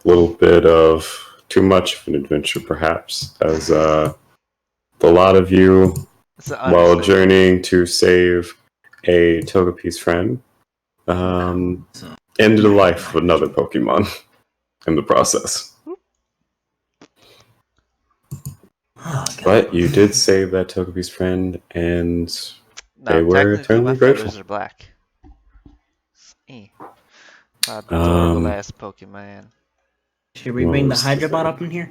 little bit of too much of an adventure, perhaps, as a lot of you, while journeying to save a Togepi's friend, ended the life of another Pokemon in the process. But you did save that Togepi's friend, and they were eternally grateful. Are black. The last Pokemon. Should we bring the Hydrobot up in here?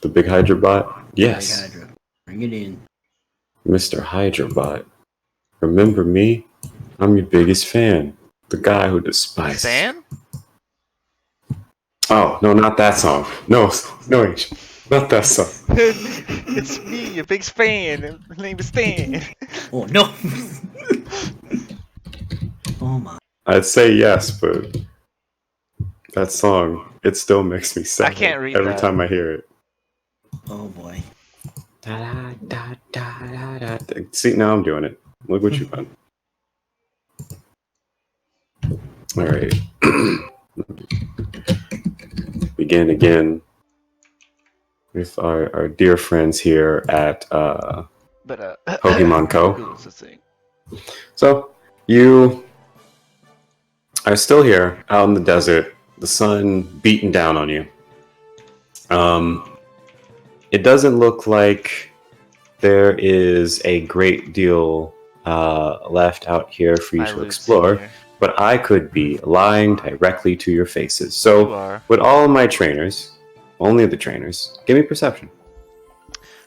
The big Hydrobot? Yes. Big Hydra. Bring it in. Mr. Hydrobot. Remember me? I'm your biggest fan. The guy who despises. Fan? Oh, no, not that song. No, not that song. It's me, your biggest fan. My name is Stan. Oh, no. Oh, my. I'd say yes, but that song, it still makes me sad. I can't read every time I hear it. Oh, boy. Da, da, da, da, da, da. See, now I'm doing it. Look what you've done. All right. Begin again with our dear friends here at Pokemon Co. So, you are still here out in the desert, the sun beating down on you. It doesn't look like there is a great deal left out here for you to explore, but I could be lying directly to your faces. So, with all of my trainers, only the trainers, give me perception.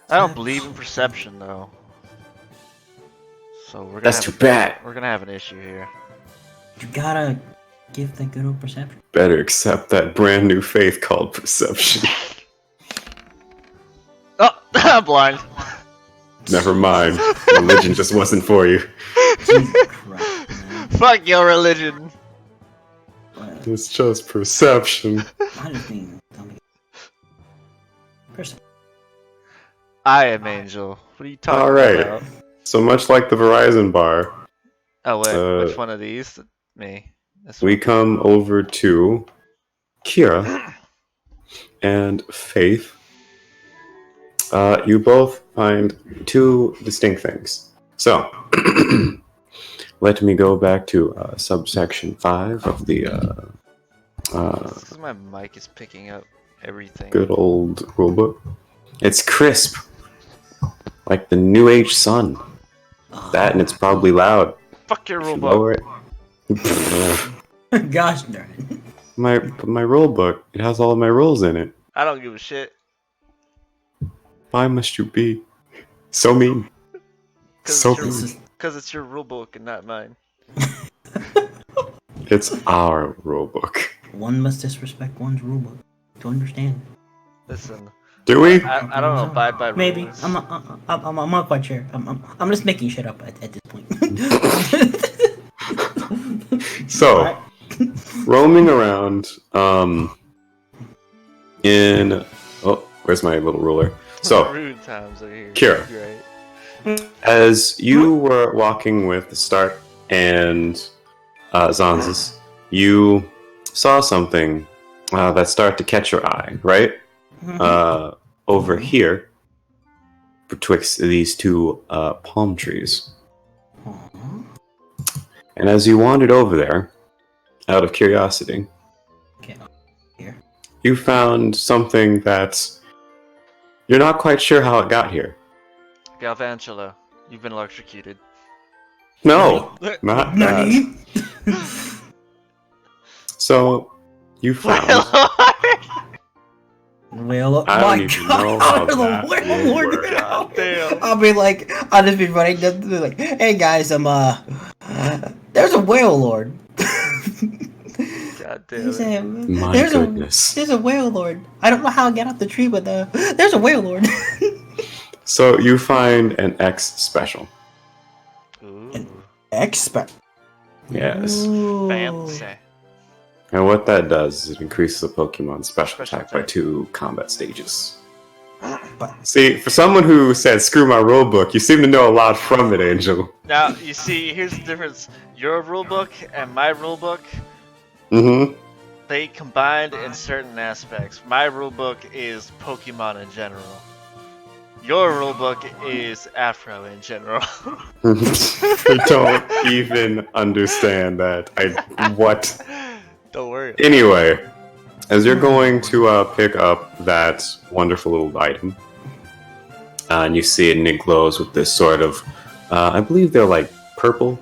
I don't believe in perception, though. So we're gonna That's too bad. We're gonna have an issue here. You gotta give the good old perception. Better accept that brand new faith called perception. Oh, I'm blind. Never mind. Religion just wasn't for you. Jesus Christ, man. Fuck your religion. It's just perception. I just think. Perception. I am Angel. What are you talking Alright. about? So much like the Verizon bar, Oh wait, which one of these? Me. We come over to Kira and Faith. You both find two distinct things. So, let me go back to subsection 5 of the Because my mic is picking up everything. Good old rulebook. It's crisp, like the new age sun. That, and it's probably loud. Fuck your rulebook. Gosh darn it. My rulebook, it has all of my rules in it. I don't give a shit. Why must you be so mean? So mean. Because it's your rulebook and not mine. It's our rulebook. One must disrespect one's rulebook to understand. Listen. Do we? I don't abide by rules. Maybe. I'm not quite sure. I'm just making shit up at this point. So, roaming around, in... Oh, where's my little ruler? So, rude times are here. Kira, as you were walking with Stark and Zanzas, you saw something that started to catch your eye, right? Over here, betwixt these two palm trees. And as you wandered over there, out of curiosity, you found something that's... You're not quite sure how it got here. Galvantula, you've been electrocuted. No, not that. So, you found... Well, I don't even know how that Lord, damn. I'll just be running down to be like, hey guys, there's a whale lord. God damn it. My goodness. There's a whale lord. I don't know how I get off the tree, but there's a whale lord. So you find an X special. Ooh. An X special. Yes. Fancy. And what that does is it increases a Pokemon's special attack by 2 combat stages. See, for someone who said screw my rulebook, you seem to know a lot from it, Angel. Now, you see, here's the difference. Your rulebook and my rulebook. they combined in certain aspects. My rulebook is Pokemon in general. Your rulebook is Afro in general. I don't even understand that. What? Don't worry. Anyway, as you're going to pick up that wonderful little item, and you see it and it glows with this sort of, I believe they're like purple.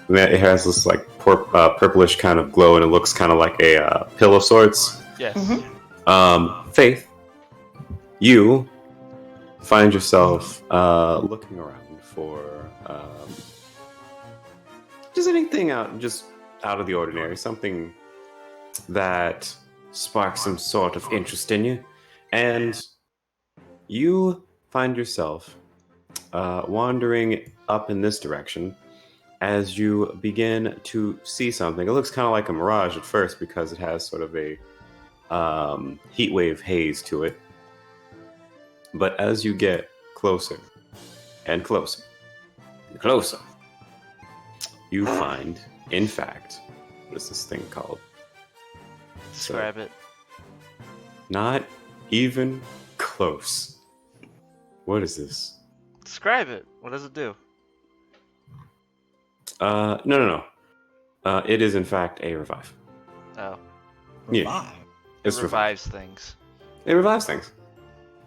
It has this like purplish kind of glow, and it looks kind of like a pill of sorts. Yes. Faith, you find yourself looking around for just anything out of the ordinary, something that sparks some sort of interest in you, and you find yourself wandering up in this direction as you begin to see something. It looks kind of like a mirage at first because it has sort of a heat wave haze to it. But as you get closer and closer and closer, you find, in fact, what is this thing called? Describe it. Not even close. What is this? Describe it. What does it do? No. It is, in fact, a revive. Oh. Revive. Yeah. It's It revives things. It revives things.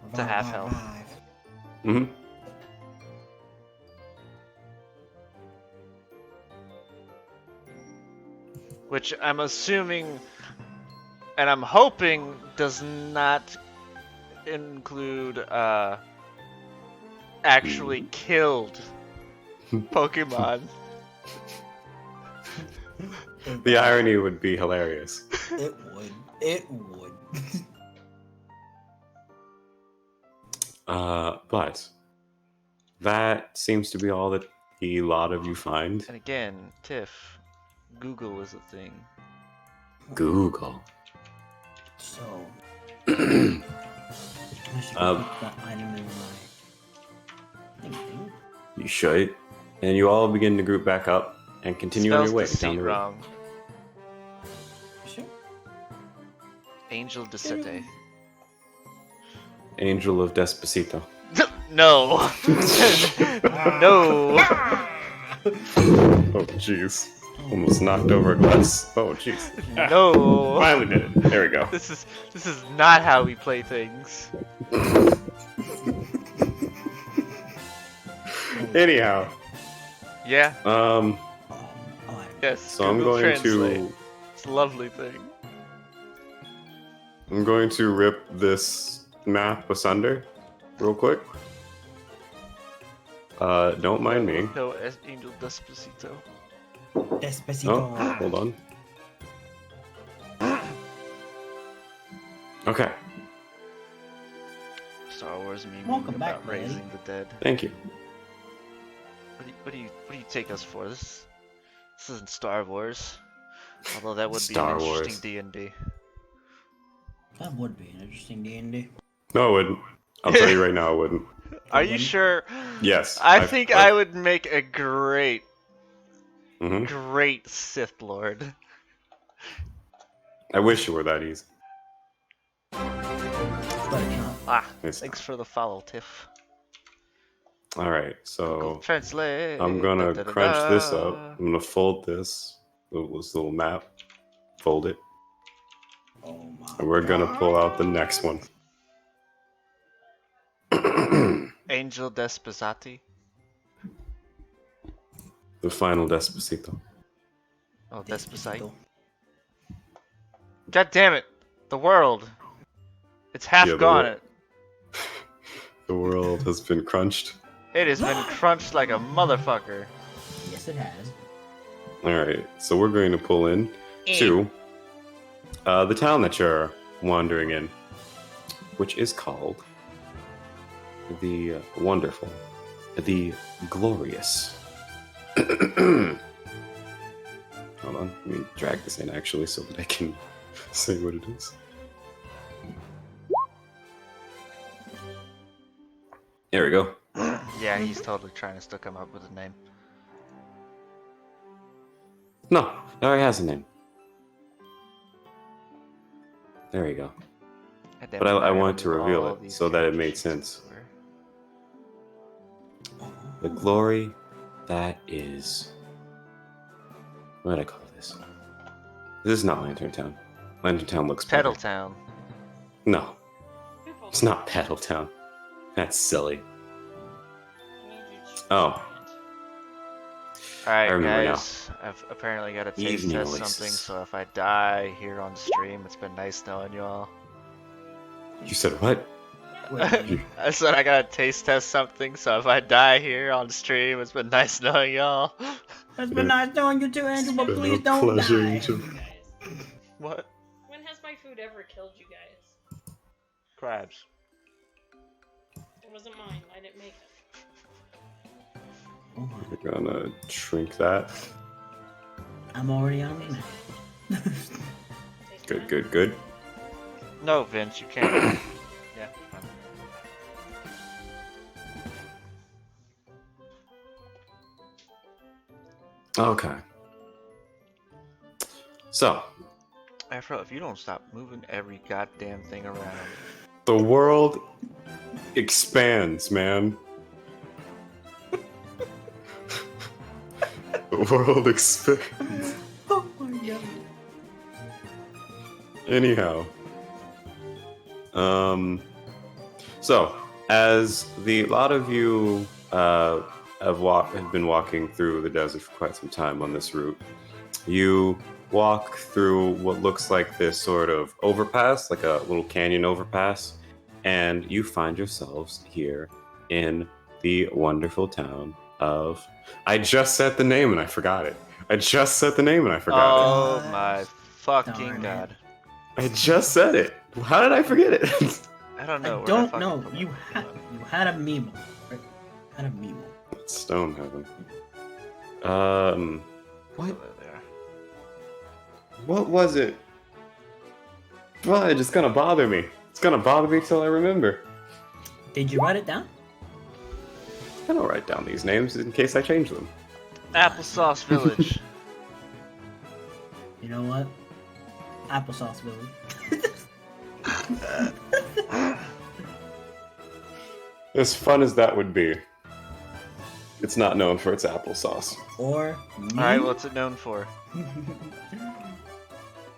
It's a half health. Mm-hmm. Which I'm assuming, and I'm hoping, does not include actually killed Pokemon. The irony would be hilarious. It would. It would. But that seems to be all that a lot of you find. And again, Tiff, Google is a thing. Google. So, I should put that item in my thing. You should. And you all begin to group back up and continue on your way down the road. Wrong. Sure. AngelofDeceit. Angel of Despacito. No. No. Oh, jeez. Almost knocked over a glass. Oh, jeez. No. Finally did it. There we go. This is not how we play things. Anyhow. Yeah. Yes. So I'm Google going Translate. to. It's a lovely thing. I'm going to rip this map asunder, real quick. Don't mind me. No, Angel Despacito. Despacito. Oh, hold on. Okay. Star Wars meme Welcome about back, raising buddy. the dead. Thank you. What do you take us for? This isn't Star Wars. Although that would Star be an Wars. interesting D&D. That would be an interesting D&D. No, it wouldn't. I'll tell you right now, it wouldn't. Are you sure? Yes. I think I would make a great Sith Lord. I wish it were that easy. But it's not. Ah, It's thanks for the follow, Tiff. Alright, Google so Translate. I'm gonna Da, da, da, crunch this da. up. I'm gonna fold this little map. Fold it. Oh my. And we're gonna pull out the next one. Angel Despacati. The final Despacito. Oh, Despacite. Despacito. God damn it! The world. It's half Yeah, the gone. world. The world has been crunched. It has been crunched like a motherfucker. Yes, it has. Alright, so we're going to pull in to the town that you're wandering in, which is called the wonderful, the glorious. Hold on, let me drag this in actually so that I can say what it is. There we go. Yeah, he's totally trying to still come up with a name. No, it already has a name. There you go. But I wanted to reveal it so that it made sense. The glory that is... What did I call this? This is not Lantern Town. Lantern Town looks better. Pedal Town. No. It's not Pedal Town. That's silly. Oh. Alright, guys. Now. I've apparently got to taste test something, so if I die here on stream, it's been nice knowing you all. You said what? I said I gotta taste test something, so if I die here on stream, it's been nice knowing y'all. It's been nice knowing you too, Angel, but please don't die. What? When has my food ever killed you guys? Crabs. It wasn't mine. I didn't make it. We're gonna shrink that. I'm already on the Good, good, good. No, Vince, you can't. Yeah. Okay. So. Afro, if you don't stop moving every goddamn thing around. The world expands, man. The world expands. Oh my god. Anyhow. So, as a lot of you have been walking through the desert for quite some time on this route, you walk through what looks like this sort of overpass, like a little canyon overpass, and you find yourselves here in the wonderful town of... I just said the name and I forgot it. Oh my fucking god. I just said it. How did I forget it? I don't know. I don't know. You had a memo. Right? Had a memo. Stone heaven. What? What was it? Well, it's just gonna bother me. It's gonna bother me till I remember. Did you write it down? I don't write down these names in case I change them. Applesauce Village. You know what? Applesauce Village. As fun as that would be, it's not known for its applesauce. Or alright, what's it known for?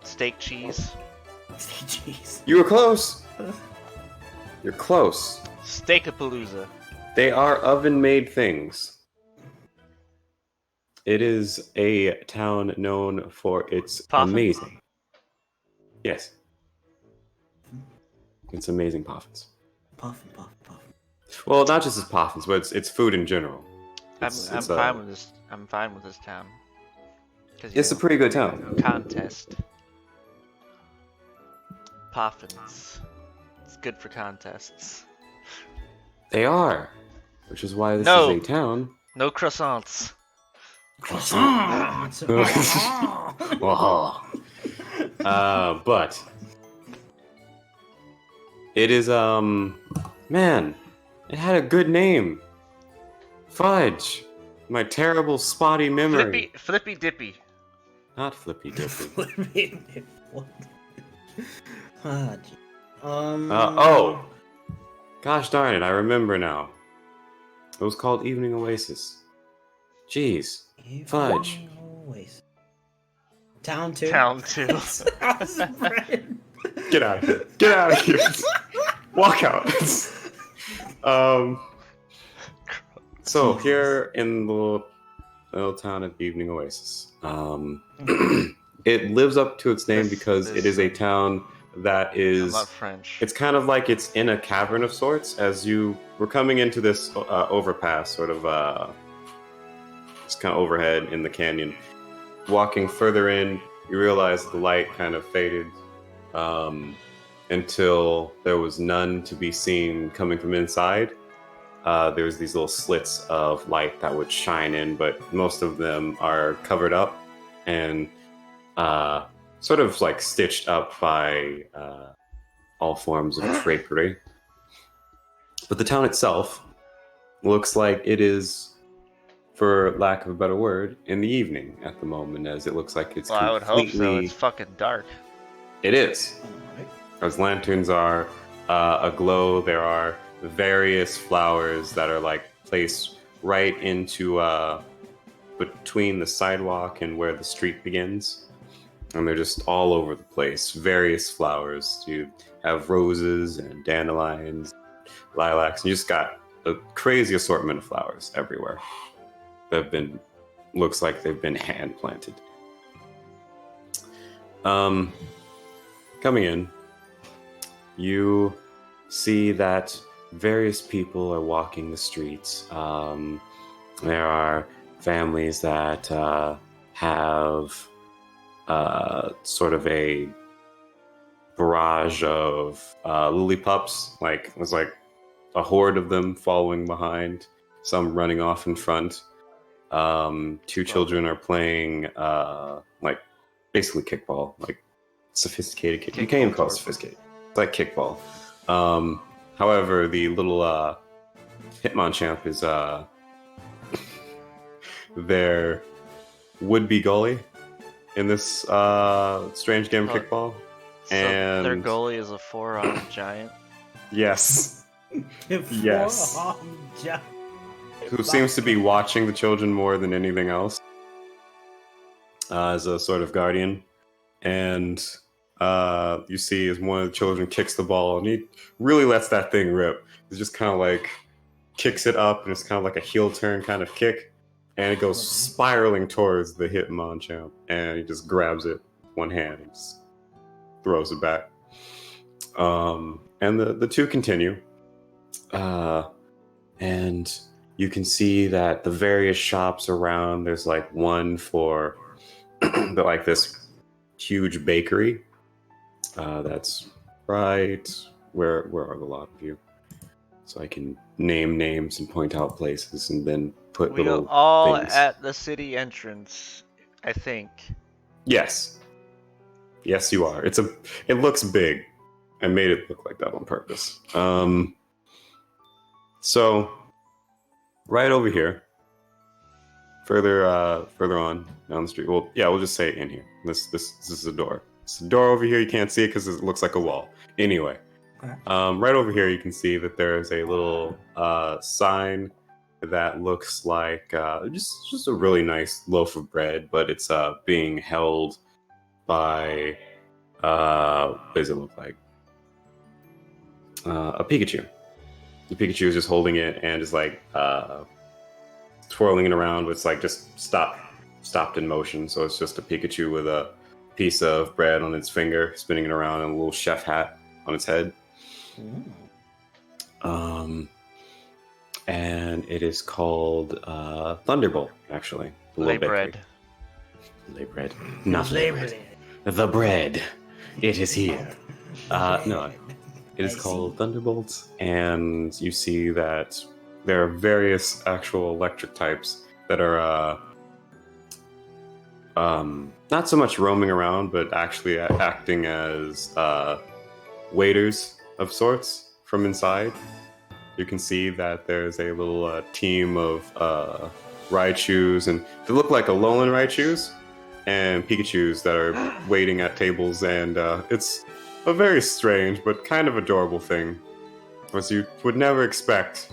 Steak cheese. Steak cheese. You were close. You're close. Steakapalooza. They are oven-made things. It is a town known for its amazing... Yes. It's amazing poffins. Puffin. Well, not just its poffins, but it's food in general. I'm fine with this. I'm fine with this town. It's a pretty good town. Contest. Poffins. It's good for contests. They are, which is why this is a town. No croissants. Croissants. But it is man, it had a good name. Fudge. My terrible spotty memory. Flippy Dippy. Not Flippy Dippy. Flippy Dippy. Ah, gee. Oh. Gosh darn it, I remember now. It was called Evening Oasis. Jeez. Fudge. Oasis. Town 2. Town 2. Get out of here. Get out of here. Walk out. So here in the little town of Evening Oasis, it lives up to its name because it is a town that is... I'm not French. It's kind of like it's in a cavern of sorts. As you were coming into this overpass, sort of it's kind of overhead in the canyon. Walking further in, you realize the light kind of faded until there was none to be seen coming from inside. There was these little slits of light that would shine in, but most of them are covered up and sort of like stitched up by all forms of drapery. But the town itself looks like it is, for lack of a better word, in the evening at the moment, as it looks like it's I would hope so. It's fucking dark. It is. As lanterns are aglow, there are various flowers that are like placed right into between the sidewalk and where the street begins. And they're just all over the place. Various flowers. You have roses and dandelions, lilacs, and you just got a crazy assortment of flowers everywhere. Looks like they've been hand planted. Coming in, you see that various people are walking the streets. There are families that have sort of a barrage of lily pups. Like it was like a horde of them following behind, some running off in front. Two children are playing like basically kickball, like sophisticated kick. You can't even call it sophisticated. It's like kickball. However, the little Hitmonchamp is their would-be goalie in this strange game of kickball. So and their goalie is a 4-armed giant. Yes. Yes. Who seems to be watching the children more than anything else as a sort of guardian. And you see as one of the children kicks the ball, and he really lets that thing rip. He just kind of like kicks it up, and it's kind of like a heel turn kind of kick. And it goes spiraling towards the Hitmonchamp, and he just grabs it with one hand and just throws it back. And the two continue. And you can see that the various shops around, there's like one for like this huge bakery. That's right. Where are the lot of you? So I can name names and point out places and then put We little are all things. at the city entrance, I think. Yes. Yes, you are. It looks big. I made it look like that on purpose. So right over here, further on down the street. Well, yeah, we'll just say in here. This is a door. It's a door over here. You can't see it because it looks like a wall. Anyway, right over here, you can see that there is a little sign that looks like just a really nice loaf of bread, but it's being held by what does it look like? A Pikachu. The Pikachu is just holding it and is like twirling it around, but it's like just stopped in motion. So it's just a Pikachu with a piece of bread on its finger, spinning it around, and a little chef hat on its head. And it is called Thunderbolt, actually. Lay bread. Lay bread. Not lay bread. The bread. It is here. No, it is called Thunderbolt, and you see that there are various actual electric types that are not so much roaming around, but actually acting as waiters of sorts from inside. You can see that there's a little team of Raichus, and they look like Alolan Raichus and Pikachus that are waiting at tables, and it's a very strange but kind of adorable thing, because you would never expect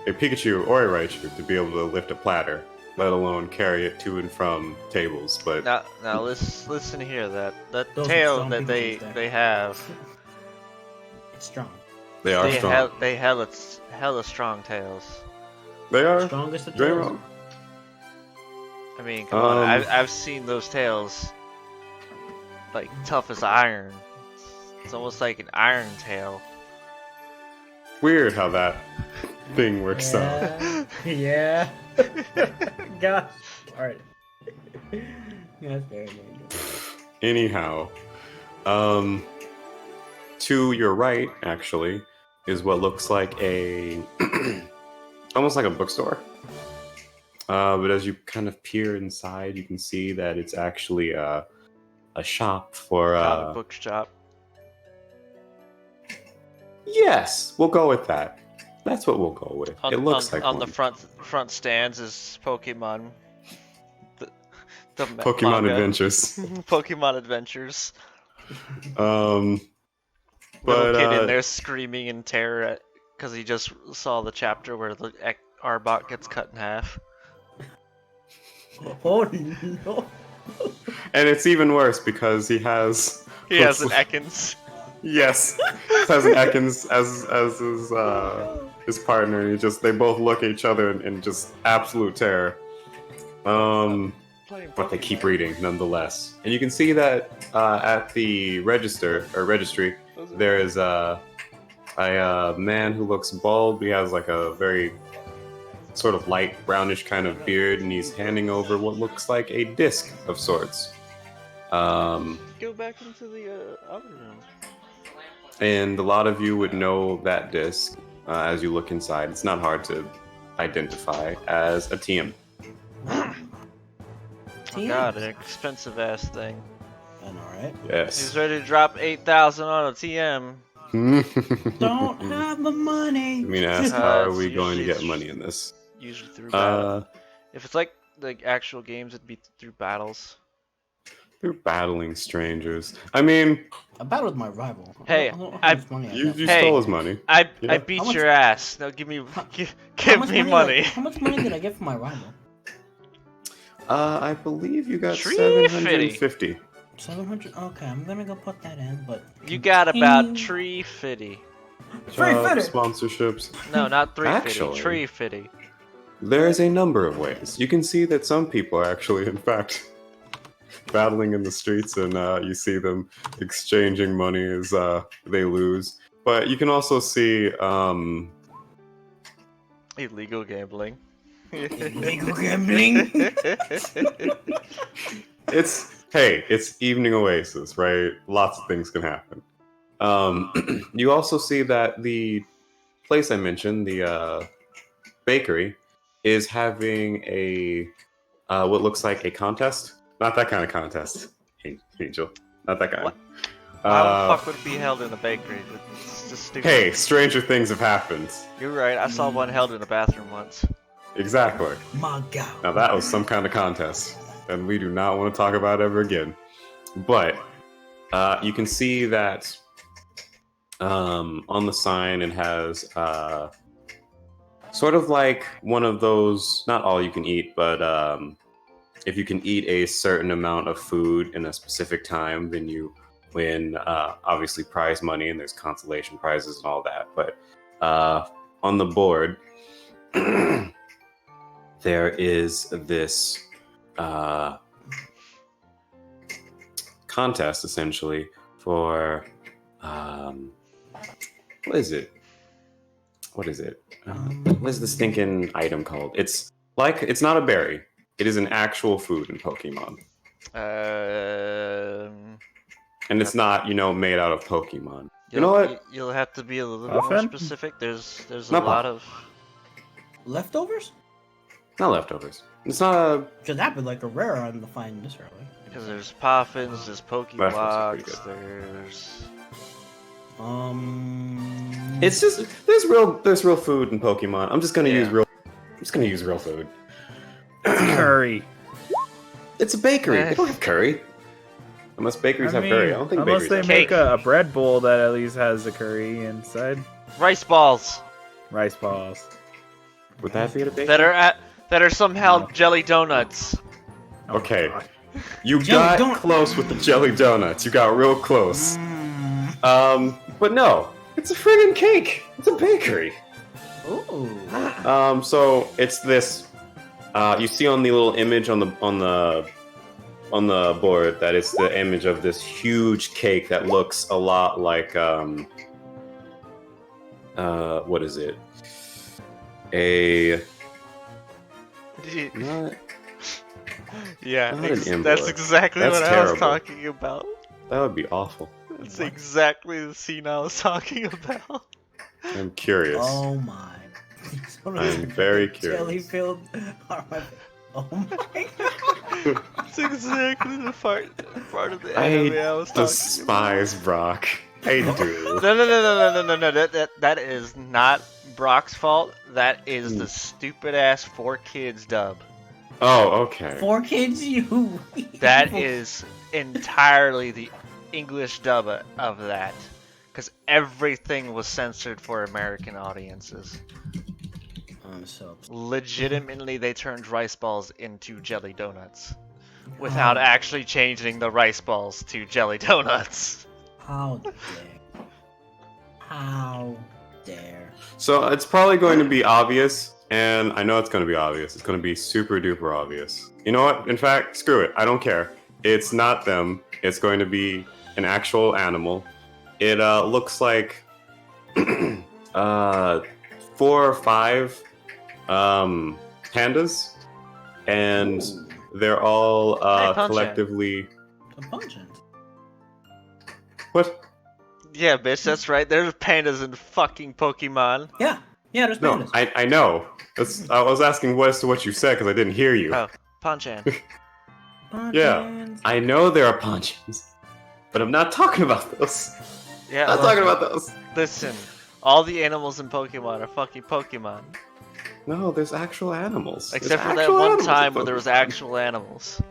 a Pikachu or a Raichu to be able to lift a platter, let alone carry it to and from tables. But now listen here, that Those tail are that strong they have. It's strong. they are strong. They hella strong tails. They are. Strongest of Very tails. well. I mean, come on, I've seen those tails, like tough as iron. It's almost like an iron tail. Weird how that thing works out. Yeah. Gosh. Alright. That's very good. Anyhow, to your right, actually, is what looks like a almost like a bookstore. But as you kind of peer inside, you can see that it's actually a shop for Comic book shop. Yes, we'll go with that. That's what we'll go with. It looks like on one. the front stands is Pokemon. The Pokemon manga. Adventures. Pokemon Adventures. And Little kid in there screaming in terror because he just saw the chapter where the Arbok gets cut in half. Oh no! And it's even worse because he has an Ekans. Yes, has an Ekans as his partner. They both look at each other in just absolute terror. But they keep reading nonetheless. And you can see that at the registry, there is a man who looks bald. He has like a very sort of light brownish kind of beard, and he's handing over what looks like a disc of sorts. Go back into the other room. And a lot of you would know that disc as you look inside. It's not hard to identify as a TM. Oh god, an expensive ass thing. I know, right? Yes. He's ready to drop 8,000 on a TM. Don't have the money. I mean, ask how are we going to get money in this? Usually through battle. If it's like actual games, it'd be through battles. Through battling strangers. I mean, I battled my rival. Hey, you stole his money. I beat your ass. Now give me money. How much money did I get from my rival? I believe you got 350. 750. 700. Okay, I'm gonna go put that in. But you got about 350. 350 sponsorships. No, not 350. Actually, 350. There is a number of ways. You can see that some people are actually, in fact, battling in the streets, and you see them exchanging money as they lose. But you can also see illegal gambling. Illegal gambling. It's Evening Oasis, right? Lots of things can happen. You also see that the place I mentioned, the bakery, is having a what looks like a contest. Not that kind of contest, Angel. Not that kind. What? How the fuck would it be held in a bakery? It's just stupid. Hey, stranger things have happened. You're right. I saw one held in a bathroom once. Exactly. My God. Now that was some kind of contest, and we do not want to talk about it ever again. But you can see that on the sign it has sort of like one of those, not all you can eat, but if you can eat a certain amount of food in a specific time, then you win obviously prize money, and there's consolation prizes and all that. But on the board, there is this contest essentially for what is it? What is this stinking item called? It's not a berry. It is an actual food in Pokemon. And it's not, made out of Pokemon. You know what? You'll have to be a little bit more specific. There's a lot of leftovers. Not leftovers. It's not a. Should that be like a rare on the find this early? Because there's Poffins, there's Pokeblocks, there's. It's just there's real food in Pokemon. I'm just gonna use real food. Curry. It's a bakery. They don't have curry. Unless bakeries have curry. I don't think unless bakeries they have make a bread bowl that at least has the curry inside. Rice balls. Rice balls. Would that be at a bakery? That are somehow jelly donuts. Okay. You got close with the jelly donuts. You got real close. But no. It's a friggin' cake. It's a bakery. Ooh. So it's this. You see on the little image on the board that it's the image of this huge cake that looks a lot like what is it? That's exactly what I was talking about. That would be awful. That's exactly the scene I was talking about. I'm curious. Oh my. I'm very curious. Jelly-filled. Oh my God. That's exactly the part of the anime I was talking despise about. Brock. I do. No. That is not Brock's fault. That is the stupid ass 4Kids dub. Oh, okay. 4Kids, you. That is entirely the English dub of that. because everything was censored for American audiences. I'm so upset. Legitimately, they turned rice balls into jelly donuts without actually changing the rice balls to jelly donuts. How dare. How dare. So it's probably going to be obvious, and I know it's going to be obvious. It's going to be super duper obvious. You know what? In fact, screw it. I don't care. It's not them. It's going to be an actual animal. It looks like 4 or 5 pandas, and they're all collectively. What? Yeah, bitch, that's right. There's pandas in fucking Pokemon. Yeah, there's pandas. No, I know. I was asking as to what you said because I didn't hear you. Oh, Ponchan. Yeah, I know there are Ponchins, but I'm not talking about those. Yeah, I'm not talking about those. Listen, all the animals in Pokemon are fucking Pokemon. No, there's actual animals. Except for that one time where there was actual animals.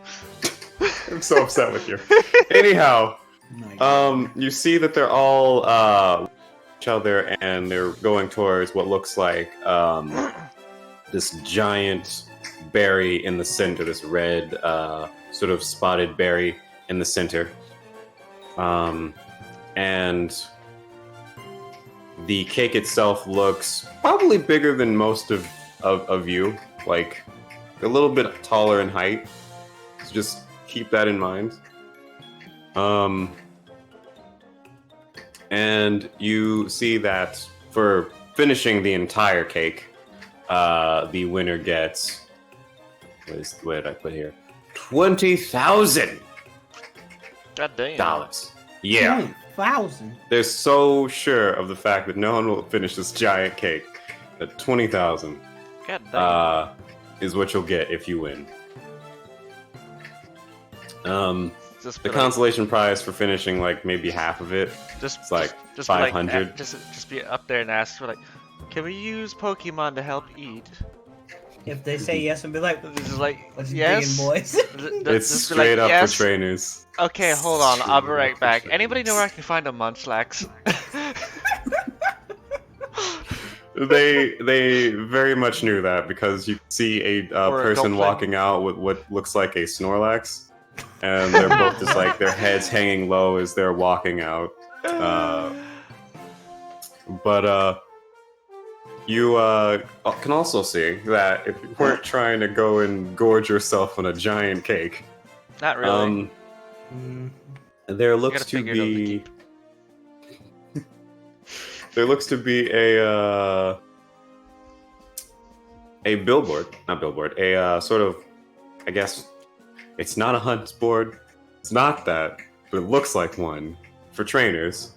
I'm so upset with you. Anyhow, you see that they're all each other, and they're going towards what looks like this giant berry in the center, this red sort of spotted berry in the center. And the cake itself looks probably bigger than most of you, like a little bit taller in height. So just keep that in mind. And you see that for finishing the entire cake, the winner gets what did I put here? $20,000. God damn. Yeah. 20,000. They're so sure of the fact that no one will finish this giant cake that 20,000 is what you'll get if you win. The consolation prize for finishing like maybe half of it, it's like 500. Just be up there and ask for like, can we use Pokemon to help eat? If they say yes, and be like, this is like, let's yes, dig in, boys. It's straight up yes. for trainers. Okay, hold on, I'll be right back. Anybody know where I can find a Munchlax? They very much knew that because you see a person walking out with what looks like a Snorlax, and they're both just like their heads hanging low as they're walking out. But you can also see that if you weren't trying to go and gorge yourself on a giant cake, not really. There looks to be a billboard, not billboard, a sort of, I guess it's not a hunt board, it's not that, but it looks like one for trainers.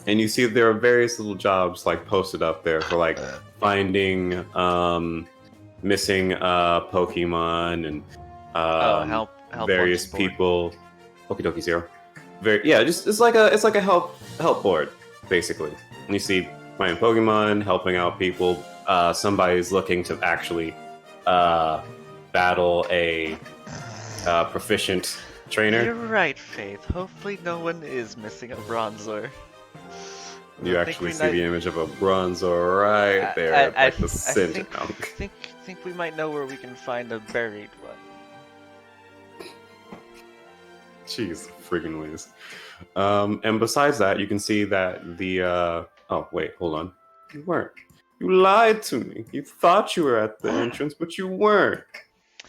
And you see there are various little jobs like posted up there for like finding missing Pokemon and help various people. Okie dokie, Zero. It's like a help board basically. And you see finding Pokemon, helping out people. Somebody's looking to actually battle a proficient trainer. You're right, Faith. Hopefully no one is missing a Bronzor. You actually see the image of a Bronzor right there at the center. I think we might know where we can find a buried one. Jeez, friggin' whiz. And besides that, you can see that the oh wait, hold on. You weren't. You lied to me. You thought you were at the entrance, but you weren't.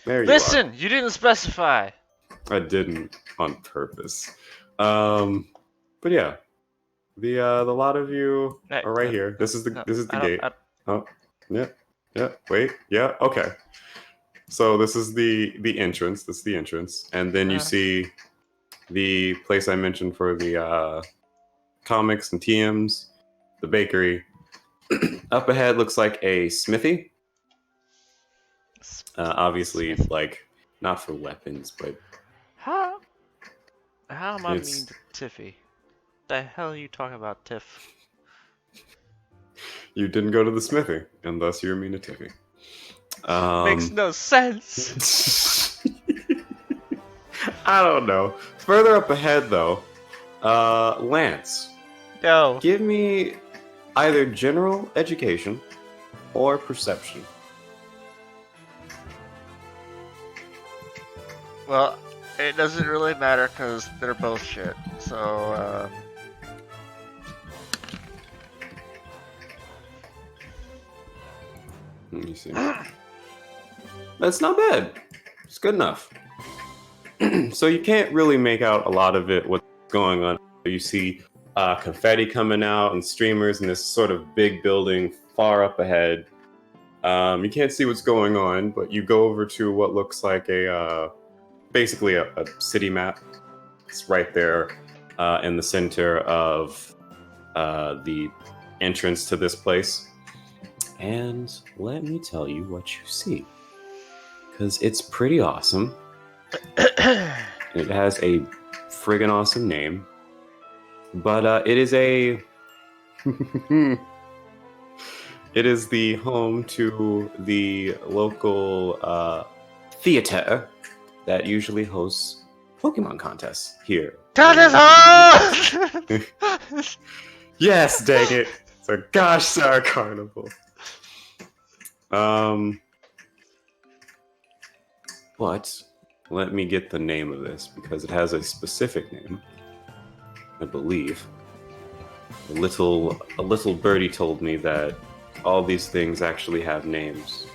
There you are. Listen, you didn't specify. I didn't on purpose. But yeah, the lot of you are right here. This is the gate. Oh, yeah. Wait, yeah. Okay. So this is the entrance. This is the entrance, and then you see the place I mentioned for the comics and TMs, the bakery. Up ahead looks like a smithy. Obviously, like not for weapons, but how am I mean to Tiffy? The hell are you talking about, Tiff? You didn't go to the smithy, and thus you're mean to Tiffy. Makes no sense. I don't know. Further up ahead, though, Lance, Yo. give me either general education or perception. Well, it doesn't really matter because they're both shit. So, Let me see. That's not bad. It's good enough. So you can't really make out a lot of it, what's going on. You see confetti coming out and streamers in this sort of big building far up ahead. You can't see what's going on, but you go over to what looks like basically a city map. It's right there in the center of the entrance to this place. And let me tell you what you see, because it's pretty awesome. It has a friggin' awesome name, but it is it is the home to the local theater that usually hosts Pokemon contests here. Yes, dang it! It's a gosh sour carnival. But let me get the name of this because it has a specific name, I believe. A little birdie told me that all these things actually have names.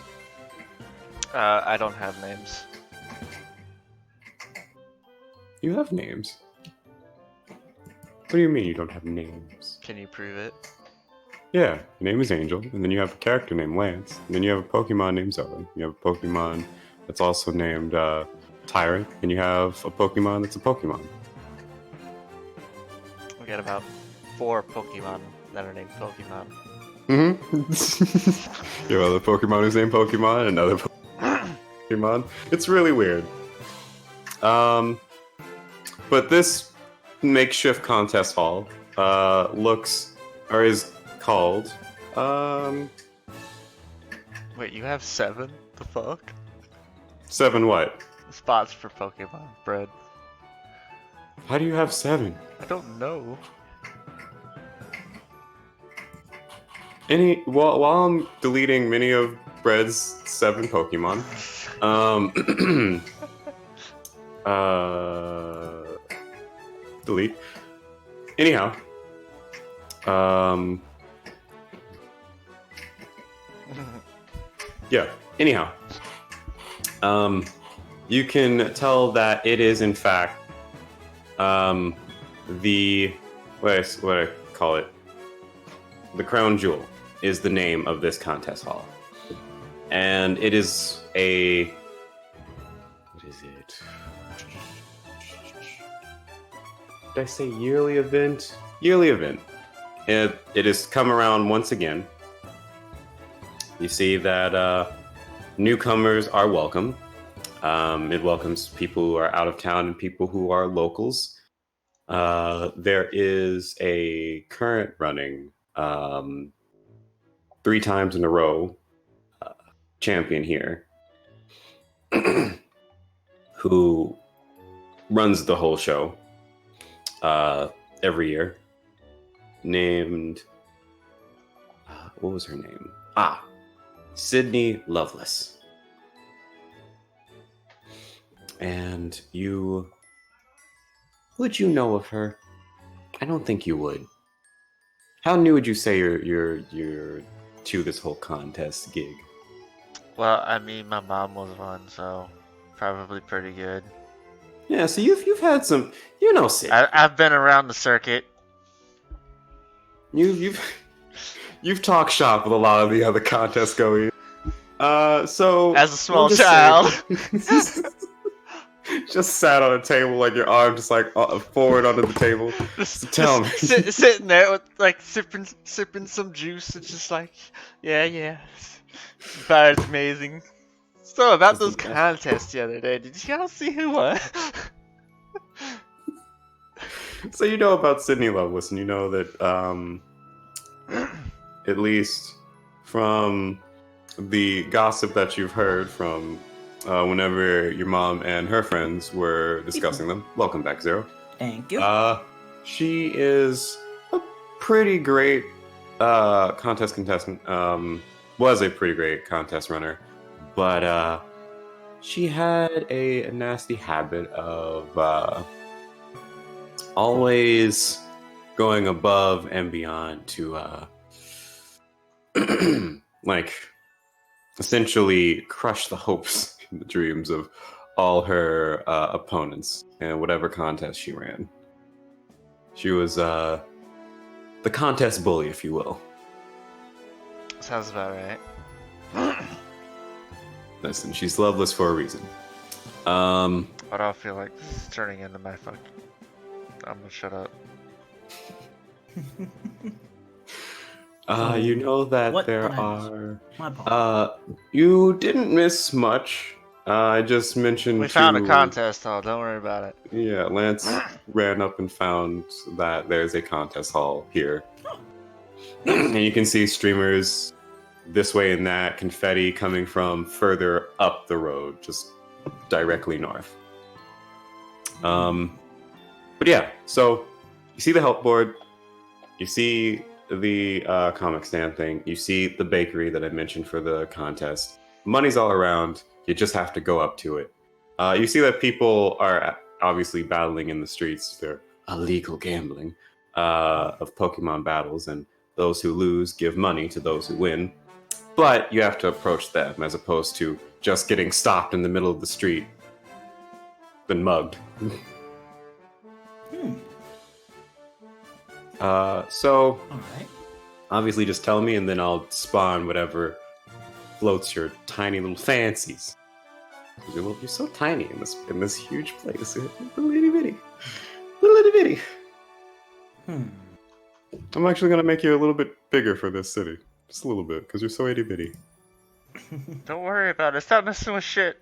I don't have names. You have names? What do you mean you don't have names? Can you prove it? Yeah, your name is Angel, and then you have a character named Lance, and then you have a Pokemon named Zoe. You have a Pokemon that's also named Tyrant, and you have a Pokemon that's a Pokemon. We got about 4 Pokemon that are named Pokemon. Mm-hmm. You have other Pokemon who's named Pokemon, and other Pokemon. It's really weird. But this makeshift contest hall is called. Wait, you have 7? The fuck? 7 what? Spots for Pokemon bread. How do you have 7? I don't know. While I'm deleting many of Bread's 7 Pokemon, delete. Anyhow, yeah. Anyhow, you can tell that it is in fact the what I call it. The Crown Jewel is the name of this contest hall, and it is a what is it? Did I say yearly event? Yearly event. It has come around once again. You see that newcomers are welcome. It welcomes people who are out of town and people who are locals. There is a current running 3 times in a row champion here who runs the whole show every year, named what was her name? Sydney Lovelace. And would you know of her? I don't think you would. How new would you say you're to this whole contest gig? Well, I mean, my mom was one, so probably pretty good. Yeah, so you've had some, Sid. I've been around the circuit. You've talked shop with a lot of the other contests going. So as a small child, just sat on a table like your arm just like forward under the table. Just tell me, sitting there with like sipping some juice. It's just like, yeah. But it's amazing. So about those contests the other day, did y'all see who won? So you know about Sydney Lovelace, and you know that at least from the gossip that you've heard from whenever your mom and her friends were discussing them. Welcome back, Zero. Thank you. She is a pretty great contest contestant. Was a pretty great contest runner, but she had a nasty habit of always going above and beyond to like essentially crush the hopes and the dreams of all her opponents in whatever contest she ran. She was the contest bully, if you will. Sounds about right. Listen, she's loveless for a reason. I don't feel like this is turning into my fucking... I'm gonna shut up. You know that What there plans? are... you didn't miss much. I just mentioned We found a contest hall, don't worry about it. Yeah, Lance ran up and found that there's a contest hall here. And you can see streamers this way and that, confetti coming from further up the road, just directly north. But yeah, so you see the help board, you see the comic stand thing, you see the bakery that I mentioned for the contest. Money's all around, you just have to go up to it. You see that people are obviously battling in the streets. They're illegal gambling of Pokemon battles, and those who lose give money to those who win. But you have to approach them as opposed to just getting stopped in the middle of the street, been mugged. So, Alright. obviously just tell me and then I'll spawn whatever floats your tiny little fancies. You're so tiny in this huge place. You're little itty bitty. Little itty bitty. I'm actually going to make you a little bit bigger for this city. Just a little bit, because you're so itty bitty. Don't worry about it. Stop messing with shit.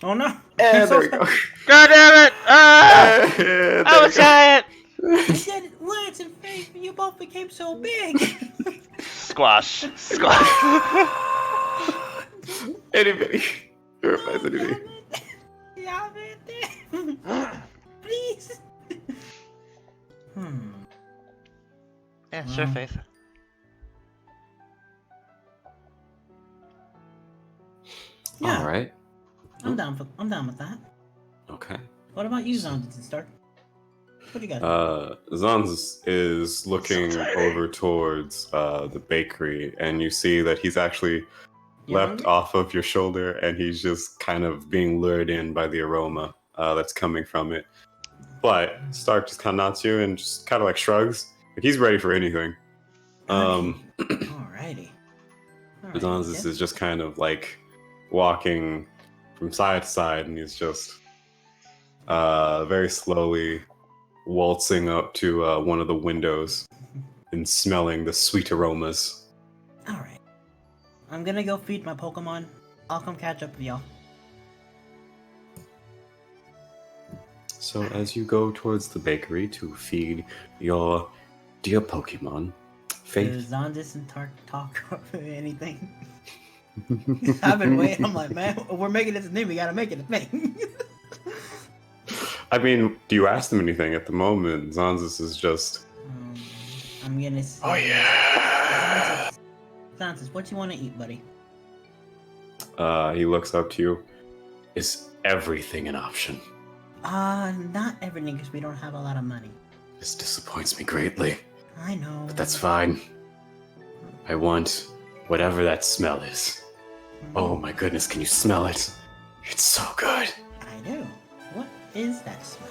Oh no! And there we go. God damn it! Ah! And I was giant! I said Lance and Faith, you both became so big! Squash. Squash. Itty bitty. Purifies itty bitty. Yeah, man. Please! Yeah, sure, Faith. Yeah. All right. I'm down with that. Okay. What about you, Zon? Did you start? What do you got? Zanz is looking over towards the bakery, and you see that he's actually leapt off of your shoulder, and he's just kind of being lured in by the aroma that's coming from it. But Stark just kind of nods you and just kind of like shrugs. Like he's ready for anything. Alrighty. Zanz is just kind of like walking from side to side, and he's just very slowly waltzing up to one of the windows and smelling the sweet aromas. Alright. I'm gonna go feed my Pokemon. I'll come catch up with y'all. So as you go towards the bakery to feed your dear Pokemon, Faith... Does Zondis and Tark talk or anything? I've been waiting. I'm like, man, we're making this a thing. We gotta make it a thing. I mean, do you ask them anything at the moment? Zanzis is just... I'm gonna say... Oh yeah! Zanzis, what you want to eat, buddy? He looks up to you. Is everything an option? Not everything, because we don't have a lot of money. This disappoints me greatly. I know. But that's fine. I want whatever that smell is. Oh my goodness, can you smell it? It's so good. I do. What is that smell?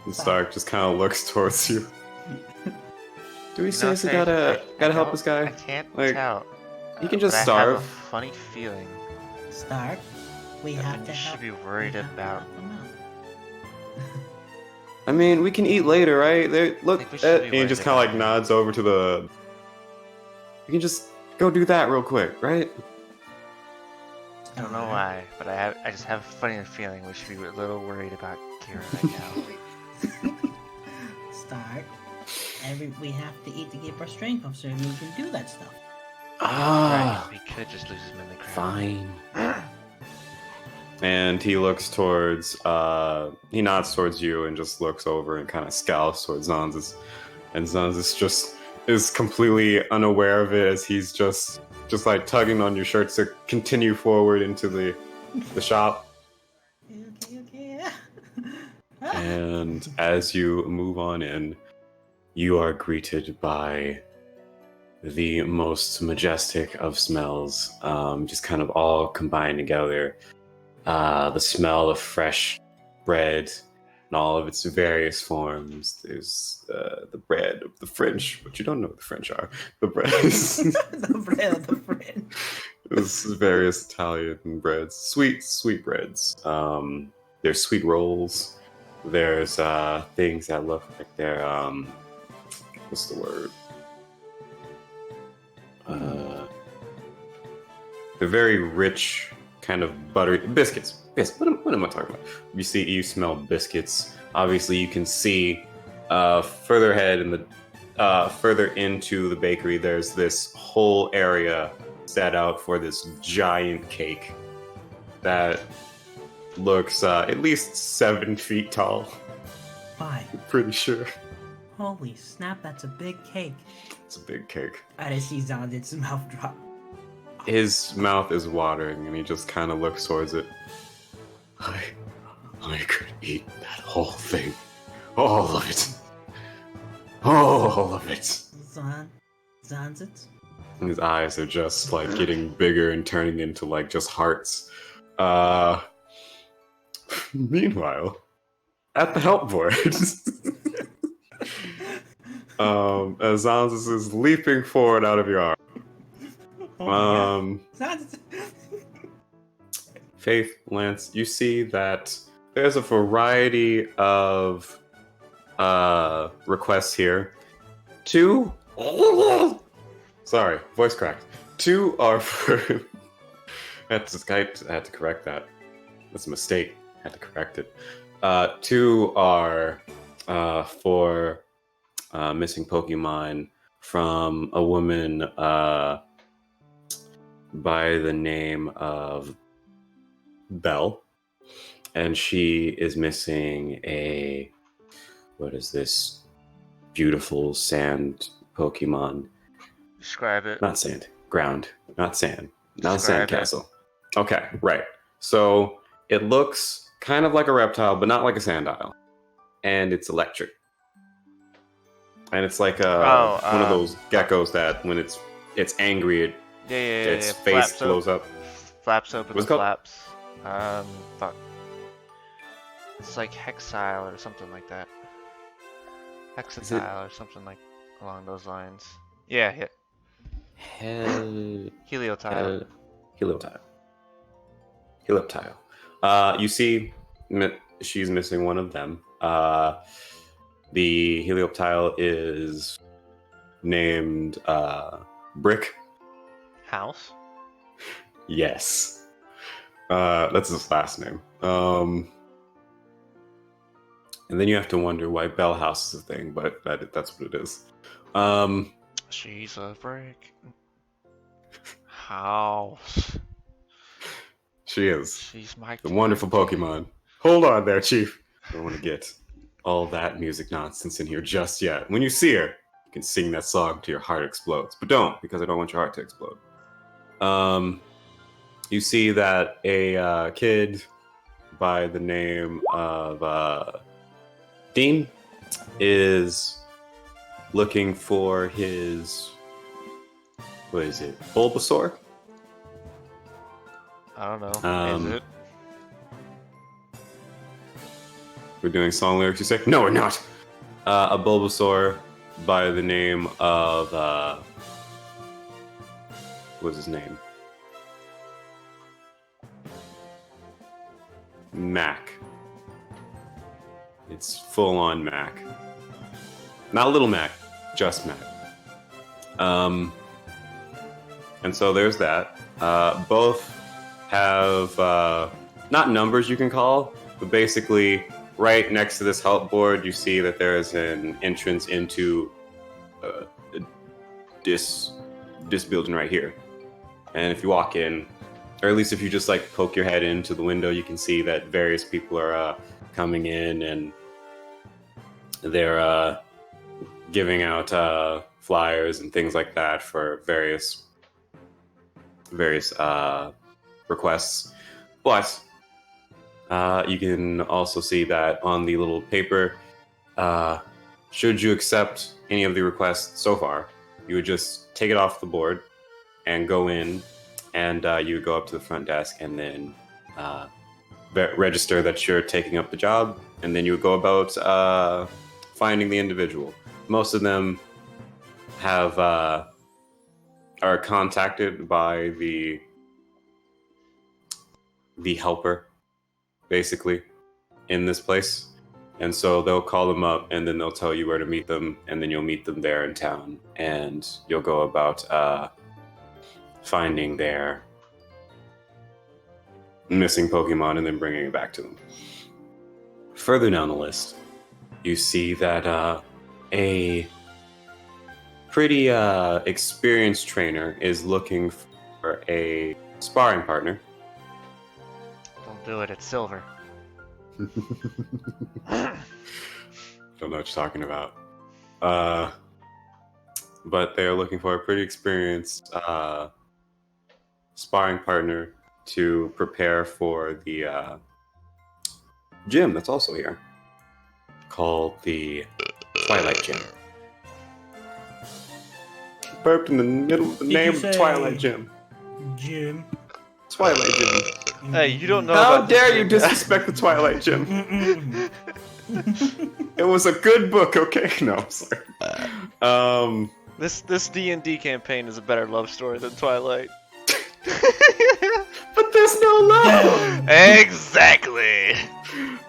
And Stark just kind of looks towards you. Do we seriously Faith, gotta help this guy? I can't Like, tell. he can just but starve. I have a funny feeling Stark, we have to you help. should be worried we have to about. help him out. I mean, we can eat later, right? There, look, think we should be and he worried just kind of like about nods over to the... We can just go do that real quick, right? I don't know why, but I just have a funny feeling we should be a little worried about Kira right now. Stark, we have to eat to keep our strength up so we can do that stuff. Ah, Right, we could just lose him in the crowd. fine. And he looks towards, he nods towards you and just looks over and kind of scowls towards Zanzis. And Zanzis just is completely unaware of it as he's just like tugging on your shirt to continue forward into the shop. Okay. And as you move on in, you are greeted by the most majestic of smells, just kind of all combined together. The smell of fresh bread in all of its various forms. There's the bread of the French, but you don't know what the French are. The bread. The bread of the French. There's various Italian breads, sweet breads. There's sweet rolls. There's things that look like they're what's the word? They're very rich, kind of buttery biscuits. What am I talking about? You smell biscuits. Obviously, you can see further ahead in the further into the bakery. There's this whole area set out for this giant cake that looks at least 7 feet tall. Why? I'm pretty sure. Holy snap! That's a big cake. It's a big cake. I just see Zanzit's mouth drop. His mouth is watering, and he just kind of looks towards it. I could eat that whole thing. All of it. All of it. Zanzit? His eyes are just like getting bigger and turning into like just hearts. Meanwhile, at the help board, as Zanzis is leaping forward out of your arm. Faith, Lance, you see that there's a variety of requests here. 2 sorry, voice cracked. 2 are for I had to correct that. That's a mistake. I had to correct it. 2 are for missing Pokemon from a woman by the name of Belle, and she is missing what is this beautiful sand Pokemon? Describe it. Not sand, ground, not sand, not Describe sandcastle. Okay, right. So it looks kind of like a reptile, but not like a sandile, and it's electric. And it's like one of those geckos that when it's angry, its face blows up. Flaps open. What's the it called? flaps. Fuck. It's like Hexile or something like that. Hexatile or something like along those lines. Yeah. Heliotile. Helioptile. You see, she's missing one of them. The Helioptile is named Brick. House? Yes. That's his last name. And then you have to wonder why Bell House is a thing, but that's what it is. She's a brick. House. She is. She's my The wonderful Pokemon. Hold on there, Chief. I don't want to get all that music nonsense in here just yet. When you see her, you can sing that song till your heart explodes. But don't, because I don't want your heart to explode. You see that a kid by the name of Dean is looking for his, what is it, Bulbasaur? I don't know. Is it? We're doing song lyrics, you say? No, we're not! A Bulbasaur by the name of, what's his name? Mac. It's full-on Mac. Not Little Mac, just Mac. And so there's that. Both have, not numbers you can call, but basically right next to this help board, you see that there is an entrance into this building right here. And if you walk in, or at least if you just like poke your head into the window, you can see that various people are coming in and they're giving out flyers and things like that for various requests. But you can also see that on the little paper, should you accept any of the requests so far, you would just take it off the board and go in, and you would go up to the front desk and then register that you're taking up the job, and then you would go about finding the individual. Most of them have are contacted by the helper, basically, in this place. And so they'll call them up, and then they'll tell you where to meet them, and then you'll meet them there in town, and you'll go about finding their missing Pokemon and then bringing it back to them. Further down the list, you see that a pretty experienced trainer is looking for a sparring partner. Don't do it, it's Silver. Don't know what you're talking about. But they're looking for a pretty experienced sparring partner to prepare for the gym that's also here, called the Twilight Gym. Burped in the middle of the name of Twilight Gym. Gym. Twilight Gym. Hey, you don't know How about dare this you gym. disrespect the Twilight Gym? It was a good book, okay? No, I'm sorry. This D&D campaign is a better love story than Twilight. But there's no love! Exactly!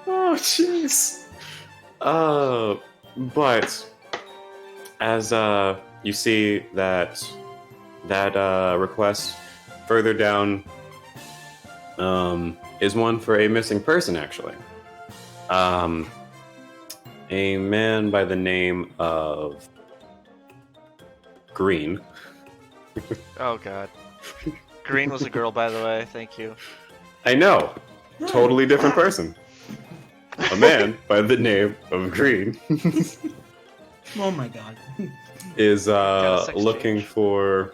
Oh, jeez. But as you see that request further down is one for a missing person, actually. A man by the name of Green. Oh god. Green was a girl, by the way. Thank you. I know. Totally different person. A man by the name of Green Oh my god. is Got a sex looking change. for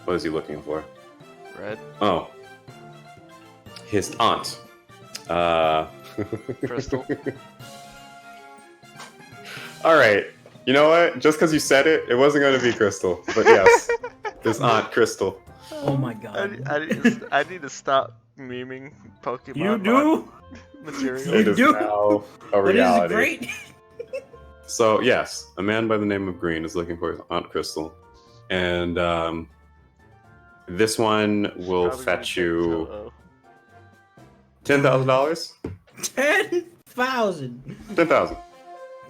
what is he looking for? Red. Oh, his aunt. Crystal. All right. You know what? Just because you said it, it wasn't going to be Crystal. But yes, his aunt Crystal. Oh my god. I need to stop memeing Pokemon You do? material. It is do? now a But is it reality. great? So yes, a man by the name of Green is looking for his aunt Crystal, and this one will Probably fetch gonna you take $10,000. 10,000. 10,000.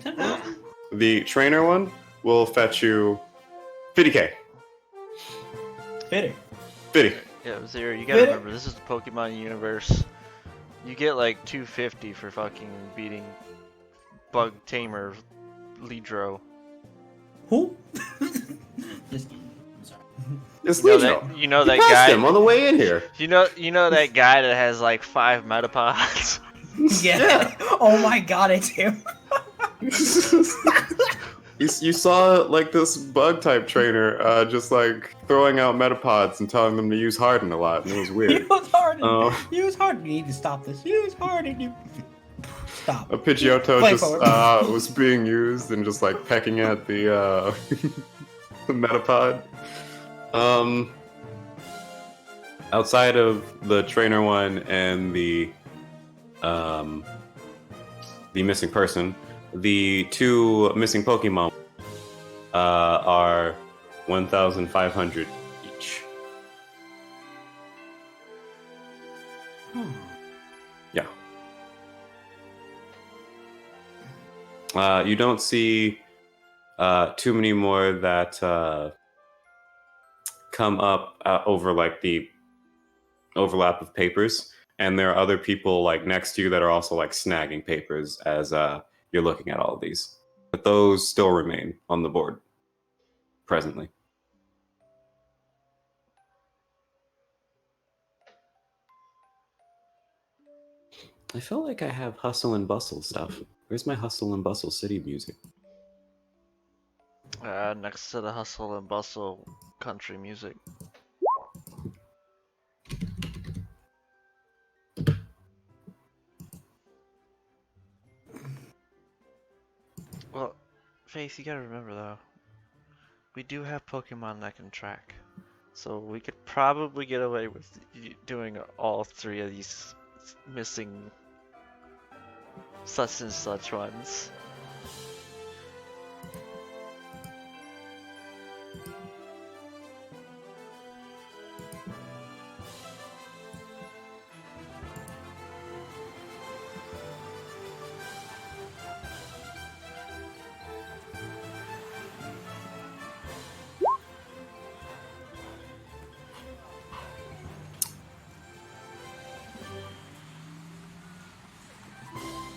10,000? The trainer one will fetch you 50K. Fitter. 50. Yeah, Zero, you gotta Really? remember, this is the Pokemon universe. You get like 250 for fucking beating Bug Tamer Lidro. Who? Just kidding. I'm sorry. It's You know Legion. that, you know that passed guy. him on the way in here. You know that guy that has like 5 Metapods. Yeah. Oh my god, it's him. You saw like this bug type trainer just like throwing out metapods and telling them to use Harden a lot, and it was weird. Use Harden. Oh. Use Harden. You need to stop this. Use Harden. You... Stop. A Pidgeotto Play just forward. was being used and just like pecking at the the Metapod. Outside of the trainer one and the missing person, the 2 missing Pokemon are 1,500 each. Yeah. You don't see too many more that come up over like the overlap of papers, and there are other people like next to you that are also like snagging papers as you're looking at all of these. But those still remain on the board presently. I feel like I have hustle and bustle stuff. Where's my hustle and bustle city music? Next to the hustle and bustle country music. Well, Faith, you gotta remember though, we do have Pokemon that can track. So we could probably get away with doing all 3 of these missing such and such ones.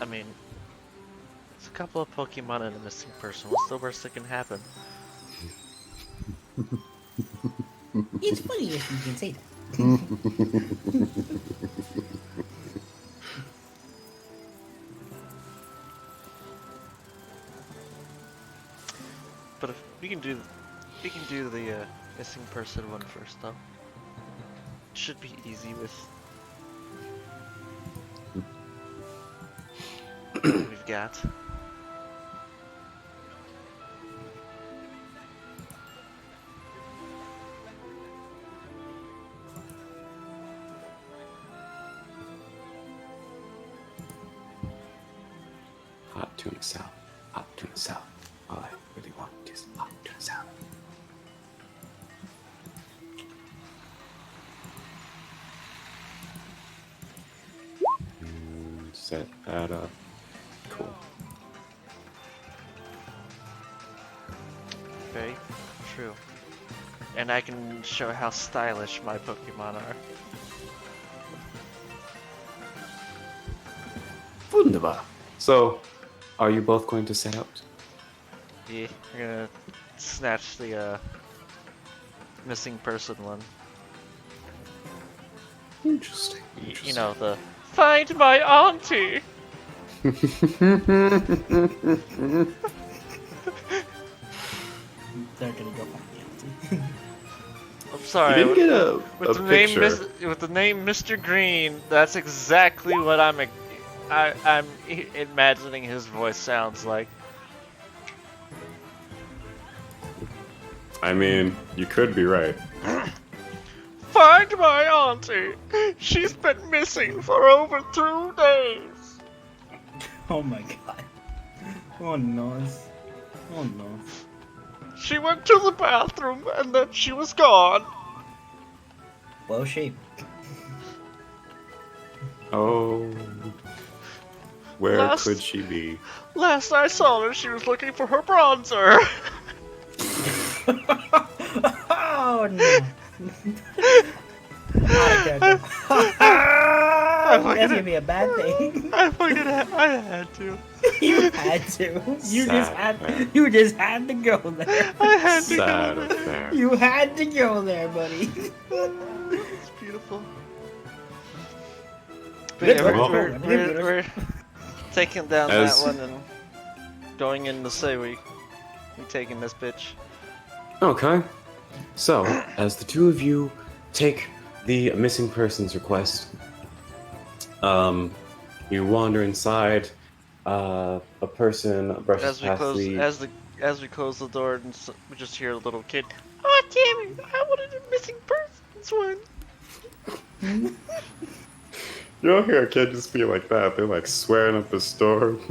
I mean, it's a couple of Pokemon and a missing person. What's the worst that can happen? It's funny if you can say that. But if we can do the missing person one first, though. It should be easy with. We've got. Hot tuna salad. Hot tuna salad. All I really want is hot tuna salad. And set that up. Cool. Very true. And I can show how stylish my Pokemon are. Wunderbar. So, are you both going to set out? Yeah, we're gonna snatch the missing person one. Interesting. You know, the find my auntie! They're gonna go find the auntie. I'm sorry. You didn't get a with the picture. name with the name Mr. Green, that's exactly what I'm imagining his voice sounds like. I mean, you could be right. Find my auntie! She's been missing for over 2 days! Oh my god. Oh no. Oh no. She went to the bathroom and then she was gone. Well shape. Oh. Where Last- could she be? Last I saw her, she was looking for her bronzer. Oh no. That's gonna be a bad thing. I had to. You had to. You just had to go there. I had to Sad go there. affair. You had to go there, buddy. It's beautiful. But Good yeah, work, we're taking down As- that one and going in to say we taking this bitch. Okay. So, as the two of you take the missing persons request, you wander inside. A person brushes past the. As we close the door, and we just hear a little kid. Oh damn it! I wanted a missing persons one. You don't hear a kid just be like that. They're like swearing up a storm.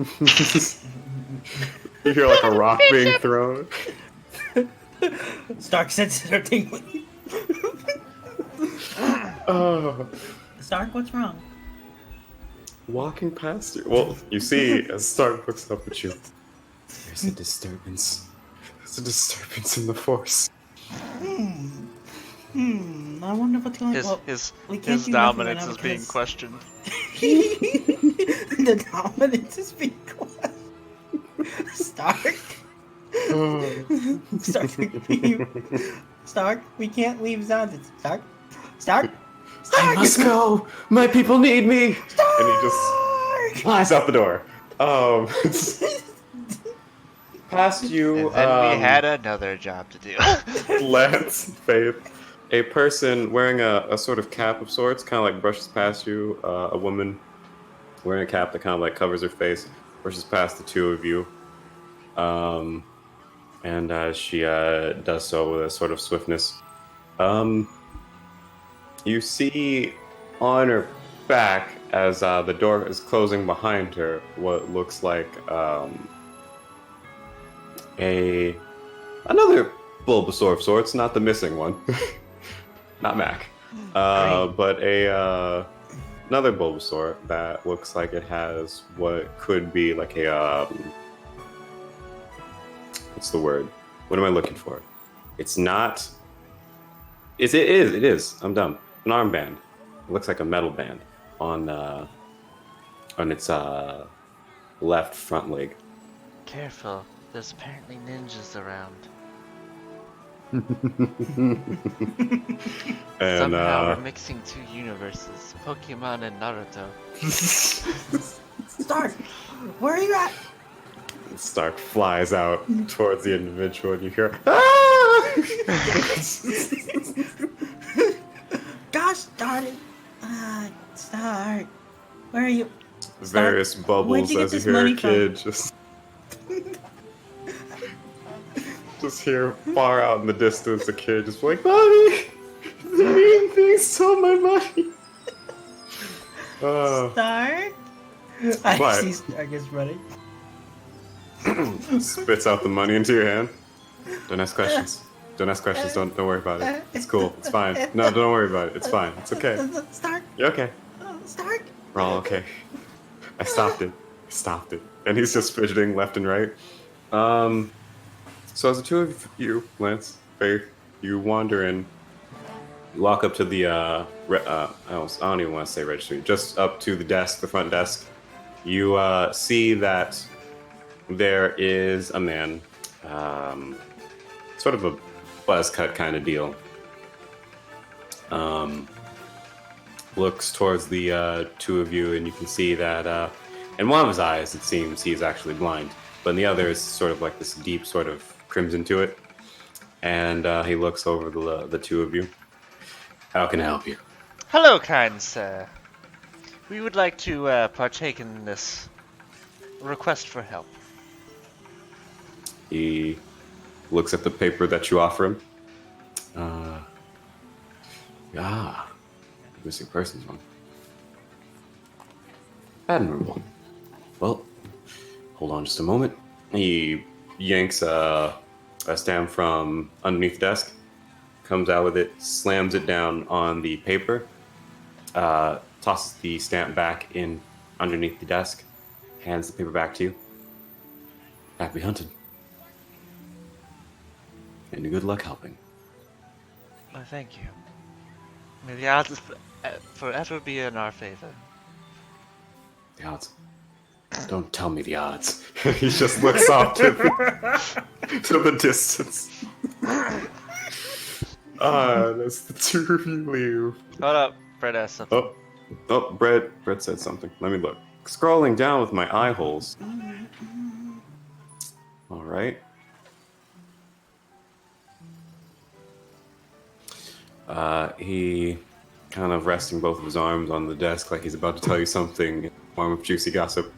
You hear like a rock being thrown. Stark senses are tingling. Oh. Stark, what's wrong? Walking past you. Well, you see, as Stark looks up at you, there's a disturbance. There's a disturbance in the force. I wonder what's going on. His we can't do nothing dominance right now is being because- questioned. The dominance is being questioned. Stark? Stark, we can't leave Zonda. Stark? I must go! My people need me! And he just flies out the door. Past you. And then we had another job to do. Lance, Faith, a person wearing a sort of cap of sorts, kind of like brushes past you. A woman wearing a cap that kind of like covers her face, brushes past the two of you. And she does so with a sort of swiftness. You see on her back, as the door is closing behind her, what looks like another Bulbasaur of sorts, not the missing one, not Mac, but another Bulbasaur that looks like it has what could be like a what's the word? What am I looking for? It's not. It is. I'm dumb. An armband. It looks like a metal band on its left front leg. Careful. There's apparently ninjas around. And somehow we're mixing two universes, Pokemon and Naruto. Stark, where are you at? Stark flies out towards the individual, and you hear, "Ah!" Gosh darn it! Stark, where are you? Various Stark, bubbles you as you this hear a money kid just hear far out in the distance a kid just like, "Mommy, the mean thing stole my money." Stark, I What? see Stark is running. Spits out the money into your hand. Don't ask questions. Don't ask questions. Don't worry about it. It's cool. It's fine. No, don't worry about it. It's fine. It's okay. Stark. You're okay. Stark. We're all okay. I stopped it. And he's just fidgeting left and right. So as the two of you, Lance, Faith, you wander in, you walk up to the, I don't even want to say registry, just up to the desk, the front desk. You see that there is a man, sort of a buzz cut kind of deal. Looks towards the two of you, and you can see that in one of his eyes, it seems he's actually blind, but in the other is sort of like this deep sort of crimson to it. And he looks over the two of you. How can I help you? Hello, kind sir. We would like to partake in this request for help. He looks at the paper that you offer him. Missing persons one. Admirable. Well, hold on just a moment. He yanks a stamp from underneath the desk, comes out with it, slams it down on the paper, tosses the stamp back in underneath the desk, hands the paper back to you. Happy hunting. And good luck helping. Well, thank you. May the odds forever be in our favor. The odds? Don't tell me the odds. He just looks off to the distance. That's the two of you leave. Hold up, Brett asked something. Oh, Brett said something. Let me look. Scrolling down with my eye holes. All right. He kind of resting both of his arms on the desk like he's about to tell you something in the form of juicy gossip.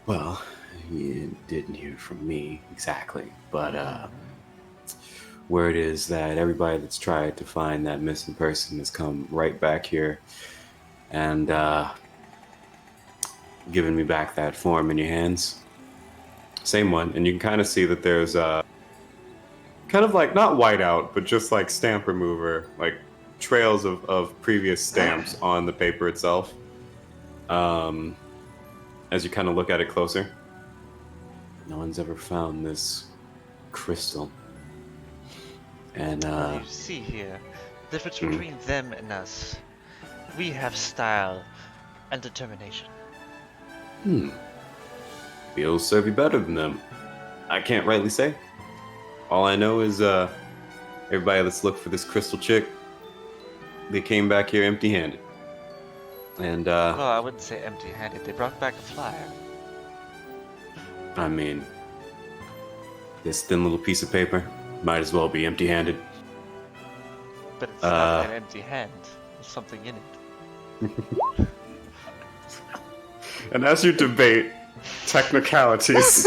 Well, you didn't hear from me exactly, but word is that everybody that's tried to find that missing person has come right back here and given me back that form in your hands. Same one, and you can kind of see that there's kind of like, not whiteout, but just like stamp remover, like trails of previous stamps on the paper itself. As you kind of look at it closer. No one's ever found this crystal. And You see here, the difference between them and us. We have style and determination. You'll serve you better than them. I can't rightly say. All I know is everybody that's looked for this crystal chick, they came back here empty-handed. And well, I wouldn't say empty-handed. They brought back a flyer. I mean, this thin little piece of paper might as well be empty-handed. But it's not an empty hand. There's something in it. And as you debate technicalities,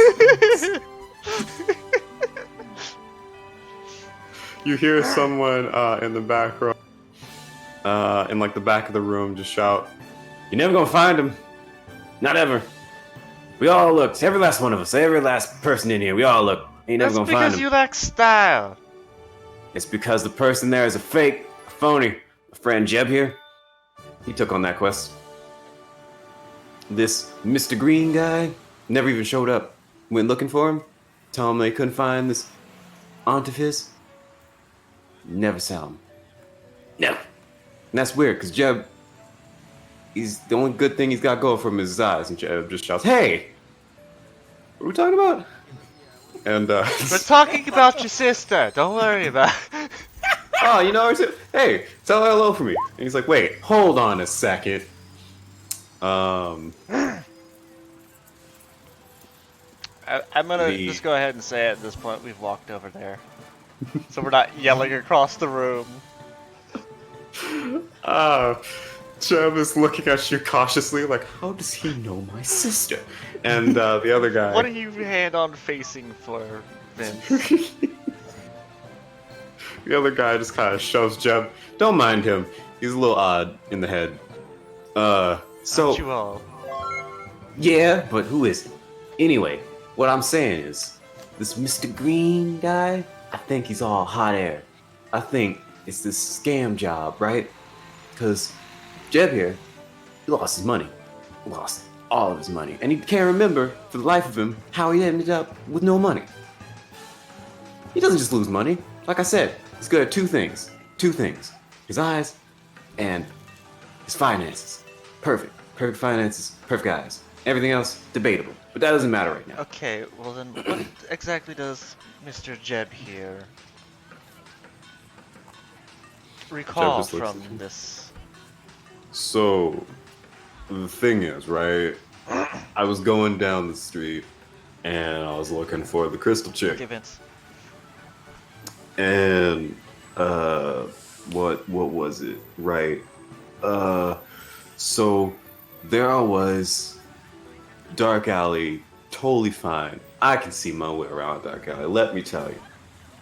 you hear someone in the back row, in like the back of the room, just shout, "You're never gonna find him. Not ever. We all looked. Every last one of us. Every last person in here. We all looked. Ain't never gonna find him." That's because you lack style. It's because the person there is a fake, a phony. My friend Jeb here, he took on that quest. This Mr. Green guy never even showed up. Went looking for him. Told him they couldn't find this aunt of his. Never saw him. Never. And that's weird, because Jeb, he's the only good thing he's got going for him is his eyes. And Jeb just shouts, "Hey! What are we talking about?" And we're talking about your sister. Don't worry about it. Oh, you know, hey, tell her hello for me. And he's like, "Wait, hold on a second. I'm gonna just go ahead and say at this point we've walked over there, so we're not yelling across the room. Jeb is looking at you cautiously, like, how does he know my sister? And the other guy. What are you hand on facing for, Vince? The other guy just kind of shoves Jeb. Don't mind him. He's a little odd in the head. So. Aren't you all? Yeah, but who is it? Anyway, what I'm saying is, this Mr. Green guy, I think he's all hot air. I think it's this scam job, right? Because Jeb here, he lost his money. Lost all of his money. And he can't remember, for the life of him, how he ended up with no money. He doesn't just lose money. Like I said, he's good at two things. Two things. His eyes and his finances. Perfect. Perfect finances, perfect eyes. Everything else, debatable. But that doesn't matter right now. Okay, well then, what exactly does Mr. Jeb here recall from this? So, the thing is, right? I was going down the street, and I was looking for the crystal chick. Okay, Vince. And, what was it? Right. So, there I was, dark alley, totally fine. I can see my way around dark alley, let me tell you.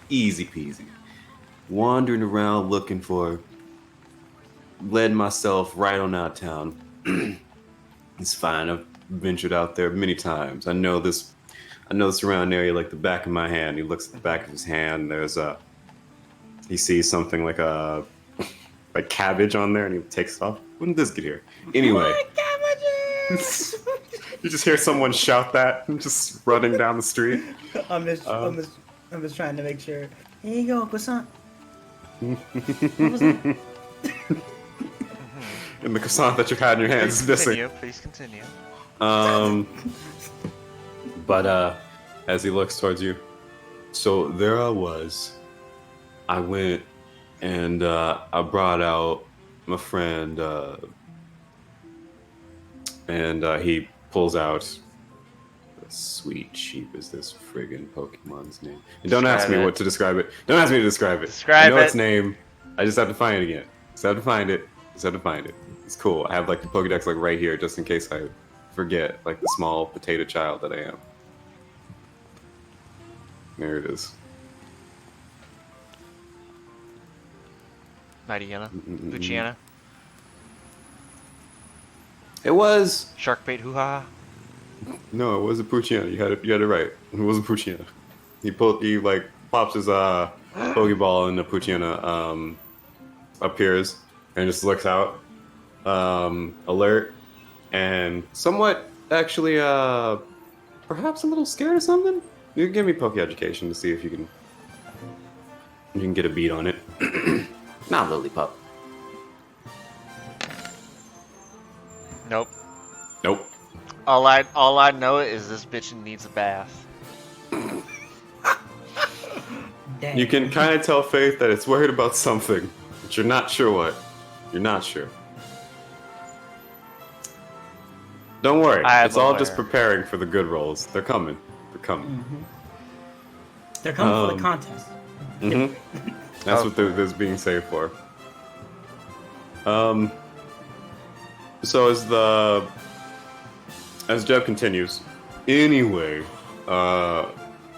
Easy peasy. Wandering around looking for, led myself right on out of town. It's fine, I've ventured out there many times. I know the surrounding area like the back of my hand. He looks at the back of his hand, he sees something like cabbage on there, and he takes it off. When did this get here? Anyway. You just hear someone shout that, just running down the street. I'm just trying to make sure. Here you go, croissant. And the croissant that you've had in your hands is missing. Please continue. But as he looks towards you, so there I was. I went and I brought out my friend, and he pulls out. Sweet sheep is this friggin' Pokemon's name. And don't ask me what to describe it. Don't ask me to describe it. I know its name. I just have to find it again. Just have to find it. It's cool. I have like the Pokedex like right here just in case I forget, like the small potato child that I am. There it is. Mightyena? Luciana? It was Sharkbait hoo-ha? No, it wasn't Poochyena. You had it right. It wasn't Poochyena. He pops his Pokeball and the Poochyena appears and just looks out. Alert and somewhat actually perhaps a little scared or something. You can give me Poke Education to see if you can get a beat on it. Not Lillipup. Nope. Nope. All I know is this bitch needs a bath. Dang. You can kind of tell Faith that it's worried about something, but you're not sure what. You're not sure. Don't worry. I'm It's all aware. just preparing for the good rolls. They're coming. They're coming. Mm-hmm. They're coming for the contest. Mm-hmm. That's what this being saved for. So as Jeb continues, anyway,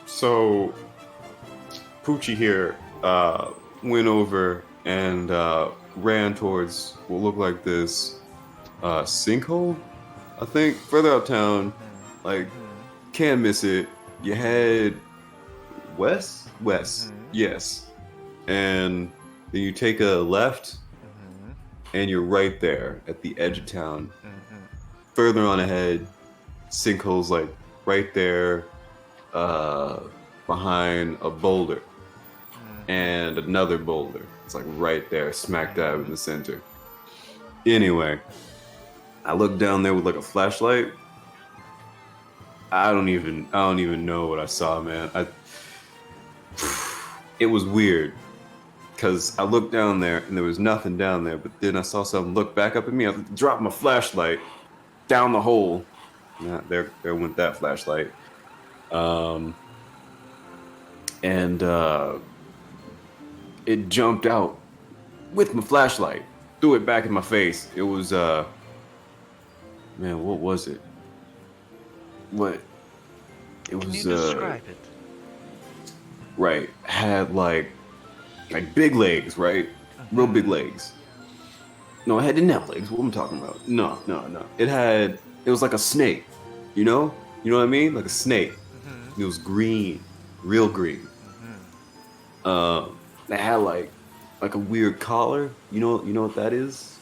so Poochie here went over and ran towards what looked like this sinkhole, I think, further uptown. Like, can't miss it. You head west, yes, and then you take a left, and you're right there at the edge of town. Further on ahead, sinkholes like right there, behind a boulder, and another boulder. It's like right there, smack dab in the center. Anyway, I looked down there with like a flashlight. I don't even know what I saw, man. It was weird because I looked down there and there was nothing down there, but then I saw something look back up at me. I dropped my flashlight down the hole. There went that flashlight. And it jumped out with my flashlight, threw it back in my face. It was man, what was it? What? It was. Can you describe it? Right, had like big legs, right? Real big legs. No, it didn't have legs. What am I talking about? No. It was like a snake. You know what I mean? Like a snake. It was green, real green. It had like a weird collar. You know what that is?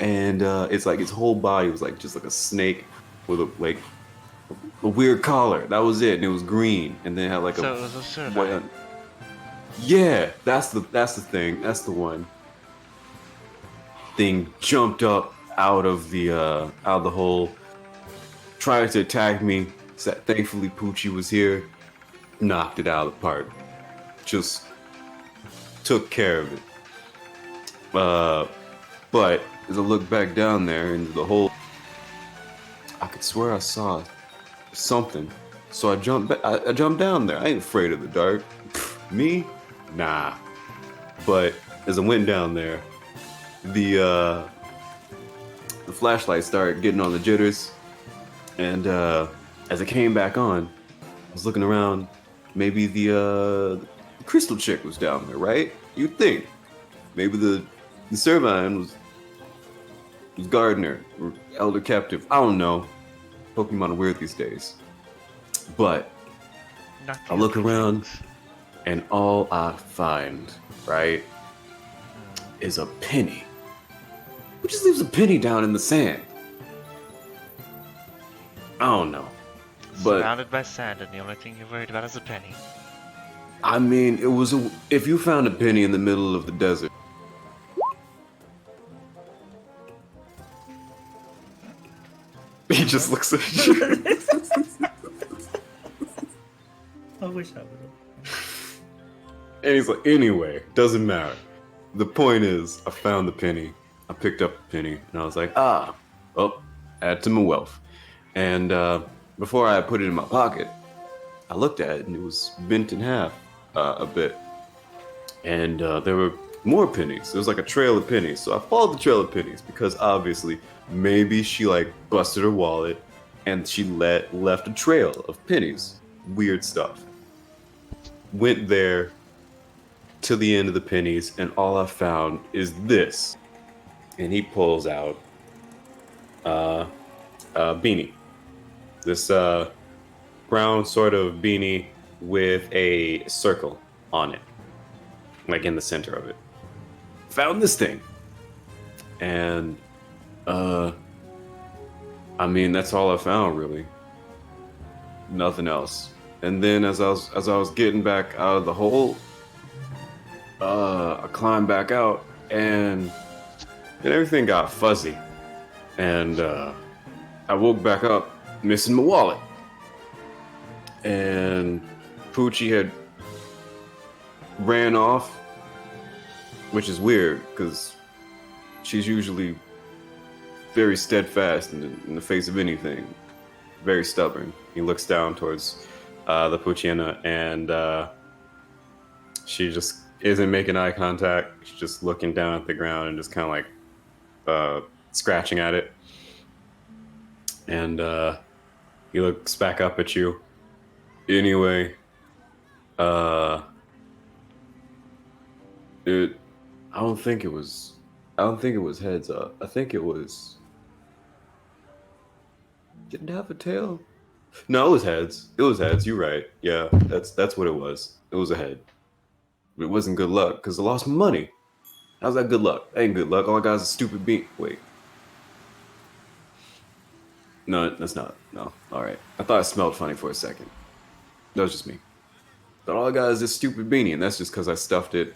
And it's like its whole body was like just like a snake with a weird collar. That was it, and it was green, and then it had like so it was a Zorark. Yeah, that's the thing. That's the one. Thing jumped up out of the hole, tried to attack me. Thankfully, Poochie was here, knocked it out of the park. Just took care of it. But as I looked back down there into the hole, I could swear I saw something. So I jumped down there. I ain't afraid of the dark. Me? Nah. But as I went down there, the flashlight started getting on the jitters, and as it came back on, I was looking around. Maybe the crystal chick was down there, right? You'd think. Maybe the Servine was gardener or elder captive. I don't know. Pokemon are weird these days. But I look around, and all I find, right, is a penny. Who just leaves a penny down in the sand? I don't know. But surrounded by sand, and the only thing you're worried about is a penny. I mean, it was if you found a penny in the middle of the desert. He just looks at you. I wish I would have. And he's like, anyway, doesn't matter. The point is, I found the penny. I picked up the penny, and I was like, add to my wealth. And before I put it in my pocket, I looked at it, and it was bent in half a bit. And there were more pennies. There was like a trail of pennies. So I followed the trail of pennies because obviously maybe she like busted her wallet and she left a trail of pennies. Weird stuff. Went there to the end of the pennies, and all I found is this. And he pulls out a beanie. This brown sort of beanie with a circle on it, like in the center of it. Found this thing. And I mean, that's all I found, really. Nothing else. And then as I was getting back out of the hole, I climbed back out, and everything got fuzzy. And I woke back up missing my wallet. And Poochie had ran off, which is weird because she's usually very steadfast in the face of anything. Very stubborn. He looks down towards the Puchina, and she just isn't making eye contact. She's just looking down at the ground and just kind of like scratching at it. And he looks back up at you. Anyway, I don't think it was heads up. I think it was. Didn't it have a tail? No, it was heads. It was heads. You're right. Yeah, that's what it was. It was a head. But it wasn't good luck because I lost my money. How's that good luck? That ain't good luck. All I got is a stupid bean. Wait. No, that's not. No. All right. I thought it smelled funny for a second. That was just me. But all I got is this stupid beanie, and that's just because I stuffed it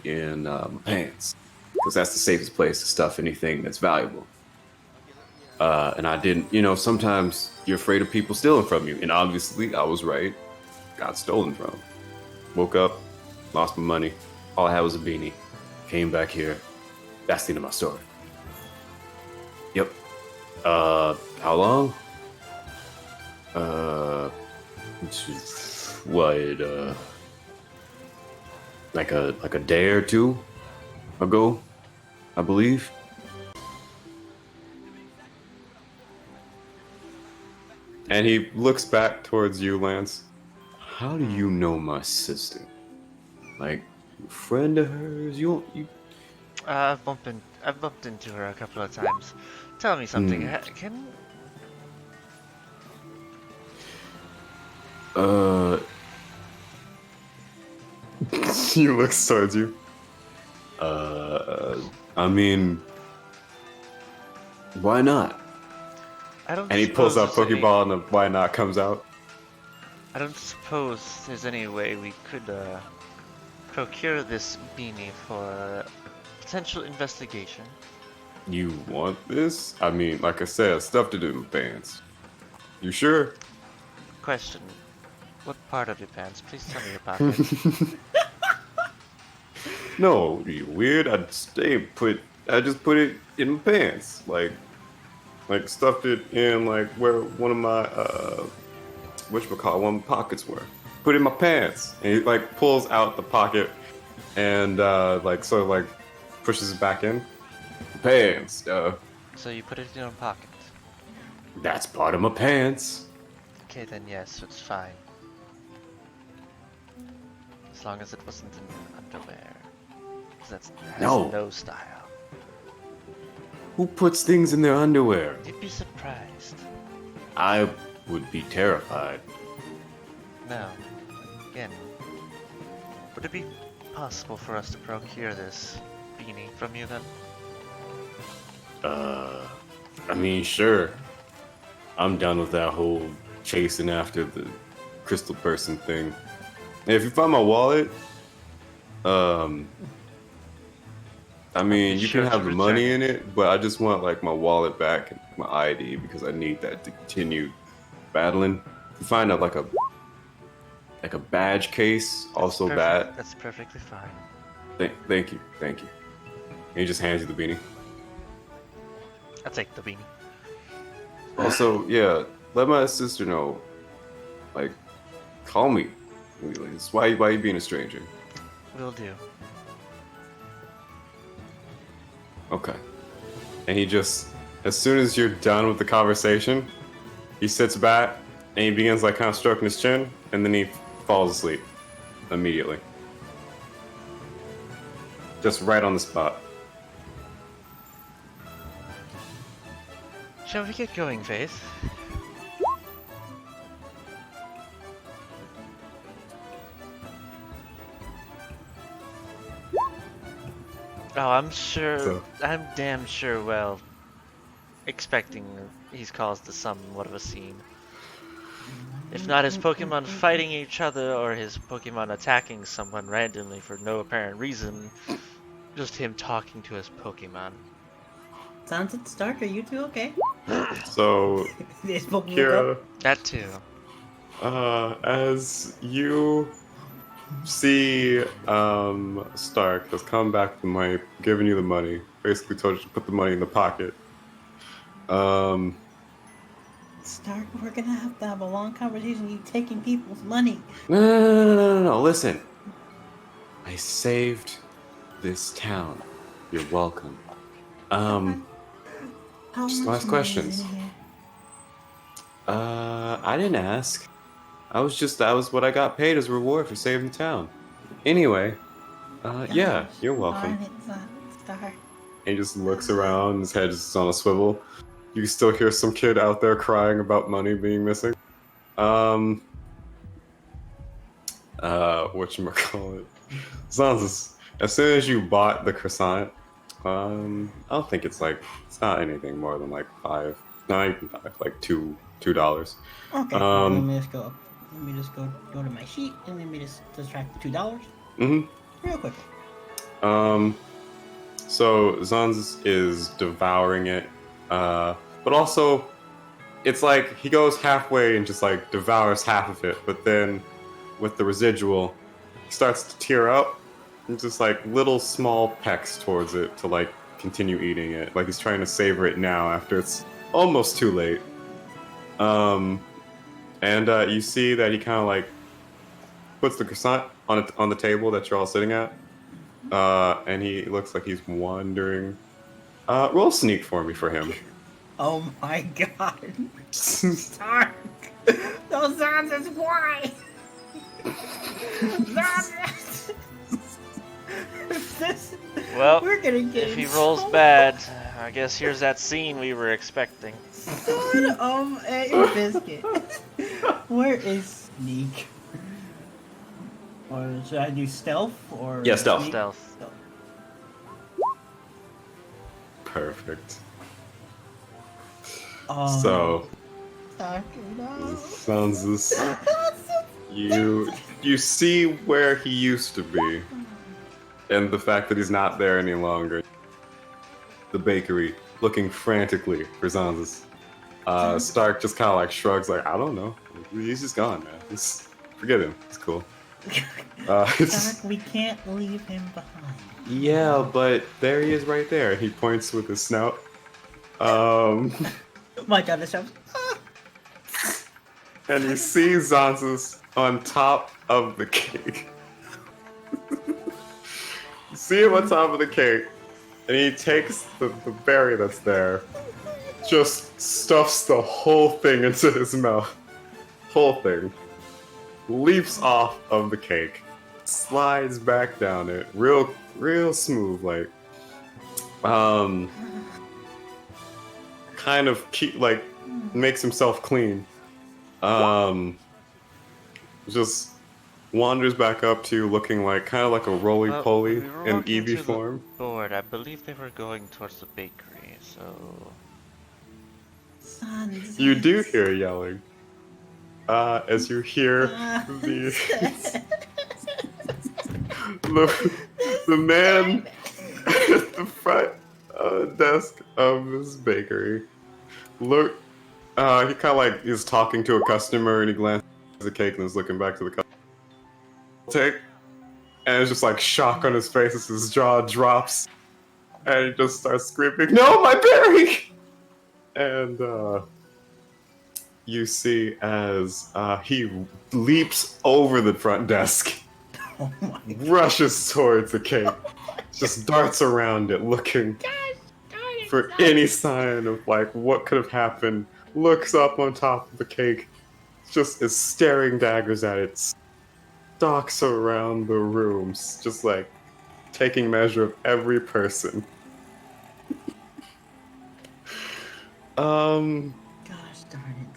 in my pants. Because that's the safest place to stuff anything that's valuable. And I didn't, sometimes you're afraid of people stealing from you. And obviously, I was right. Got stolen from. Woke up, lost my money. All I had was a beanie. Came back here. That's the end of my story. Yep. How long? Like a day or two ago, I believe. And he looks back towards you, Lance. How do you know my sister? Like, you a friend of hers? You? I've bumped into her a couple of times. Tell me something. Can He looks towards you. I mean, why not? I don't. And he pulls out suppose Pokeball, and the why not comes out. I don't suppose there's any way we could procure this beanie for potential investigation. You want this? I mean, like I said, I stuffed it in my pants. You sure? Question. What part of your pants? Please tell me your pocket. No, you weird. I just put it in my pants, like stuffed it in like where one of my one of my pockets were. Put it in my pants, and he like pulls out the pocket, and pushes it back in. Pants. So you put it in your pocket. That's part of my pants. Okay, then yes, it's fine. As long as it wasn't in underwear. 'Cause that has no style. Who puts things in their underwear? You'd be surprised. I would be terrified. Now, again, would it be possible for us to procure this beanie from you then? I mean, sure. I'm done with that whole chasing after the crystal person thing. And if you find my wallet, I mean, you can have the money in it, but I just want like my wallet back and my ID because I need that to continue battling. If you find out like a badge case, also bad. That's perfectly fine. Thank you. And he just hands you the beanie. I'll take the beanie. Also, yeah, let my sister know. Like, call me. Why you being a stranger? Will do. Okay. And he just, as soon as you're done with the conversation, he sits back and he begins like kind of stroking his chin, and then he falls asleep immediately. Just right on the spot. Shall we get going, Faith? Oh, I'm damn sure, well, expecting he's caused somewhat of a scene. If not his Pokemon fighting each other or his Pokemon attacking someone randomly for no apparent reason, just him talking to his Pokemon. Sounds at the start, are you two okay? So, This Pokemon Kira, That too. as you see Stark has come back to money, giving you the money. Basically told you to put the money in the pocket. Stark, we're gonna have to have a long conversation. You taking people's money. No. Listen. I saved this town. You're welcome. How Just much last money questions. is in here? I didn't ask. That was what I got paid as a reward for saving the town. Anyway, yeah, you're welcome. Darn it, Stark. And he just looks around, his head is on a swivel. You can still hear some kid out there crying about money being missing. Whatchamacallit? Zanzus, as soon as you bought the croissant, I don't think it's not anything more than like $5, not even $5, like $2. Okay, let me just go to my sheet and let me just subtract the $2. Real quick. So Zanzus is devouring it, but also it's like he goes halfway and just like devours half of it, but then with the residual, he starts to tear up and just like little small pecks towards it to like continue eating it, like he's trying to savor it now after it's almost too late. And you see that he kind of like puts the croissant on the table that you're all sitting at, and he looks like he's wandering. Roll sneak for me for him. Oh my god. Stark! Those Zanzus, why? Zanzus! Well, we're gonna get if he rolls bad, I guess here's that scene we were expecting. Son of a biscuit. Where is sneak? Or should I do stealth or? Yeah, stealth. Stealth. Perfect. So. Sounds this. You see where he used to be, and the fact that he's not there any longer. The bakery, looking frantically for Zanzus. Stark just kind of like shrugs, like, I don't know. He's just gone, man. Forget him. It's cool. Stark, we can't leave him behind. Yeah, but there he is right there. He points with his snout. My god, this shows. And you see Zanzus on top of the cake. You see him on top of the cake, and he takes the berry that's there, just stuffs the whole thing into his mouth. Whole thing. Leaps off of the cake, slides back down it, real smooth, like, kind of makes himself clean. Just wanders back up to you, looking like kind of like a roly-poly in Eevee form. Board. I believe they were going towards the bakery, so. You do hear yelling. As you hear the man at the front desk of this bakery. Look, he kind of like is talking to a customer, and he glances at the cake and is looking back to the customer. Take, and it's just like shock on his face as his jaw drops, and he just starts screaming, "No, my berry!" And you see as he leaps over the front desk, rushes towards the cake, just darts around it, looking for any sign of like what could have happened. Looks up on top of the cake, just is staring daggers at it, stalks around the rooms, just like taking measure of every person. Gosh darn it,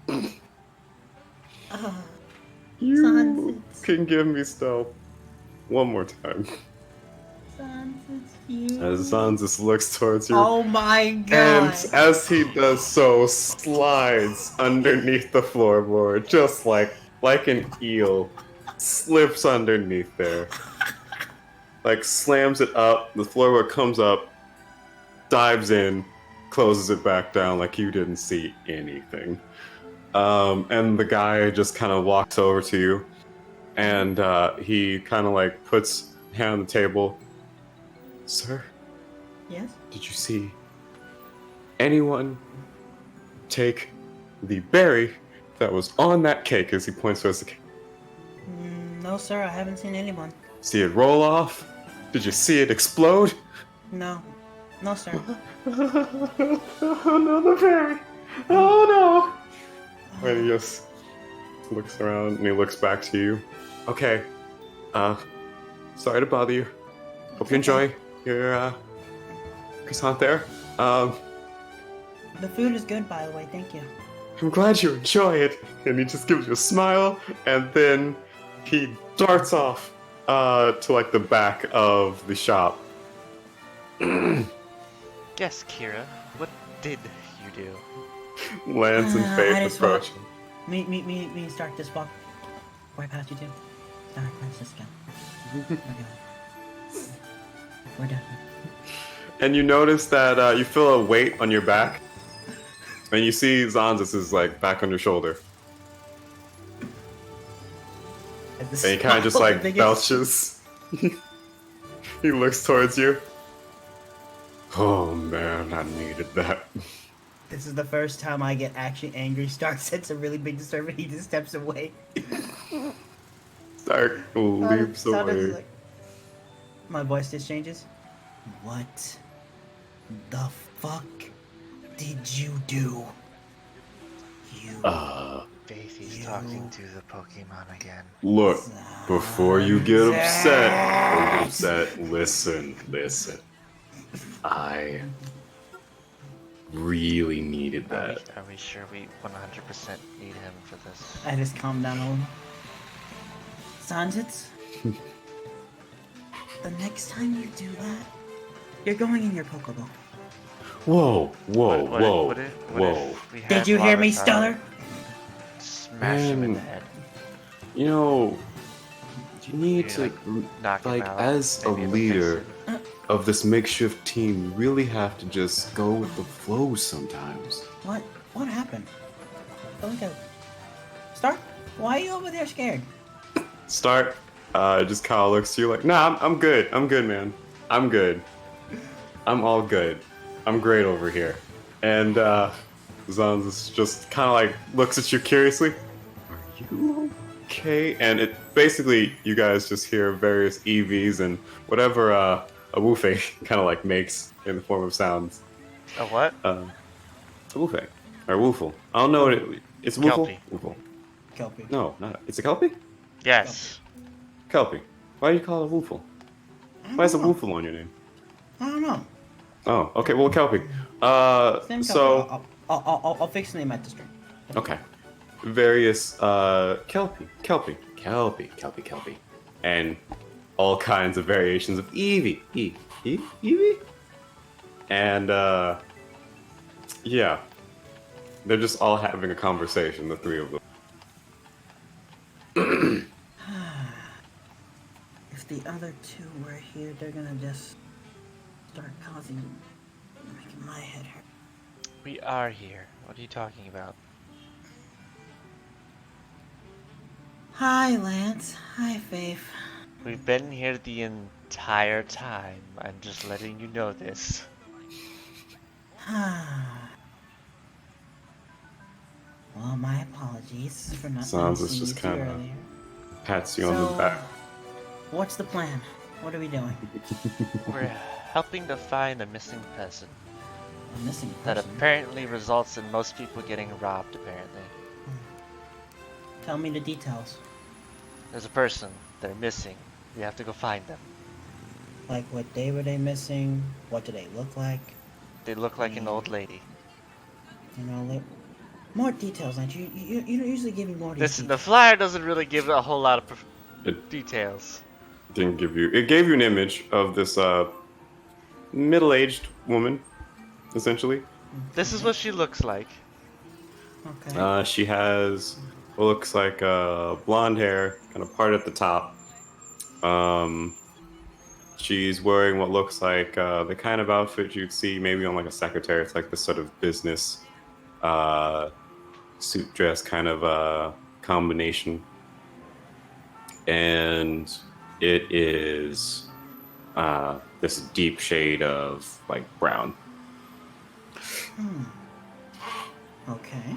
Zanzus. You Zanzus. can give me stealth one more time. Zanzus, you. As Zanzus looks towards you. Oh my god. And as he does so, slides underneath the floorboard, just like an eel, slips underneath there. Like slams it up, the floorboard comes up, dives in, closes it back down like you didn't see anything. And the guy just kind of walks over to you. And he kind of like puts a hand on the table. Sir? Yes? Did you see anyone take the berry that was on that cake as he points towards the cake? No, sir, I haven't seen anyone. See it roll off? Did you see it explode? No. No, sir. Oh no, the berry! Oh no! And he just looks around and he looks back to you. Okay. Sorry to bother you. Hope you enjoy your croissant there. The food is good, by the way. Thank you. I'm glad you enjoy it. And he just gives you a smile, and then he darts off to like the back of the shop. Yes, Kira. What did you do? Lance and Faith approach. Me and Stark just walk right past you two. Stark, let's just go. We're done. And you notice that you feel a weight on your back. And you see Zanzas is like back on your shoulder. And he kind of just like belches. He looks towards you. Oh man, I needed that. This is the first time I get actually angry. Stark says a really big disturbance. He just steps away. Stark leaps away. Like... My voice just changes. What the fuck did you do? Faith, he's talking to the Pokemon again. Look, before you get upset, listen. I really needed that. Are we sure we 100% need him for this? I just calmed down a little. Sanjits, the next time you do that, you're going in your Pokeball. Whoa. What if we Did you hear me, Stellar? Smash him in the head. You know, you need to, knock him out, as a leader of this makeshift team, you really have to just go with the flow sometimes. What happened? Stark, why are you over there scared? Stark just kind of looks to you like, nah, I'm good, man. I'm good. I'm all good. I'm great over here. And Zanz just kind of like looks at you curiously. Are you okay? And it basically, you guys just hear various EVs and whatever a woofing kind of like makes in the form of sounds. A what? A woofing. Or woofle. I don't know what it's woofle? Kelpie. Woofle. Kelpie. No, not it's a kelpie? Yes. Kelpie. Why do you call it a woofle? Why is a woofle on your name? I don't know. Oh, okay, well, Kelpie. So... I'll fix the name at the stream. Okay. Various, Kelpie. And all kinds of variations of Eevee. Eevee? And, yeah. They're just all having a conversation, the three of them. If the other two were here, they're gonna just start making my head hurt. We are here. What are you talking about? Hi, Lance. Hi, Faith. We've been here the entire time. I'm just letting you know this. Well, my apologies for not Sounds noticing just you kind of earlier. pats you on the back. What's the plan? What are we doing? We're helping to find a missing person. A missing That person? apparently results in most people getting robbed, apparently. Tell me the details. There's a person. They're missing. We have to go find them. Like, what day were they missing? What do they look like? They look like an old lady. You know, more details, Lance. You don't usually give me more details. The flyer doesn't really give a whole lot of details. Didn't give you... It gave you an image of this, middle-aged woman, essentially. This is what she looks like. Okay. She has what looks like blonde hair, kind of part at the top. She's wearing what looks like the kind of outfit you'd see maybe on like a secretary. It's like this sort of business suit dress kind of combination. and it is this deep shade of like brown. Okay.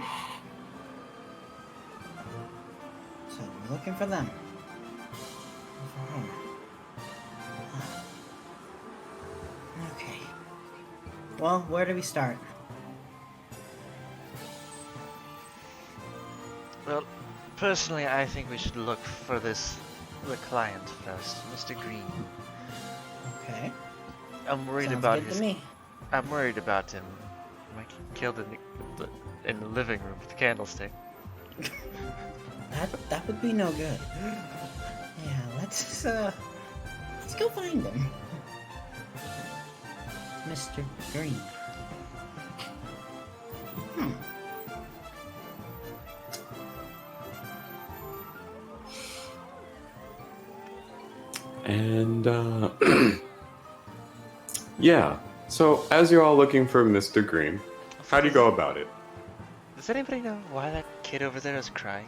So we're looking for them. For her. Huh. Okay. Well, where do we start? Well, personally, I think we should look for the client first, Mr. Green. Okay. I'm worried Sounds about good his. to me. I'm worried about him. Like killed in the living room with the candlestick. That would be no good. Yeah, let's go find him. Mr. Green. And yeah. So as you're all looking for Mr. Green, how do you go about it? Does anybody know why that kid over there is crying?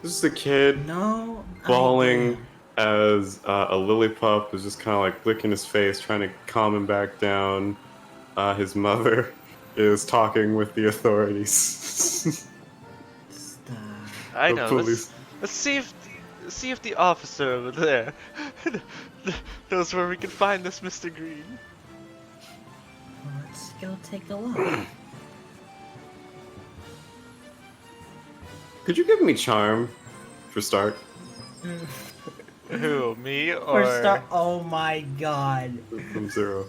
This is a kid No. bawling as a lily pup is just kind of like licking his face, trying to calm him back down. His mother is talking with the authorities. Stop. I The know. police. Let's see if the officer over there knows where we can find this Mr. Green. Well, let's go take a look. Could you give me charm for start? Who, me or Oh my god. From 0.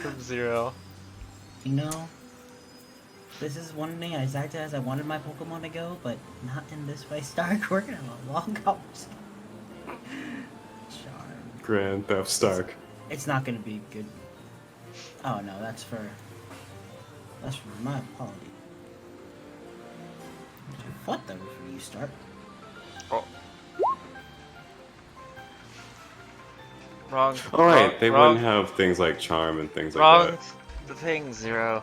from 0? You know, this is one thing I exactly as I wanted my Pokemon to go, but not in this way. Stark, we're gonna have a long conversation. Charm. Grand Theft Stark. It's not gonna be good. Oh no, that's for my apology. I thought that was for you, Stark. Oh. Wrong. Alright, they wrong, wouldn't have things like charm and things like wrong. that. The thing, 0.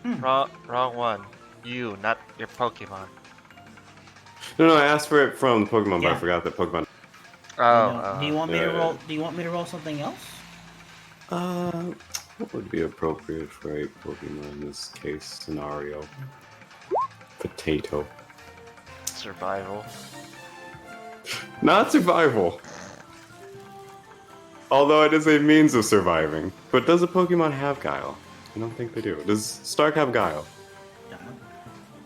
Hmm. Wrong one. You, not your Pokemon. No, I asked for it from Pokemon, but Yeah. I forgot that Pokemon. Do you want me to yeah. roll? Do you want me to roll something else? What would be appropriate for a Pokemon in this case scenario? Potato. Survival. Not survival. Although it is a means of surviving. But does a Pokemon have Guile? I don't think they do. Does Stark have Guile?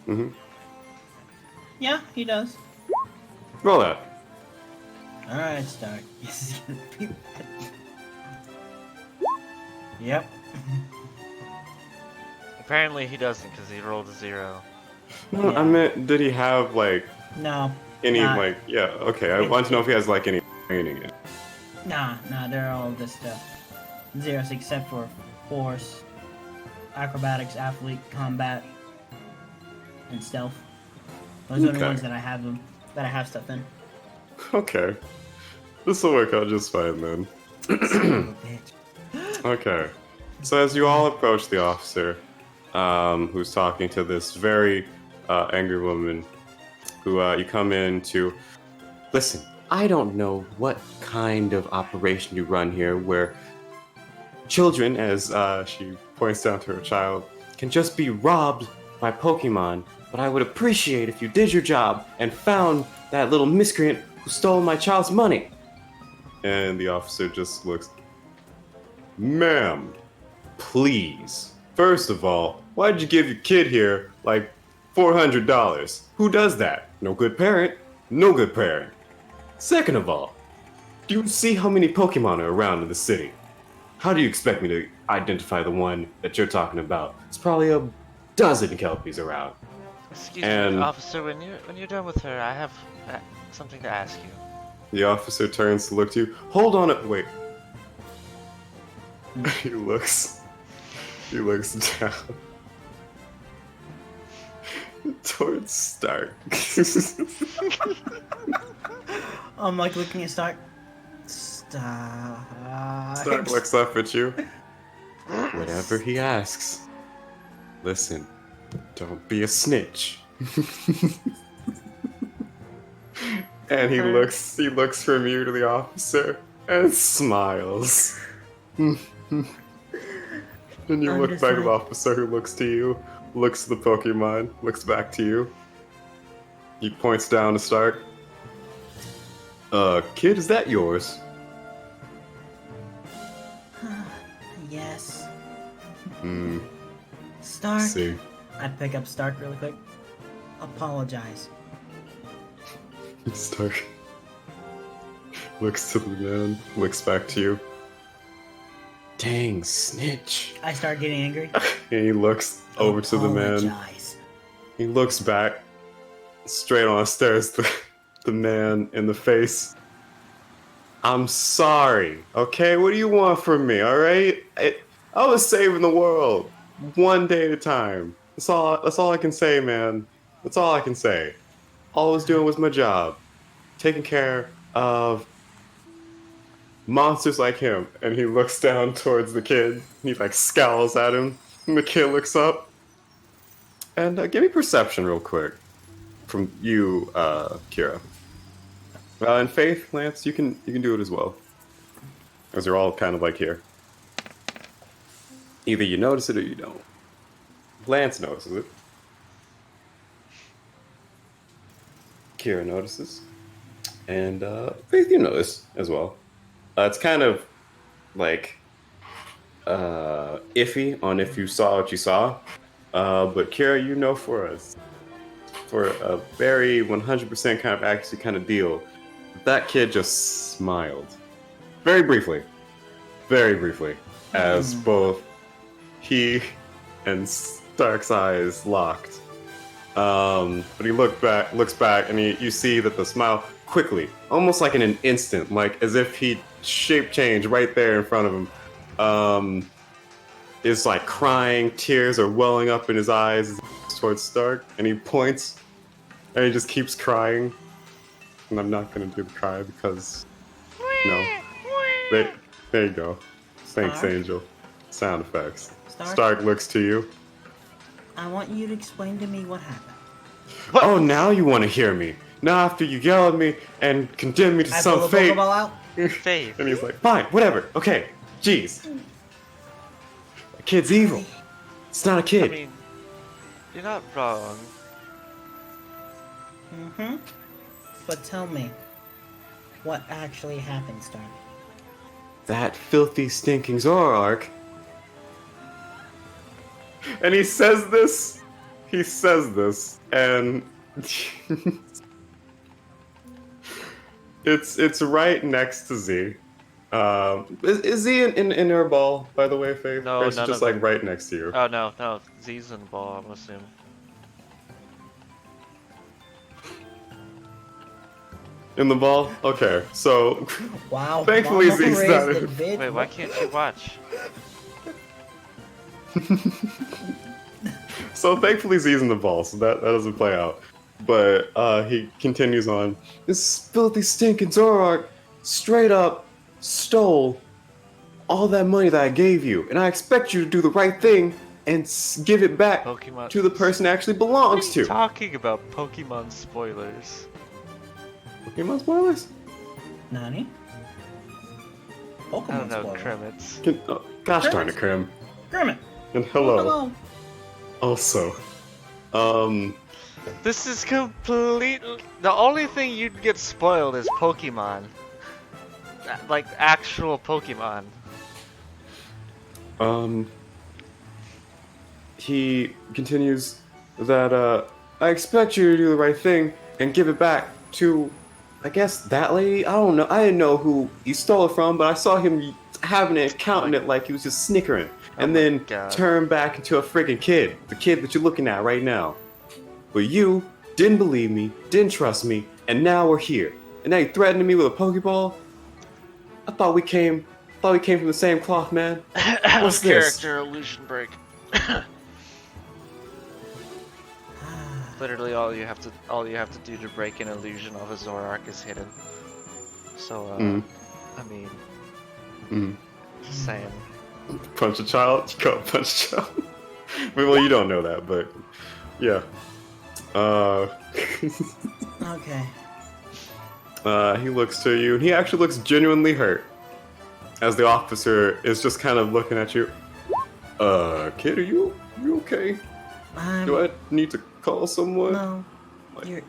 No. Yeah, he does. Roll that. Alright, Stark. Yes, Yep. Apparently he doesn't because he rolled a 0. No, Yeah. I meant, did he have, like, No. any, Not- like, yeah, okay. I want to know if he has, like, any training in it. Nah, they're all just zeros except for force, acrobatics, athlete, combat, and stealth. Those are the Okay. ones that I have stuff in. Okay. This will work out just fine then. Son of a bitch. Okay. So as you all approach the officer, who's talking to this very angry woman, who you come in to, listen, I don't know what kind of operation you run here where children, as she points down to her child, can just be robbed by Pokemon, but I would appreciate if you did your job and found that little miscreant who stole my child's money. And the officer just looks, ma'am, please. First of all, why'd you give your kid here like $400? Who does that? No good parent. No good parent. Second of all, do you see how many Pokemon are around in the city? How do you expect me to identify the one that you're talking about? There's probably a dozen Kelpies around. Excuse And- me, officer. When you're done with her, I have something to ask you. The officer turns to look to you. Hold on wait. He looks down towards Stark. I'm like looking at Stark. Stop. Stark looks up at you. Whatever he asks. Listen, don't be a snitch. And he looks from you to the officer and smiles. Then you look back at the officer who looks to you, looks to the Pokemon, looks back to you. He points down to Stark. Kid, is that yours? Yes. Stark. See. I'd pick up Stark really quick. Apologize. Stark looks to the man, looks back to you. Dang, snitch. I start getting angry. And he looks over to the man. He looks back, straight on, stares the man in the face. I'm sorry, okay? What do you want from me, alright? I was saving the world, one day at a time. That's all I can say, man. That's all I can say. All I was doing was my job. Taking care of monsters like him. And he looks down towards the kid. And he like scowls at him. And the kid looks up. And give me perception real quick. From you, Kira. And Faith, Lance, you can do it as well. As you're all kind of like here. Either you notice it or you don't. Lance notices it. Kira notices. And Faith, you notice as well. It's kind of like iffy on if you saw what you saw. But Kira, you know for a very 100% kind of accuracy kind of deal, that kid just smiled. Very briefly, as both he and Stark's eyes locked. But he looks back, and you see that the smile quickly, almost like in an instant, like as if he shape changed right there in front of him, is like crying, tears are welling up in his eyes towards Stark, and he points, and he just keeps crying. And I'm not gonna do the cry because, no. There you go. Thanks, Stark? Angel. Sound effects. Stark? Stark looks to you. I want you to explain to me what happened. What? Oh, now you want to hear me. Now after you yell at me and condemn me to some fate. Pokeball out? Faith. And he's like, fine, whatever. Okay, jeez. A kid's evil. It's not a kid. I mean, you're not wrong. Mm-hmm. But tell me, what actually happened, Stark? That filthy, stinking Zorark. And he says this, and it's right next to Z. Is Z in her ball, by the way, Faith? No, or is it just like right next to you? Oh no, Z's in the ball, I'm assuming. In the ball? Okay, so wow. Thankfully Z's not in. Wait, why can't you watch? So thankfully Z's in the ball, so that doesn't play out. But he continues on. This filthy stinking Zorark straight up stole all that money that I gave you, and I expect you to do the right thing and give it back Pokemon to the person it actually belongs to. Talking about Pokemon spoilers. Pokemon spoilers? Nani? Pokemon I don't know, spoiler. Krimmets. Gosh darn it, Krim. Kermit. And hello. Also, This is completely... The only thing you'd get spoiled is Pokemon. Like, actual Pokemon. He continues that, I expect you to do the right thing and give it back to, I guess, that lady? I don't know. I didn't know who he stole it from, but I saw him having it, counting it like he was just snickering. And then turn back into a freaking kid. The kid that you're looking at right now. But you didn't believe me, didn't trust me, and now we're here. And now you're threatening me with a Pokeball? I thought we came from the same cloth, man. What's this? Character illusion break. Literally all you have to do to break an illusion of a Zorark is hidden. So I mean just saying. Punch a child? You go punch a child? Well, you don't know that, but yeah. Okay. He looks to you, and he actually looks genuinely hurt. As the officer is just kind of looking at you. Kid, are you okay? Do I need to call someone? No, you're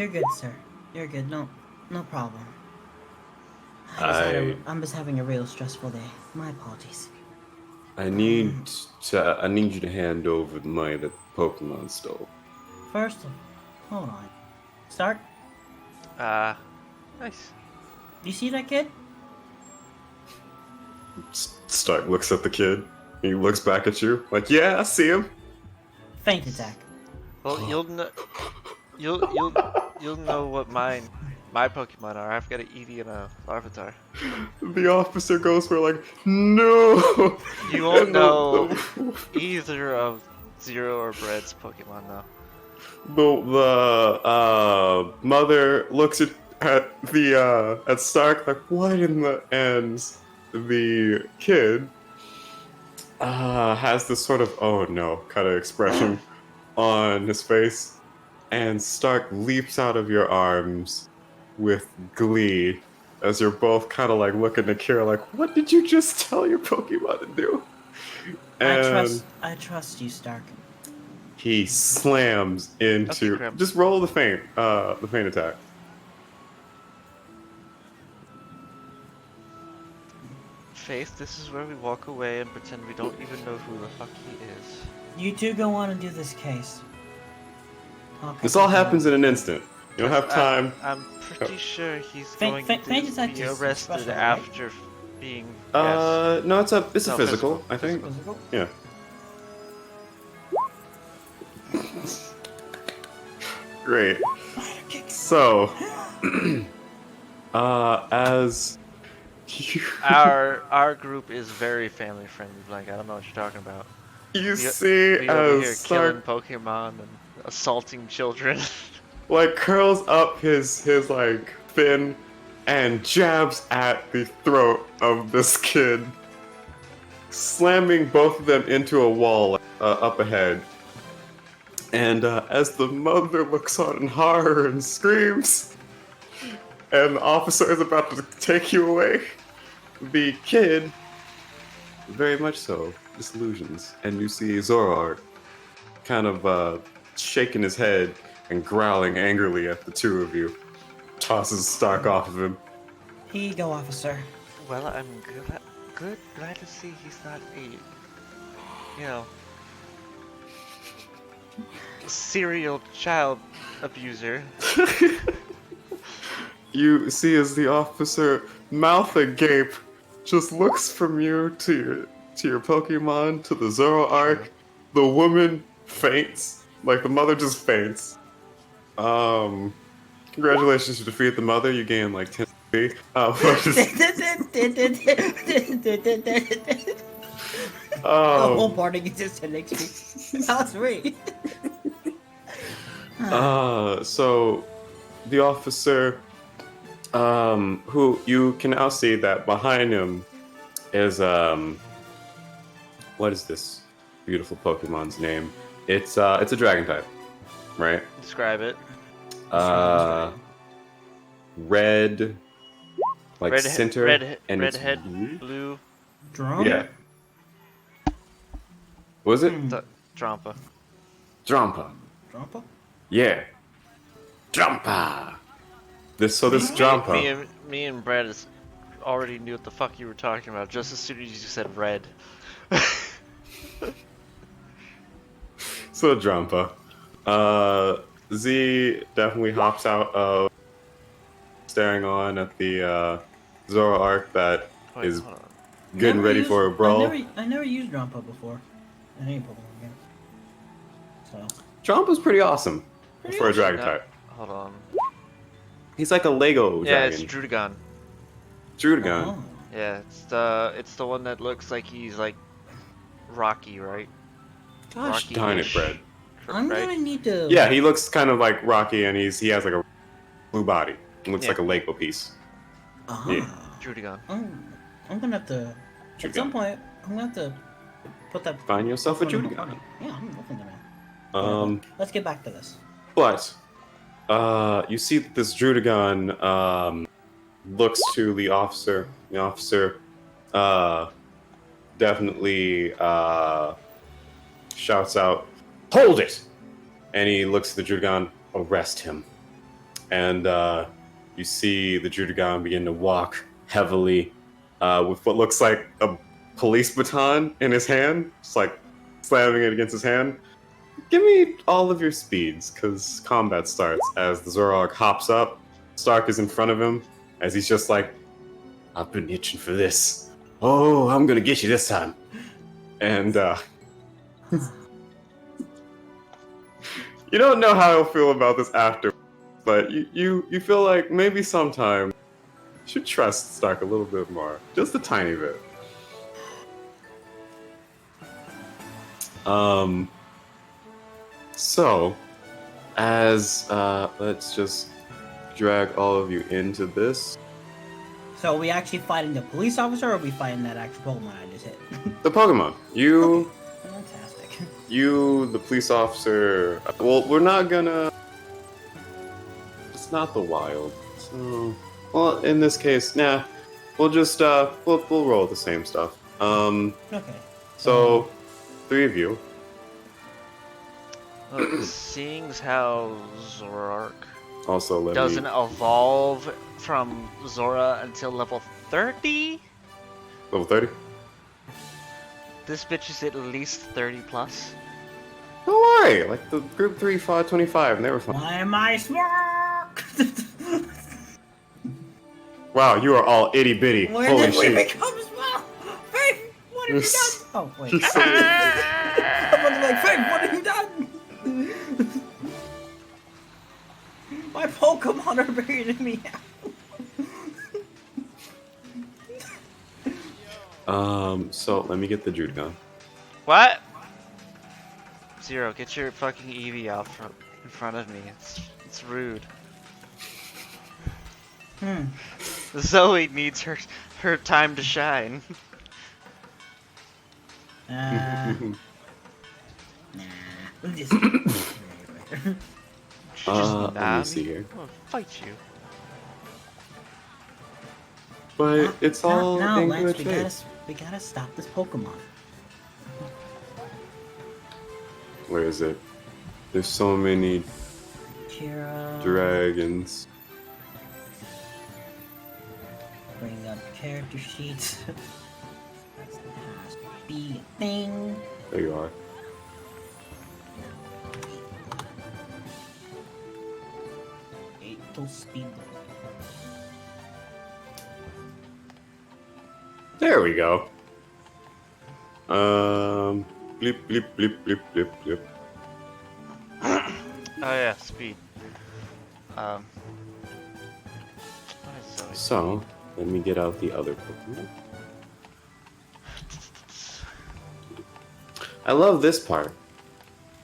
good, sir. You're good. No problem. I'm just having a real stressful day. My apologies. I need you to hand over the money that Pokemon stole. First, hold on. Start. Nice. Do you see that kid? Stark looks at the kid. He looks back at you like, yeah, I see him. Faint attack. Well, you'll know what my Pokemon are. I've got an Eevee and a Larvitar. The officer goes for like, no. You won't know either of Zero or Bread's Pokemon though. The mother looks at Stark like, what in the ends? The kid has this sort of oh no kind of expression on his face, and Stark leaps out of your arms with glee as you're both kind of like looking at Kira like, what did you just tell your Pokemon to do? And I trust you, Stark. he slams into. Okay, just roll the feint attack. Faith, this is where we walk away and pretend we don't even know who the fuck he is. You two go on and do this case. This all happens in an instant. You don't have time. I'm pretty sure he's Feint going to attack be is arrested special, right? after being. No, it's a No, physical, I think. Physical? Yeah. Great. So, as you Our group is very family friendly, Blank. I don't know what you're talking about. you see We over here as killing Stark Pokemon and assaulting children. like curls up his like fin and jabs at the throat of this kid, slamming both of them into a wall up ahead. And as the mother looks on in horror and screams, and the officer is about to take you away, the kid, very much so, disillusions. And you see Zorark kind of shaking his head and growling angrily at the two of you. Tosses Stark off of him. Here you go, officer. Well, I'm glad to see he's not a, serial child abuser. You see as the officer, mouth agape, just looks from you to your Pokemon, to the Zorark. Sure. The woman faints. Like, the mother just faints. Congratulations, you defeat the mother. You gain, like, 10 HP. The whole party gets just 10 XP. That was sweet. So, the officer, who you can now see that behind him is, what is this beautiful Pokemon's name? It's a dragon type, right? Describe it. Red, like center, and red it's head, blue. blue. Drone? Yeah. Was it? Drampa. Drampa. Drampa? Yeah. Drampa. This Drampa. Me and Brad already knew what the fuck you were talking about just as soon as you said red. So Drampa. Z definitely hops out of staring on at the Zorark that is Hold on. getting ready for a brawl. I never used Drampa before. In any Pokemon game. So. Drampa's pretty awesome for a dragon No, type. hold on. He's like a Lego Yeah, dragon. it's Drudagon. Drudagon. Oh. Yeah, it's the one that looks like he's like rocky, right? Gosh Rocky darn it, ish. Brad. I'm Right? gonna need to. Yeah, he looks kind of like Rocky, and he has like a blue body. He looks Yeah. like a Lego piece. Uh-huh. Yeah. Drudagon. I'm gonna have to. At some point, I'm gonna have to put that. Find yourself a put it in my Drudagon. phone. Yeah, I'm looking at it. Um, Let's get back to this. but you see that this Drudagon looks to the officer. The officer definitely shouts out, "Hold it!" And he looks at the Drudagon, "Arrest him." And you see the Drudagon begin to walk heavily with what looks like a police baton in his hand, just like slamming it against his hand. Give me all of your speeds, because combat starts as the Zorark hops up. Stark is in front of him, as he's just like, "I've been itching for this. Oh, I'm gonna get you this time." And you don't know how he'll feel about this after, but you feel like maybe sometime you should trust Stark a little bit more, just a tiny bit. So, as let's just drag all of you into this. So are we actually fighting the police officer, or are we fighting that actual Pokemon I just hit? The Pokemon. You, okay. Fantastic. you, the police officer. Well, we're not gonna. It's not the wild. So, well, in this case, nah. We'll just we'll roll the same stuff. Okay. So, 3 of you. Look, seeing as how Zorark Also, doesn't evolve from Zora until level 30, level 30. this bitch is at least 30 plus. Don't worry, like the group 3 fought 25 and they were fine. Why am I smart? Wow, you are all itty bitty. Where Holy did we shit. become small? Faith, what have you done? Oh, wait. You're so- Someone's like, Faith, what have you done? My Pokemon are baiting me out. So let me get the Drudagon. What? Zero, get your fucking Eevee out in front of me. It's rude. Zoe needs her time to shine. Nah. Just... She just let me see here. I'm gonna fight you. But it's all no, in Lance, good faith. we gotta stop this Pokemon. Where is it? There's so many Kira. dragons. Bring up character sheets. That's has to be a thing. There you are. Speed. There we go. Blip, blip, blip, blip, blip, blip. Oh yeah, speed. What is Zoe? So, let me get out the other Pokemon. I love this part.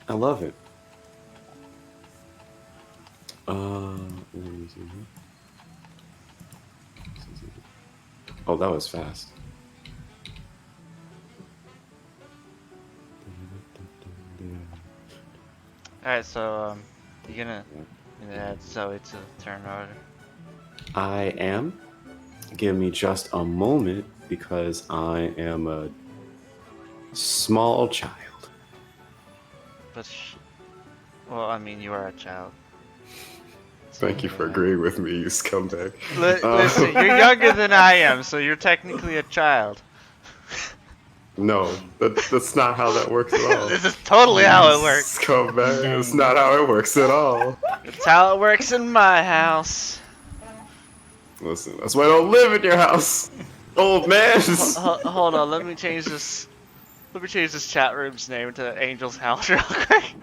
I love it. Let me see here. Oh, that was fast. Alright, so you gonna add Zoe to turn order. I am. Give me just a moment because I am a small child. But well, I mean, you are a child. Thank you for agreeing with me, you scumbag. Listen, you're younger than I am, so you're technically a child. No, that's not how that works at all. This is totally how it works. Scumbag, that's not how it works at all. It's how it works in my house. Listen, that's why I don't live in your house, old man. Hold on, let me change this. Let me change this chat room's name to Angel's House real quick.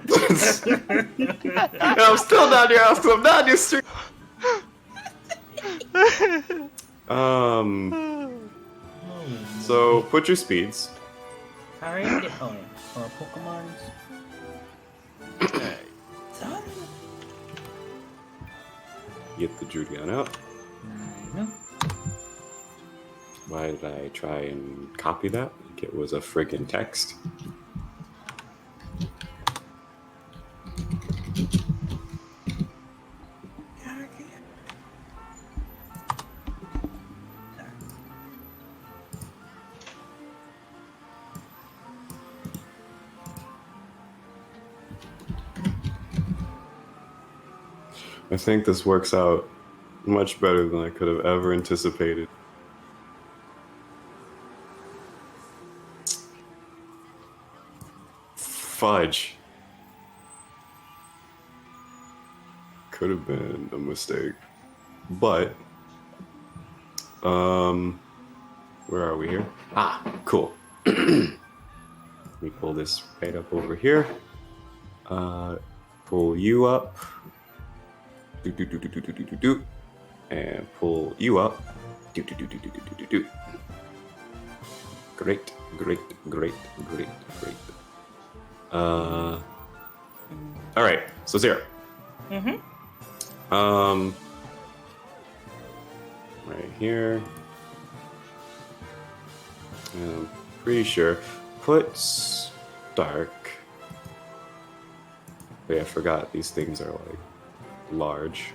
And I'm still not in your house because I'm not in your street. So put your speeds. How are you get for Pokemon's? Son? Get the Drudagon out. No. Why did I try and copy that? Like it was a friggin' text. I think this works out much better than I could have ever anticipated. Fudge. Could have been a mistake. But, where are we here? Ah, cool. Let me pull this right up over here. Pull you up. And pull you up. Great. Alright, so Zero. Right here. I'm pretty sure. Put Stark. Wait, I forgot these things are like large.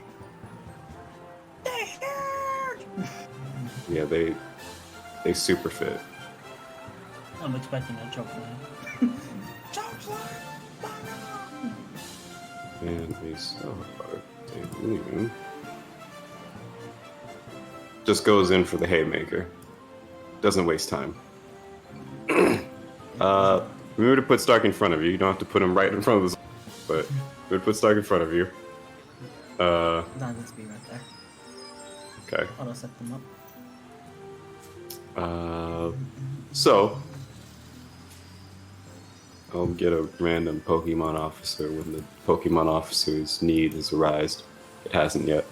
Yeah, they super fit. I'm expecting a choke line. Choke line! And a Zorark. Just goes in for the haymaker. Doesn't waste time. Remember to put Stark in front of you. You don't have to put him right in front of the but we'll put Stark in front of you. No, let's be right there. Okay. Auto set them up. So I'll get a random Pokemon officer when the Pokemon officer's need is arised. It hasn't yet.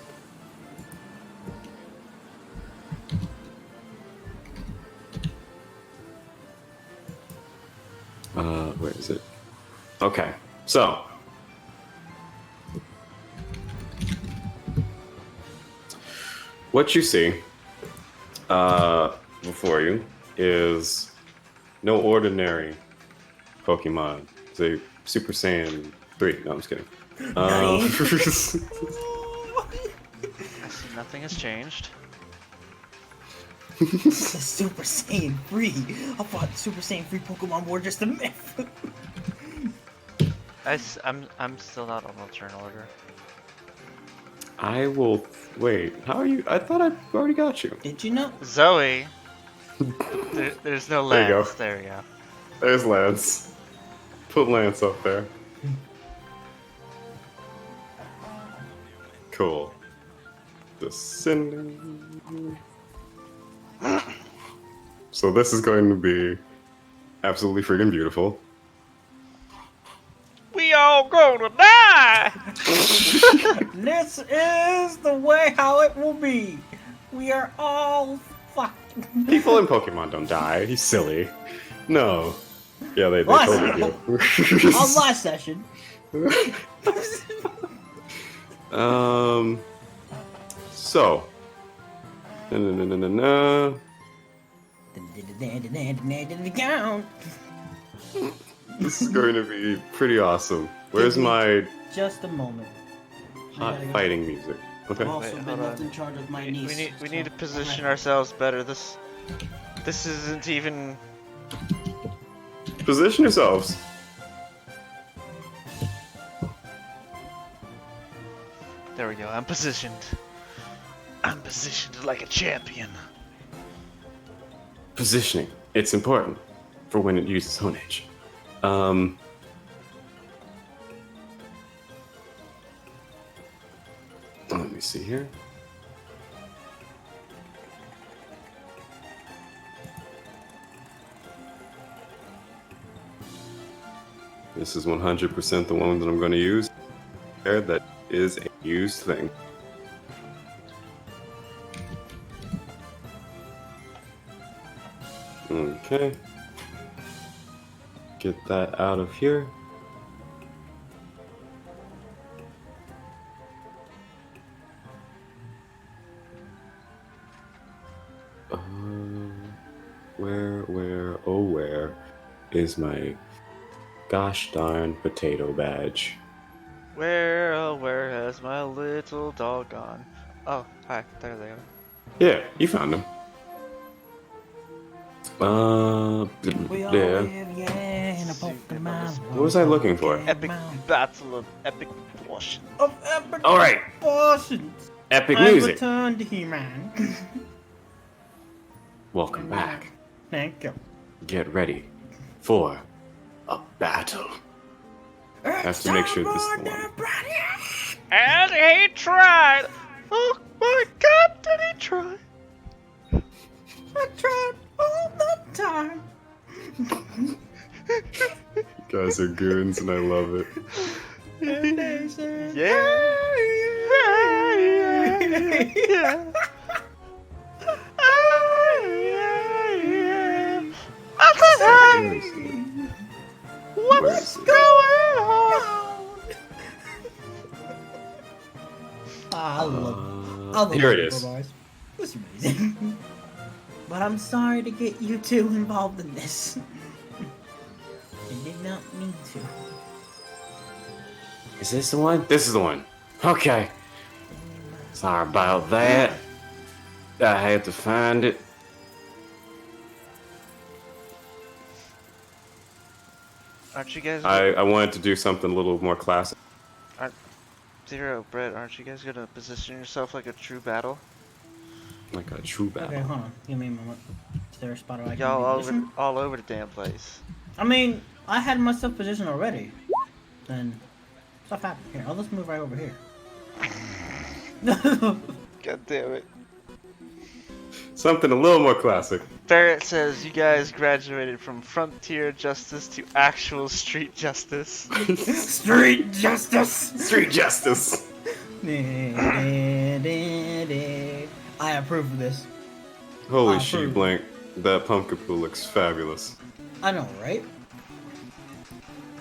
Where is it? Okay, so what you see before you is no ordinary Pokemon. It's a Super Saiyan 3. No, I'm just kidding. I see nothing has changed. The Super Saiyan 3. I thought Super Saiyan 3 Pokemon were just a myth. I'm still not on the turn order. I will wait. How are you? I thought I already got you. Did you know? Zoe. There's no There you Lance. go. There you go. There's Lance. Put Lance up there. Cool. Descending. So this is going to be absolutely freaking beautiful. We all gonna die! This is the way how it will be. We are all fucked. People in Pokemon don't die. He's silly. No. Yeah, they Last totally do. On last session. So. Na. This is going to be pretty awesome. Where's my Just a moment. hot fighting music? Okay. I've also Wait, been hold left on. in charge of my niece. We need to so- position ourselves better. This isn't even. Position yourselves. There we go. I'm positioned. I'm positioned like a champion. Positioning. It's important for when it uses Honage. Let me see here. This is 100% the one that I'm going to use. There, that is a used thing. Okay. Get that out of here. Where is my gosh darn potato badge? Where has my little dog gone? Oh, hi. There they are. Yeah, you found him. We all Yeah. live, yeah, in a Pokemon. What was I looking for? Epic battle of epic proportions. Of epic All right. proportions. Epic I music. returned to He-Man. Welcome back. Thank you. Get ready for a battle. I have to make sure this is the one. And he tried. Oh my God, did he try? I tried all the time. You guys are goons and I love it. Yeah. What's going on? I love Here it is. This is amazing. But I'm sorry to get you two involved in this. I did not mean to. Is this the one? This is the one. Okay. Sorry about that. I had to find it. Aren't you guys? I wanted to do something a little more classic. Zero, Brett, aren't you guys gonna position yourself like a true battle? Like a true battle. Okay, hold on. Give me a moment. Is there a spot I can Y'all position? all over the damn place. I mean, I had myself positioned already. Then stuff happened. Here, I'll just move right over here. God damn it. Something a little more classic. Barrett says you guys graduated from frontier justice to actual street justice. Street justice! Street justice. I approve of this. Holy I shit, approve. Blank. That pumpkin pool looks fabulous. I know, right?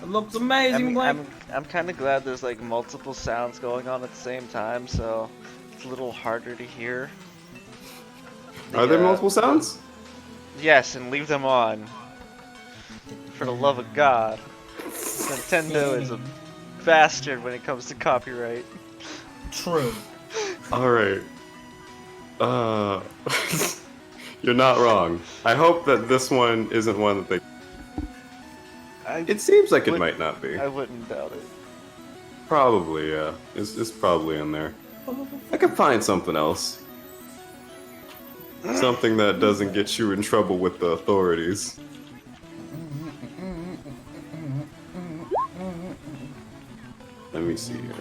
It looks amazing, Blake. I'm kind of glad there's like multiple sounds going on at the same time, so it's a little harder to hear. Are there multiple sounds? Yes, and leave them on. For the love of God. Nintendo is a bastard when it comes to copyright. True. Alright. You're not wrong. I hope that this one isn't one that they... It seems like it might not be. I wouldn't doubt it. Probably, yeah. It's probably in there. I could find something else. Something that doesn't get you in trouble with the authorities. Let me see here.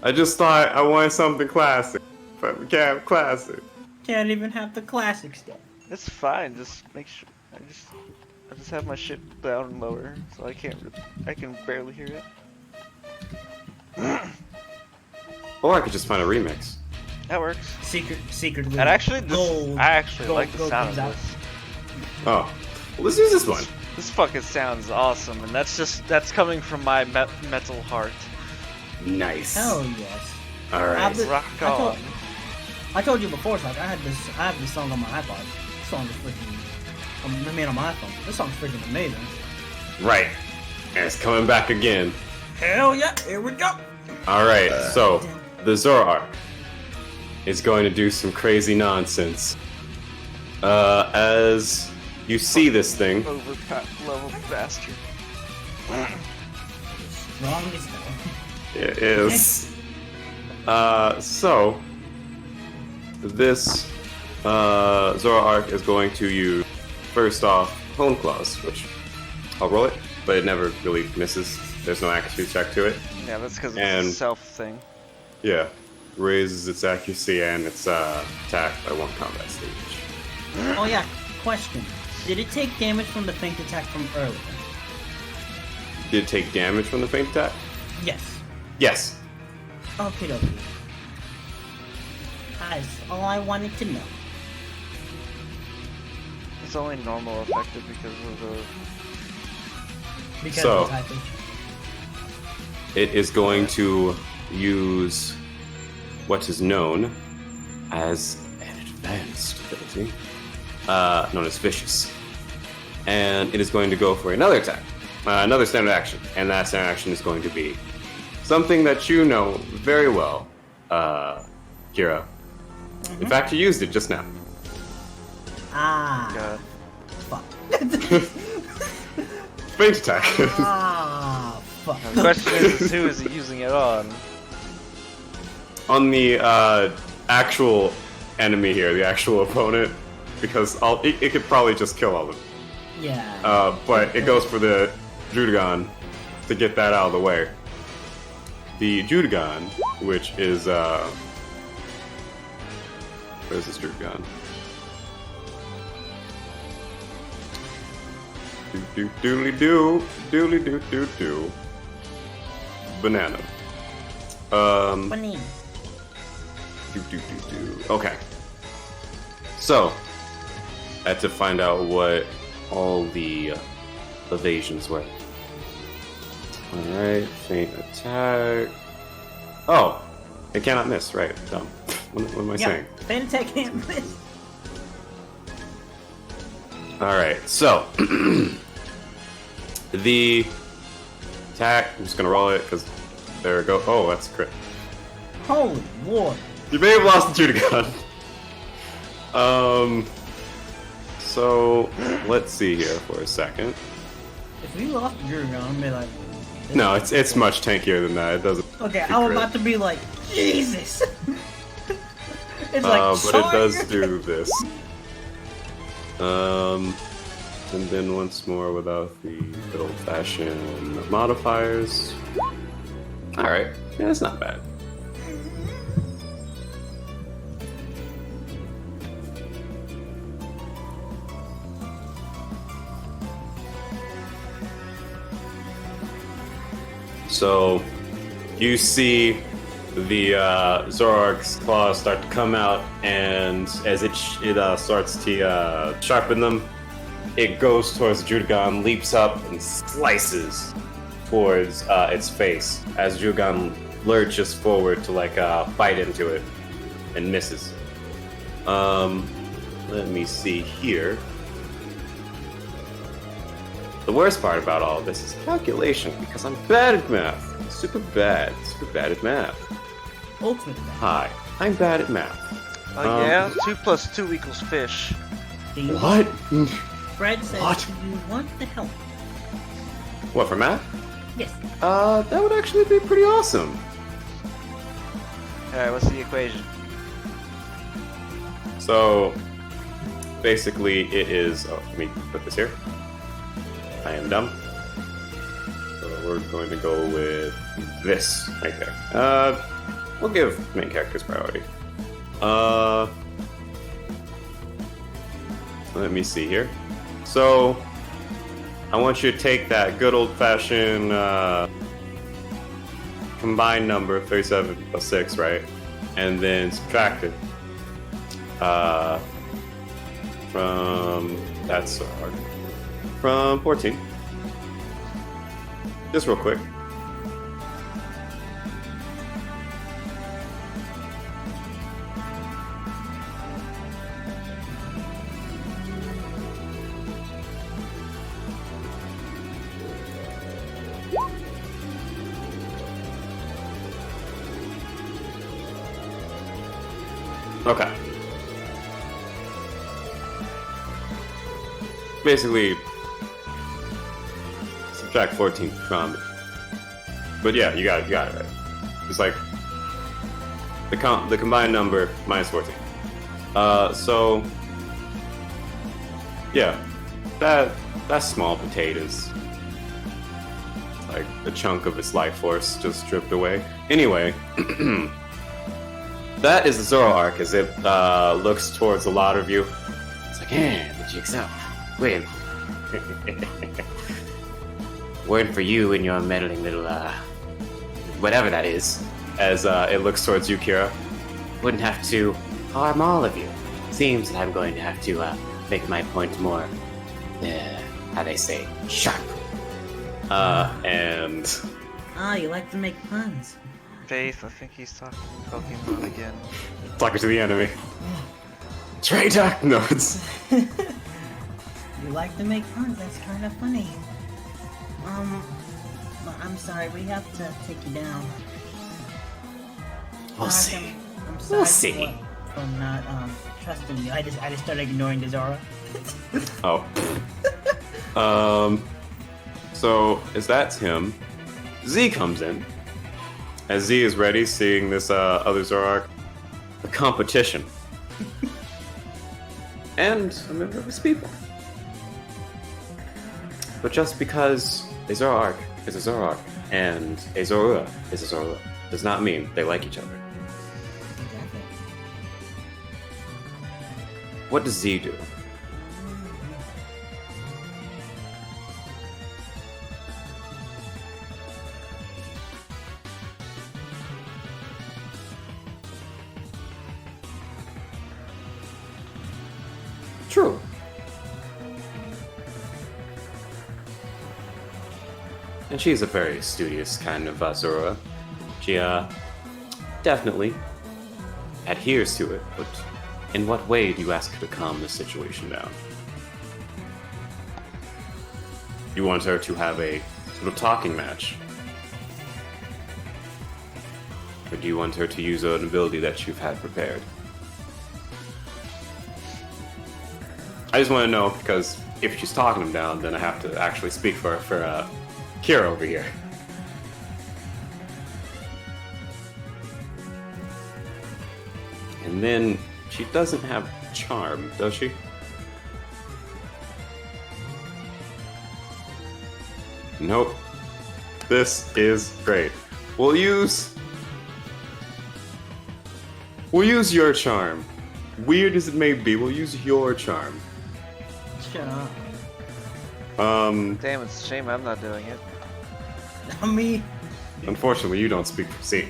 I just thought I wanted something classic, but we can't have classic. Can't even have the classic stuff. It's fine. Just make sure. I just have my shit down lower, so I can barely hear it. Or I could just find a remix. That works. Secretly. And actually, gold, I actually gold, like the gold sound of comes out. this. Oh, well, let's use this one. This fucking sounds awesome, and that's coming from my metal heart. Nice. Hell yes. All right. Rock on. I told you before, like I have this song on my iPod. This song is freaking. I mean, on my iPhone. This song's freaking amazing. Right. And it's coming back again. Hell yeah! Here we go. All right. So the Zorark is going to do some crazy nonsense. As you see this thing. Level bastard. Strongest though. It is. So this Zorark is going to use first off Hone Claws, which I'll roll it, but it never really misses. There's no accuracy check to it. Yeah, that's because it's a self thing. Yeah, raises its accuracy and its attack by 1 combat stage. Oh yeah, question. Did it take damage from the feint attack from earlier? Did it take damage from the feint attack? Yes. Yes. Okay, okay. That's all I wanted to know. It's only normal effective because of Because So- of the typing. It is going to use what is known as an advanced ability, known as Vicious. And it is going to go for another attack, another standard action. And that standard action is going to be something that you know very well, Kira. In fact, you used it just now. Ah. God. Fuck. Faint attack. Ah. Fuck. The question is who is he using it on? On the actual enemy here, the actual opponent, because it could probably just kill all of them. Yeah. But it goes for the Judagon to get that out of the way. The Judagon, which is where's this Judagon? Doodly-doo. Banana. Banana. Okay. So, I had to find out what all the evasions were. Alright, feint attack. Oh! It cannot miss, right. Dumb. What am I saying? Feint attack can't miss. Alright, so the attack, I'm just gonna roll it because there we go. Oh, that's a crit. Holy lord. You may have lost the Judagon. So let's see here for a second. If we lost Judagon, I'd be like, No, it's much tankier than that. It doesn't. okay, I'm about to be like, Jesus. It's like, but it does do this. And then once more without the good old-fashioned modifiers. Alright, yeah, that's not bad. So, you see the Zorark's claws start to come out, and as it starts to sharpen them, it goes towards Judagon, leaps up, and slices towards its face as Judagon lurches forward to bite into it and misses. Let me see here. The worst part about all of this is calculation, because I'm bad at math. Super bad at math. ultimate. Hi, I'm bad at math. Oh yeah? 2 + 2 = fish. Do you What? Fred says, What? do you want the help? What, for math? Yes. That would actually be pretty awesome. Alright, what's the equation? So, basically it is, let me put this here. I am dumb. So we're going to go with this right there. We'll give main characters priority. Let me see here. So, I want you to take that good old-fashioned combined number, 37 + 6, right? And then subtract it from, that's so hard, from 14. Just real quick. Okay. Basically, subtract 14 from it. But yeah, you got it right. It's like the combined number minus 14. So yeah, that's small potatoes. It's like a chunk of its life force just stripped away. Anyway. That is the Zorark as it looks towards a lot of you. It's like, the jig's up. Wait. Waiting for you and your meddling little, whatever that is. As it looks towards you, Kira. Wouldn't have to harm all of you. Seems that I'm going to have to make my point more, how they say, sharp. And... Ah, you like to make puns. Faith, I think he's talking Pokemon again. Talking to the enemy. Traitor! No, it's... You like to make puns, that's kind of funny. But I'm sorry, we have to take you down. We'll see. I'm sorry We'll see. from not trusting you. I just started ignoring the Zora. Oh. So as that's him, Z comes in. As Z is ready, seeing this other Zorark, the competition, and a member of his people. But just because a Zorark is a Zorark and a Zorua is a Zorua does not mean they like each other. Exactly. What does Z do? True. And she's a very studious kind of Zorua. She definitely adheres to it, but in what way do you ask her to calm the situation down? You want her to have a sort of talking match? Or do you want her to use an ability that you've had prepared? I just want to know, because if she's talking him down, then I have to actually speak for Kira over here. And then she doesn't have charm, does she? Nope. This is great. We'll use your charm. Weird as it may be, we'll use your charm. Shut up. Damn, it's a shame I'm not doing it. Not me. Unfortunately, you don't speak for C.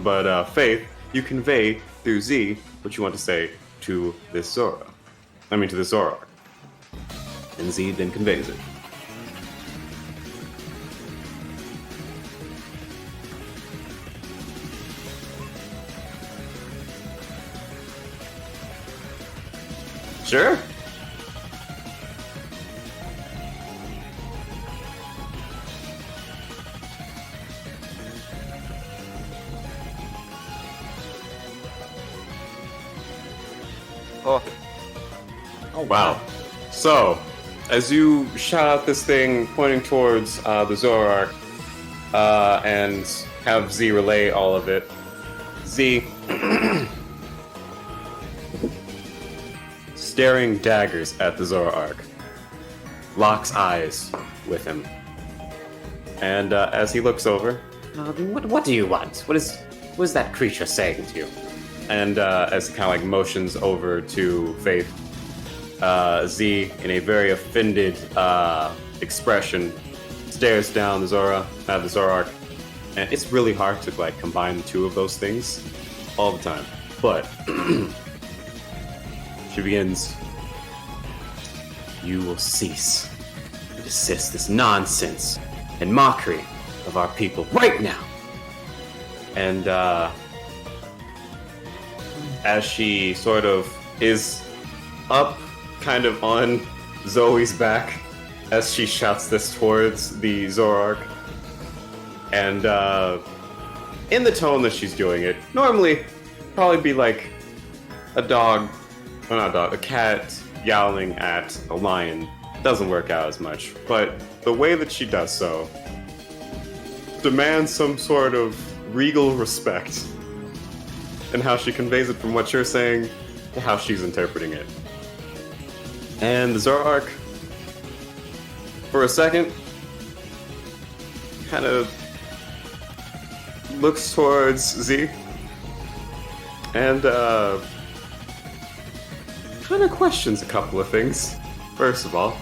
But Faith, you convey through Z what you want to say to this Zora. I mean, to the Zorark. And Z then conveys it. Sure. Oh, Wow. So, as you shout out this thing pointing towards the Zorark, and have Z relay all of it, Z staring daggers at the Zorark, locks eyes with him. And as he looks over, what do you want? What is that creature saying to you? And as he kind of like motions over to Faith, Z, in a very offended expression, stares down the Zorark, and it's really hard to like combine the two of those things all the time. But she begins, "You will cease to desist this nonsense and mockery of our people right now." And as she sort of is up kind of on Zoe's back as she shouts this towards the Zorark, and in the tone that she's doing it, normally probably be like a dog, or not a dog, a cat yowling at a lion. Doesn't work out as much, but the way that she does so demands some sort of regal respect in how she conveys it from what you're saying to how she's interpreting it. And the Zorark, for a second, kind of looks towards Z and kind of questions a couple of things. First of all,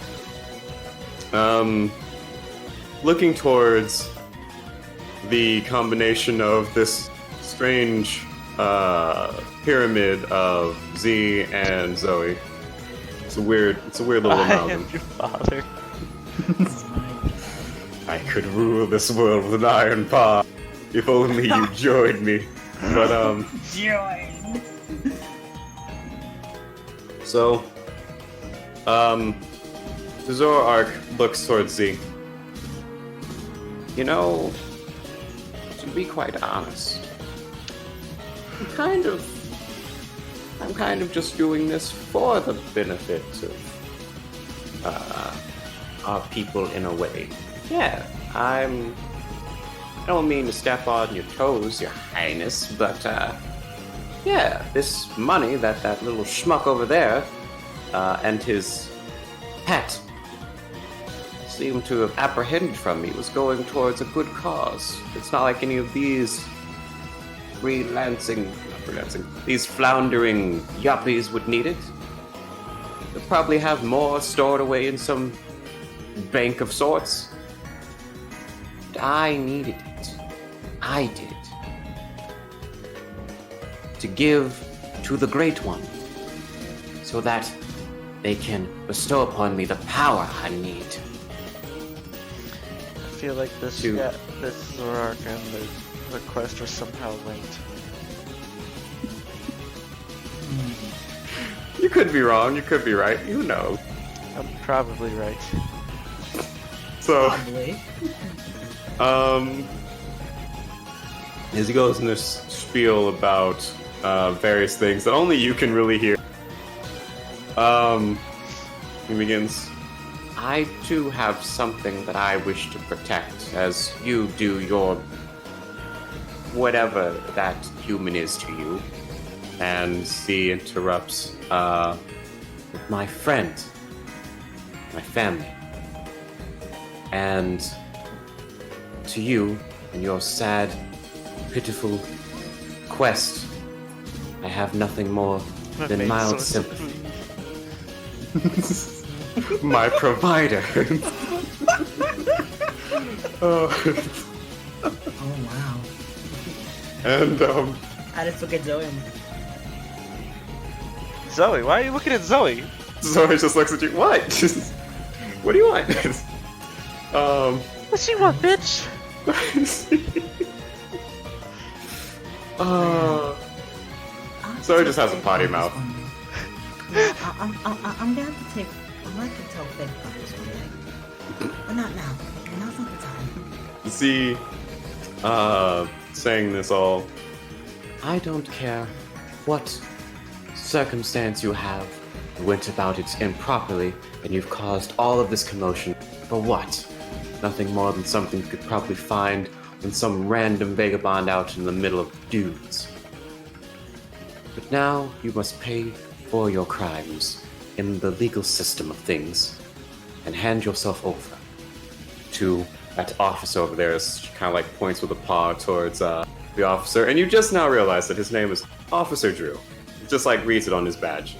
looking towards the combination of this strange pyramid of Z and Zoe. It's a weird little amalgam. I am your father. I could rule this world with an iron paw if only you joined me. But Join. So the Zorark looks towards Z. You know, to be quite honest, I'm kind of just doing this for the benefit of our people in a way. Yeah, I don't mean to step on your toes, Your Highness, but yeah, this money that little schmuck over there and his pet seem to have apprehended from me was going towards a good cause. It's not like any of these these floundering yuppies would need it. They'll probably have more stored away in some bank of sorts. But I needed it. I did it. To give to the Great One, so that they can bestow upon me the power I need. I feel like this Zorark and the quest are somehow linked. You could be wrong, you could be right, you know. I'm probably right. So, Probably. as he goes in this spiel about various things that only you can really hear, he begins, I too have something that I wish to protect, as you do your whatever that human is to you. And Z interrupts, with my friend, my family, and to you and your sad, pitiful quest, I have nothing more than mild sympathy. My provider. Oh wow. And I just look at Zoe and Zoe, why are you looking at Zoe? Zoe just looks at you. What? What do you want? What she want, bitch? Zoe just has a potty mouth. I'm down to take. I'd like to tell Fake about this one day. But not now. Now's not the time. See, saying this all. I don't care what circumstance you have. You went about it improperly, and you've caused all of this commotion. For what? Nothing more than something you could probably find in some random vagabond out in the middle of dunes. But now you must pay for your crimes in the legal system of things, and hand yourself over to that officer over there. Kind of like points with a paw towards the officer, and you just now realize that his name is Officer Drew. Just like reads it on his badge.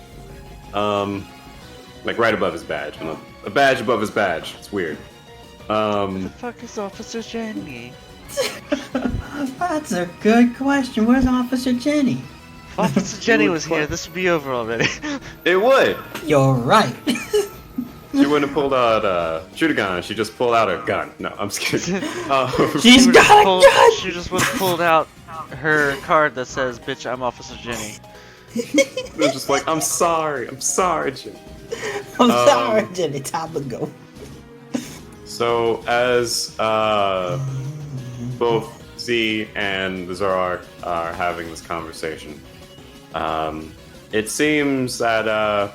Like right above his badge. And a badge above his badge. It's weird. What the fuck is Officer Jenny? That's a good question. Where's Officer Jenny? If Officer Jenny was here, this would be over already. It would! You're right. She wouldn't have pulled out shoot a gun, she just pulled out a gun. No, I'm just kidding. She's got a gun! She just would have pulled out her card that says, bitch, I'm Officer Jenny. They're just like, I'm sorry, Jenny. I'm sorry, Jenny. Time to go. So, as both Z and the Zorark are having this conversation, it seems that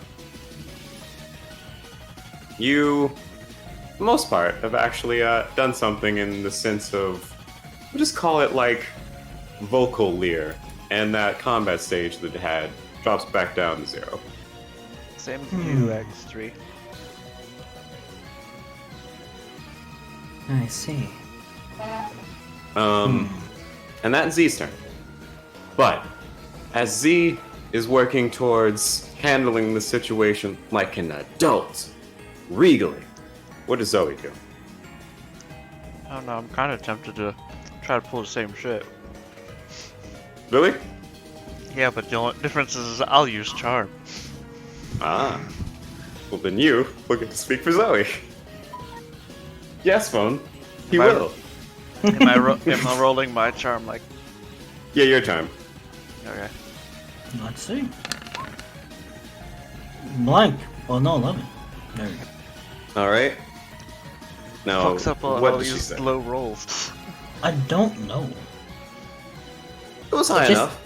you, for the most part, have actually done something in the sense of, we'll just call it like vocal leer, and that combat stage that it had drops back down to 0. Same as you, X3. I see. And that's Z's turn. But as Z is working towards handling the situation like an adult, regally, what does Zoe do? I don't know, I'm kind of tempted to try to pull the same shit. Really? Yeah, but the only difference is I'll use charm. Ah. Well, then you will get to speak for Zoe. Yes, Phone. He will. Am I rolling my charm like... Yeah, your time. Okay. Let's see. Blank. Well, no, 11. There we go. Alright. Now, Fucks up what all did she these say? low rolls. I don't know. It was high enough.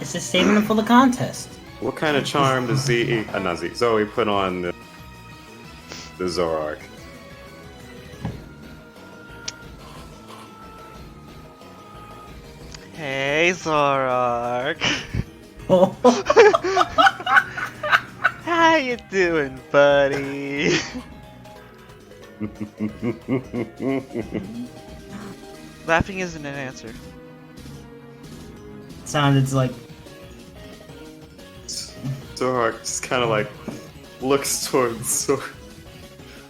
It's just saving them for the contest. What kind of charm does Zoe put on the Zorark? Hey, Zorark. How you doing, buddy? Laughing isn't an answer. Sounded like Zorark just kind of like looks towards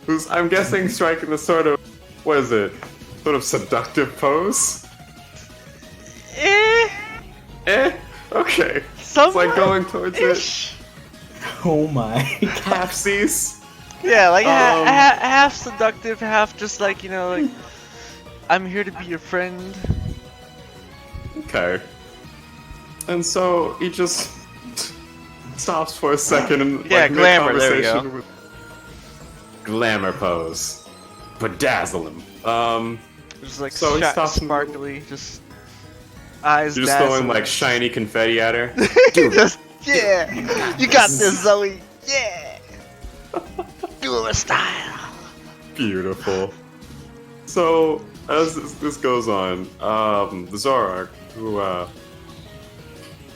who's, I'm guessing, striking the sort of, what is it, sort of seductive pose? Okay. Somewhat it's like going towards ish. it. Oh my. Half sees. Yeah, like half seductive, half just like, you know, like, I'm here to be your friend. Okay. And so he just stops for a second and yeah, like, glamour, there we conversation go. with glamour pose. Bedazzle him. Just like so he stops sparkly, just eyes You're just dazzling. throwing like shiny confetti at her. Just, yeah, you got this, Zoe. Yeah, do it style. Beautiful. So as this goes on, the Zorark, who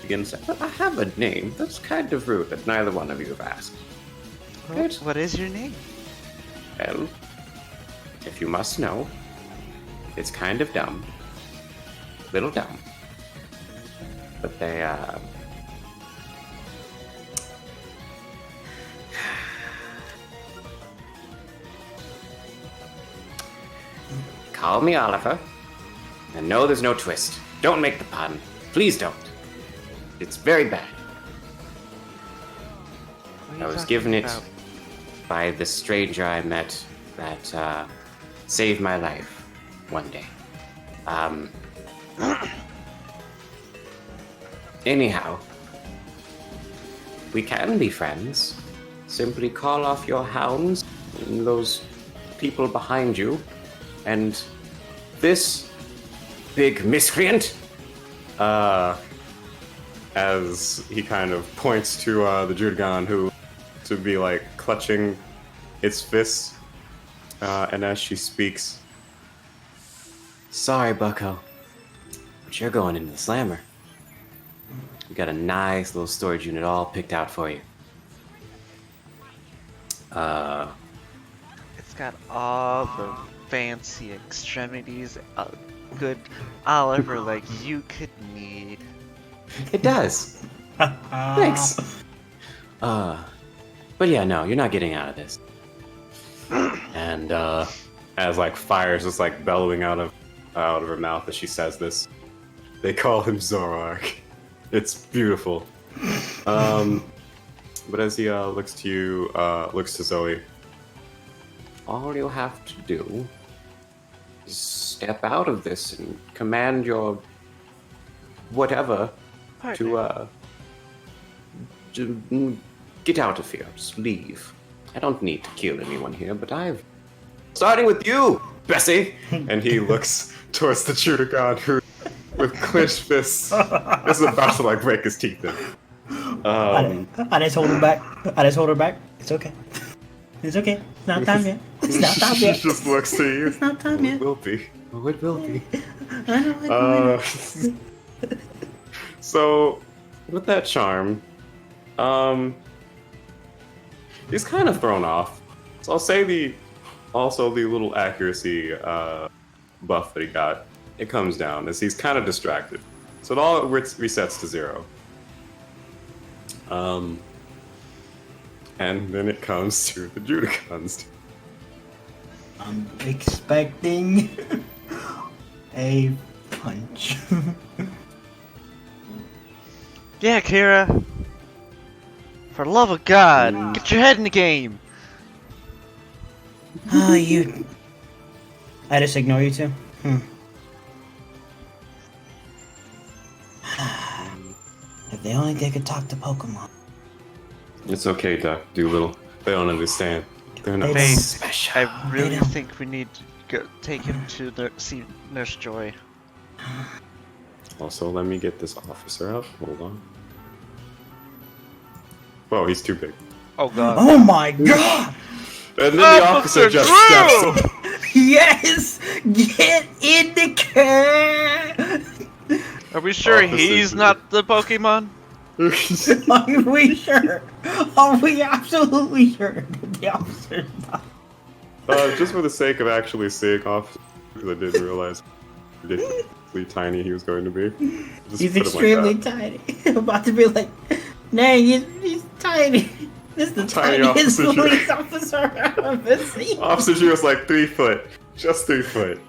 begins, I have a name. That's kind of rude that neither one of you have asked. What is your name? Well, if you must know, it's kind of dumb. Little dumb. But they, call me Oliver. And no, there's no twist. Don't make the pun. Please don't. It's very bad. I was given it by the stranger I met that saved my life one day. Anyhow, we can be friends. Simply call off your hounds and those people behind you, and this big miscreant, as he kind of points to the Judagon, who to be like clutching its fists, and as she speaks, sorry, Bucko, but you're going into the slammer. We got a nice little storage unit all picked out for you. It's got all the fancy extremities a good Oliver like you could need. It does. Thanks. But yeah, no, you're not getting out of this. And as like fire's just like bellowing out of her mouth as she says this, they call him Zorark. It's beautiful. But as he looks to you, looks to Zoe, all you have to do is step out of this and command your whatever to get out of here. Just leave. I don't need to kill anyone here, but starting with you, Bessie! And he looks towards the Judagon, who, with clenched fists, is about to like break his teeth in. I just hold her back. It's okay. It's okay. It's not time yet. It's not time yet. She just looks to you. It's not time yet. It will be. Oh, it will be. I know. So, with that charm, he's kind of thrown off. So I'll say the little accuracy buff that he got, it comes down as he's kind of distracted. So it all resets to 0. And then it comes to the Judicons. I'm expecting a punch. Yeah, Kira. For the love of God, get your head in the game. Oh, you. I just ignore you two? If they only they could talk to Pokemon. It's okay, Doc Doolittle. They don't understand. They're not They don't. special. I really don't. think we need to take him to see Nurse Joy. Also, let me get this officer up. Hold on. Whoa, he's too big. Oh god. Oh my god! And then the officer just steps. Yes! Get in the car! Are we sure Officer he's Drew. not the Pokemon? Are we sure? Are we absolutely sure that the officer's not? Just for the sake of actually seeing officer, because I didn't realize how ridiculously tiny he was going to be. Just He's put him extremely like that. tiny. I'm about to be like, dang, he's tiny. This is the Tiny tiniest Officer Drew. police officer I've ever seen. Officer Drew was like 3 foot. Just 3 foot.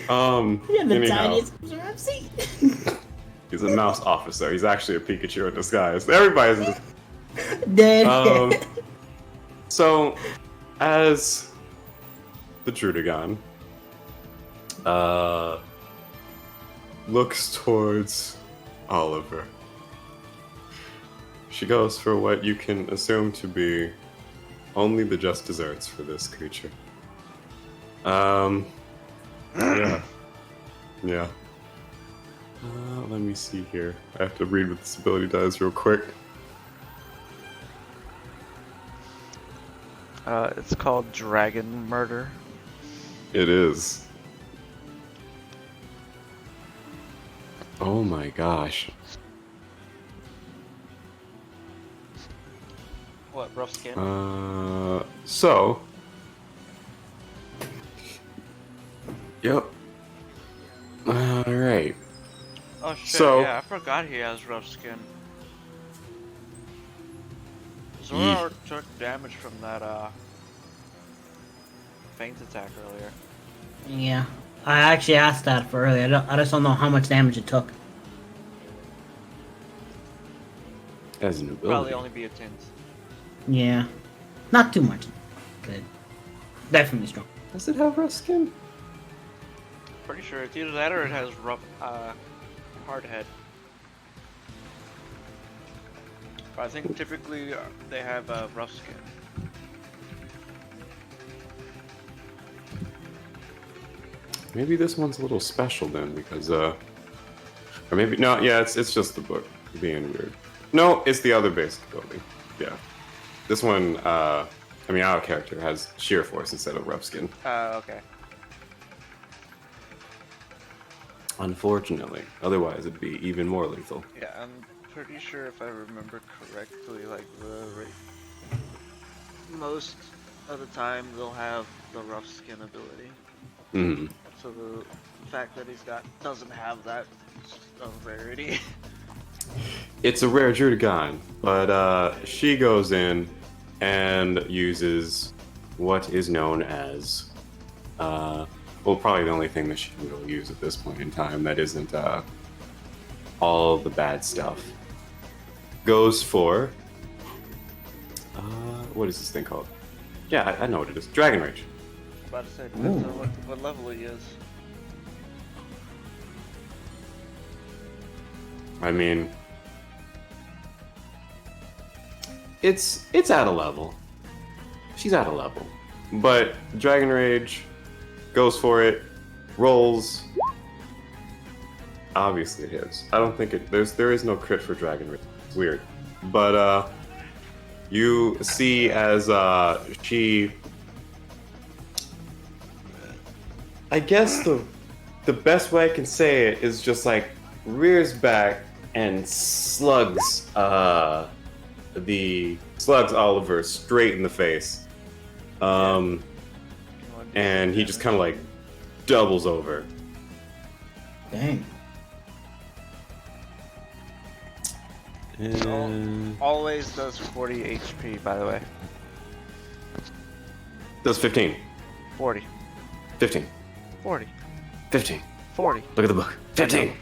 You're the Anyhow, tiniest officer I've seen. he's a mouse officer. He's actually a Pikachu in disguise. Everybody's Dead. So, as the Drudagon looks towards Oliver, she goes for what you can assume to be only the just desserts for this creature. Yeah. Yeah. Let me see here. I have to read what this ability does real quick. It's called Dragon Murder. It is. Oh my gosh. What, rough skin? So. Yep. Alright. Oh shit, so- yeah, I forgot he has rough skin. Zorark took damage from that, feint attack earlier. Yeah. I actually asked that for earlier. I just don't know how much damage it took. As an ability. Probably only be a tint. Yeah. Not too much. But definitely strong. Does it have rough skin? Pretty sure it's either that or it has rough, hard head. But I think typically they have rough skin. Maybe this one's a little special then, because or maybe no. Yeah, it's just the book being weird. No, it's the other basic ability. Yeah, this one. I mean, our character has sheer force instead of rough skin. Okay. Unfortunately, otherwise it'd be even more lethal. Yeah, I'm pretty sure if I remember correctly, like most of the time they'll have the rough skin ability. Hmm. So the fact that doesn't have that is a rarity. It's a rare Drudagon, but she goes in and uses what is known as, well, probably the only thing that she can really use at this point in time that isn't all the bad stuff. Goes for, what is this thing called? Yeah, I know what it is. Dragon Rage. I'm about to say, depends on what level he is. I mean, it's at a level. She's at a level. But Dragon Rage goes for it, rolls. Obviously it hits. I don't think there is no crit for Dragon Rage. It's weird. But you see as she, I guess the best way I can say it is just like rears back and slugs Oliver straight in the face. And he just kind of like doubles over. Dang. And Always does 40 HP, by the way. does 15. 40. 15. 40. 15. 40. Look at the book. 15.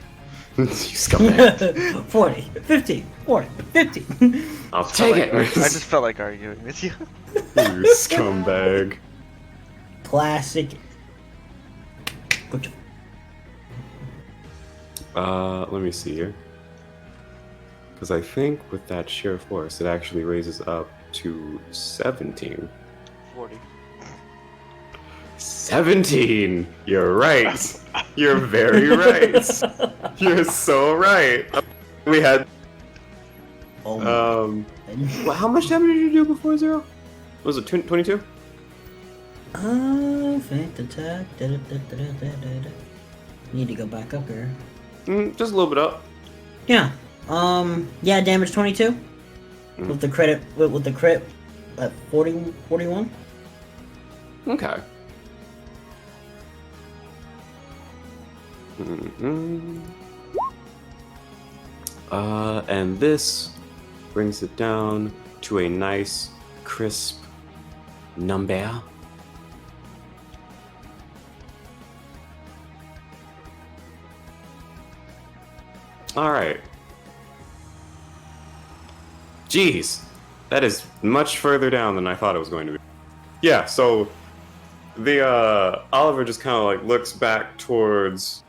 You scumbag. 40, 15, 40, 15. I'll take it. I just felt like arguing with you. You scumbag. Classic. Good job. Let me see here. Because I think with that sheer force, it actually raises up to 17. 40. 17! You're right! You're very right. You're so right. We had. Oh Well, how much damage did you do before zero? Was it 22? Faint attack. Need to go back up here. Just a little bit up. Yeah. Yeah, damage 22. With the crit at 41. Okay. And this brings it down to a nice, crisp number. Alright. Jeez. That is much further down than I thought it was going to be. Yeah, so the Oliver just kind of like looks back towards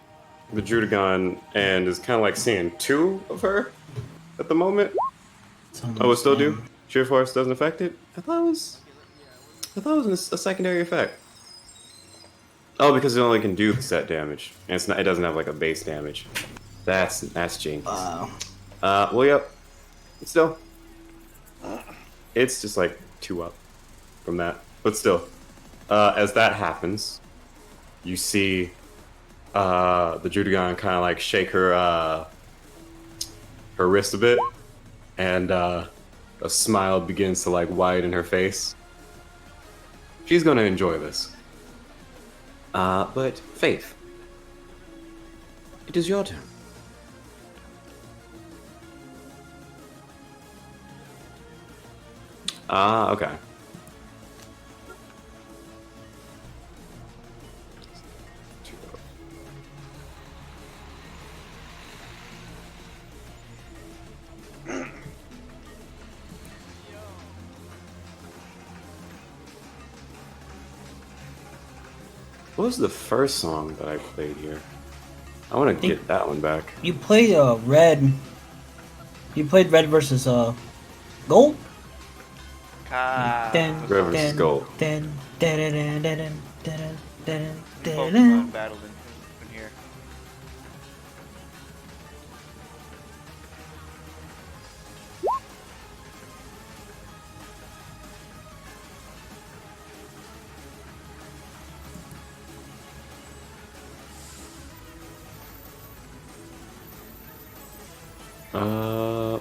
the Drudagon and is kind of like seeing two of her at the moment. Oh, it still do? Sheer Force doesn't affect it? I thought it was a secondary effect. Oh, because it only can do the set damage. And it's not, it doesn't have like a base damage. That's genius. Wow. Well, yep. Still. It's just like 2 up from that. But still. As that happens, you see the Drudagon kind of like shake her wrist a bit, and a smile begins to like widen her face. She's gonna enjoy this. But Faith, it is your turn. Okay. What was the first song that I played here? I want to get that one back. You played red. You played red versus gold. Red versus gold. Pokemon battled in here.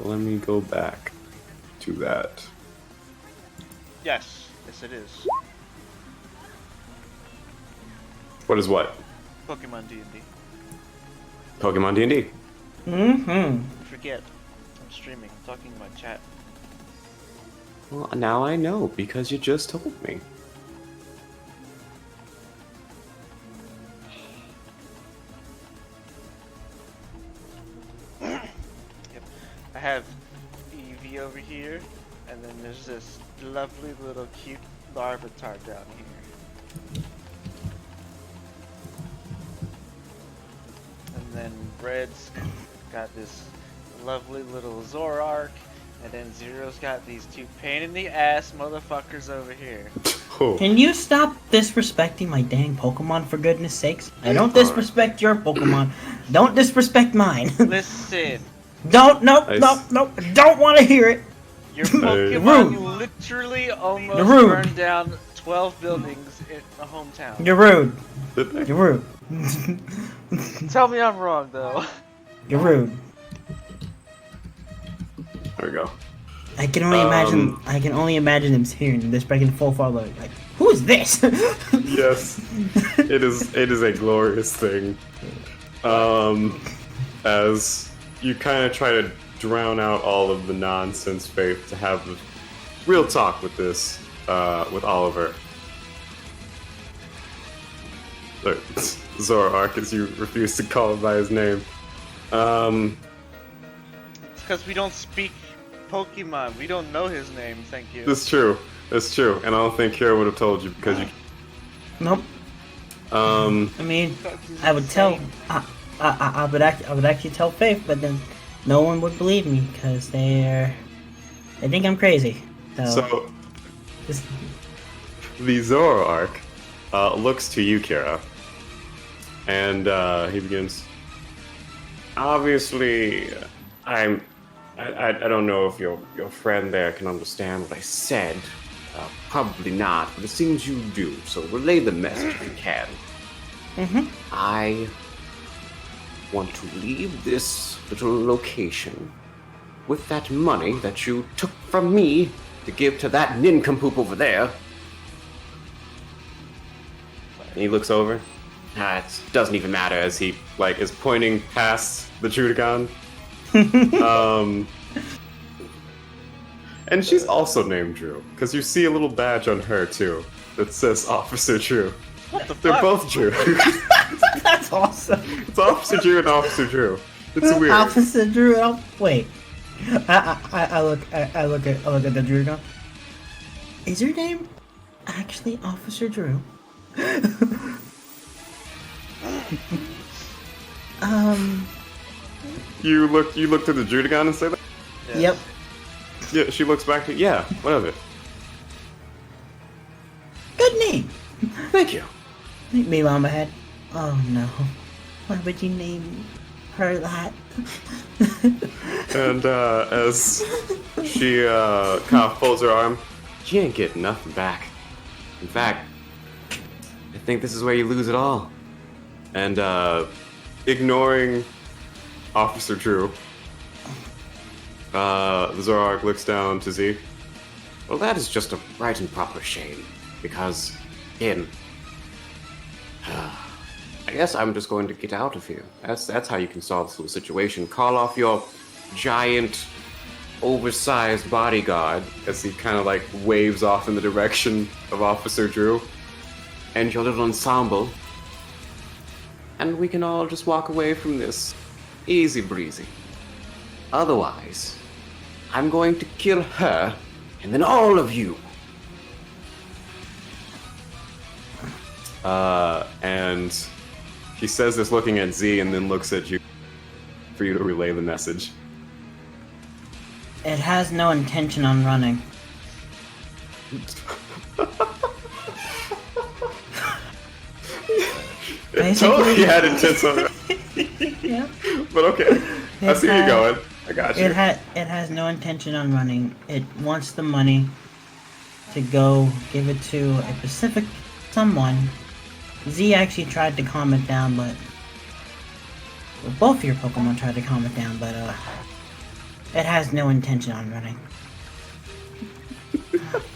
Let me go back to that. Yes, yes it is. What is what? Pokemon D&D. Pokemon D&D. Forget. I'm streaming. I'm talking to my chat. Well, now I know, because you just told me. Yep. I have Eevee over here, and then there's this lovely little cute Larvitar down here. And then Red's got this lovely little Zorark, and then Zero's got these two pain in the ass motherfuckers over here. Can you stop disrespecting my dang Pokemon, for goodness sakes? I don't disrespect your Pokemon. Don't disrespect mine. Listen. Don't want to hear it. Your Pokemon literally almost burned down 12 buildings in a hometown. You're rude. You're rude. Tell me I'm wrong, though. You're rude. There we go. I can only imagine. I can only imagine them hearing this back in full follow. Like, who is this? Yes, it is. It is a glorious thing. As you kind of try to drown out all of the nonsense, Faith, to have the real talk with this, with Oliver. Look, Zorark, as you refuse to call him by his name. It's because we don't speak Pokemon. We don't know his name, thank you. That's true. That's true. And I don't think Kira would have told you because you... Nope. I mean, I would tell... I would actually tell Faith, but then no one would believe me because they think I'm crazy. So the Zorark looks to you, Kira, And he begins. Obviously, I don't know if your friend there can understand what I said. Probably not, but it seems you do. So relay the message if you can. I want to leave this little location with that money that you took from me to give to that nincompoop over there. And he looks over. It doesn't even matter as he is pointing past the Judagon. And she's also named Drew, because you see a little badge on her too that says Officer Drew. What the They're fuck? both Drew. That's awesome. It's Officer Drew and Officer Drew. It's weird. Officer Drew. Wait. I look at the Drew. Go. Is your name actually Officer Drew? You look to the Judagon and say that? Yes. Yep. Yeah, she looks back to yeah, what of it? Good name. Thank you. Meanwhile, in my head, oh no, why would you name her that? And as she kind of folds her arm, she ain't getting nothing back. In fact, I think this is where you lose it all. And ignoring Officer Drew, the Zorark looks down to Z. Well, that is just a right and proper shame, because, again, I guess I'm just going to get out of here. That's how you can solve this little situation. Call off your giant, oversized bodyguard, as he kind of waves off in the direction of Officer Drew, and your little ensemble, and we can all just walk away from this easy breezy. Otherwise, I'm going to kill her, and then all of you. And she says this looking at Z and then looks at you for you to relay the message. It has no intention on running. It totally had intent on it. Yeah. But okay, I see where you're going. I got you. It has no intention on running. It wants the money to go give it to a specific someone. Z actually tried to calm it down, but both of your Pokemon tried to calm it down, but it has no intention on running.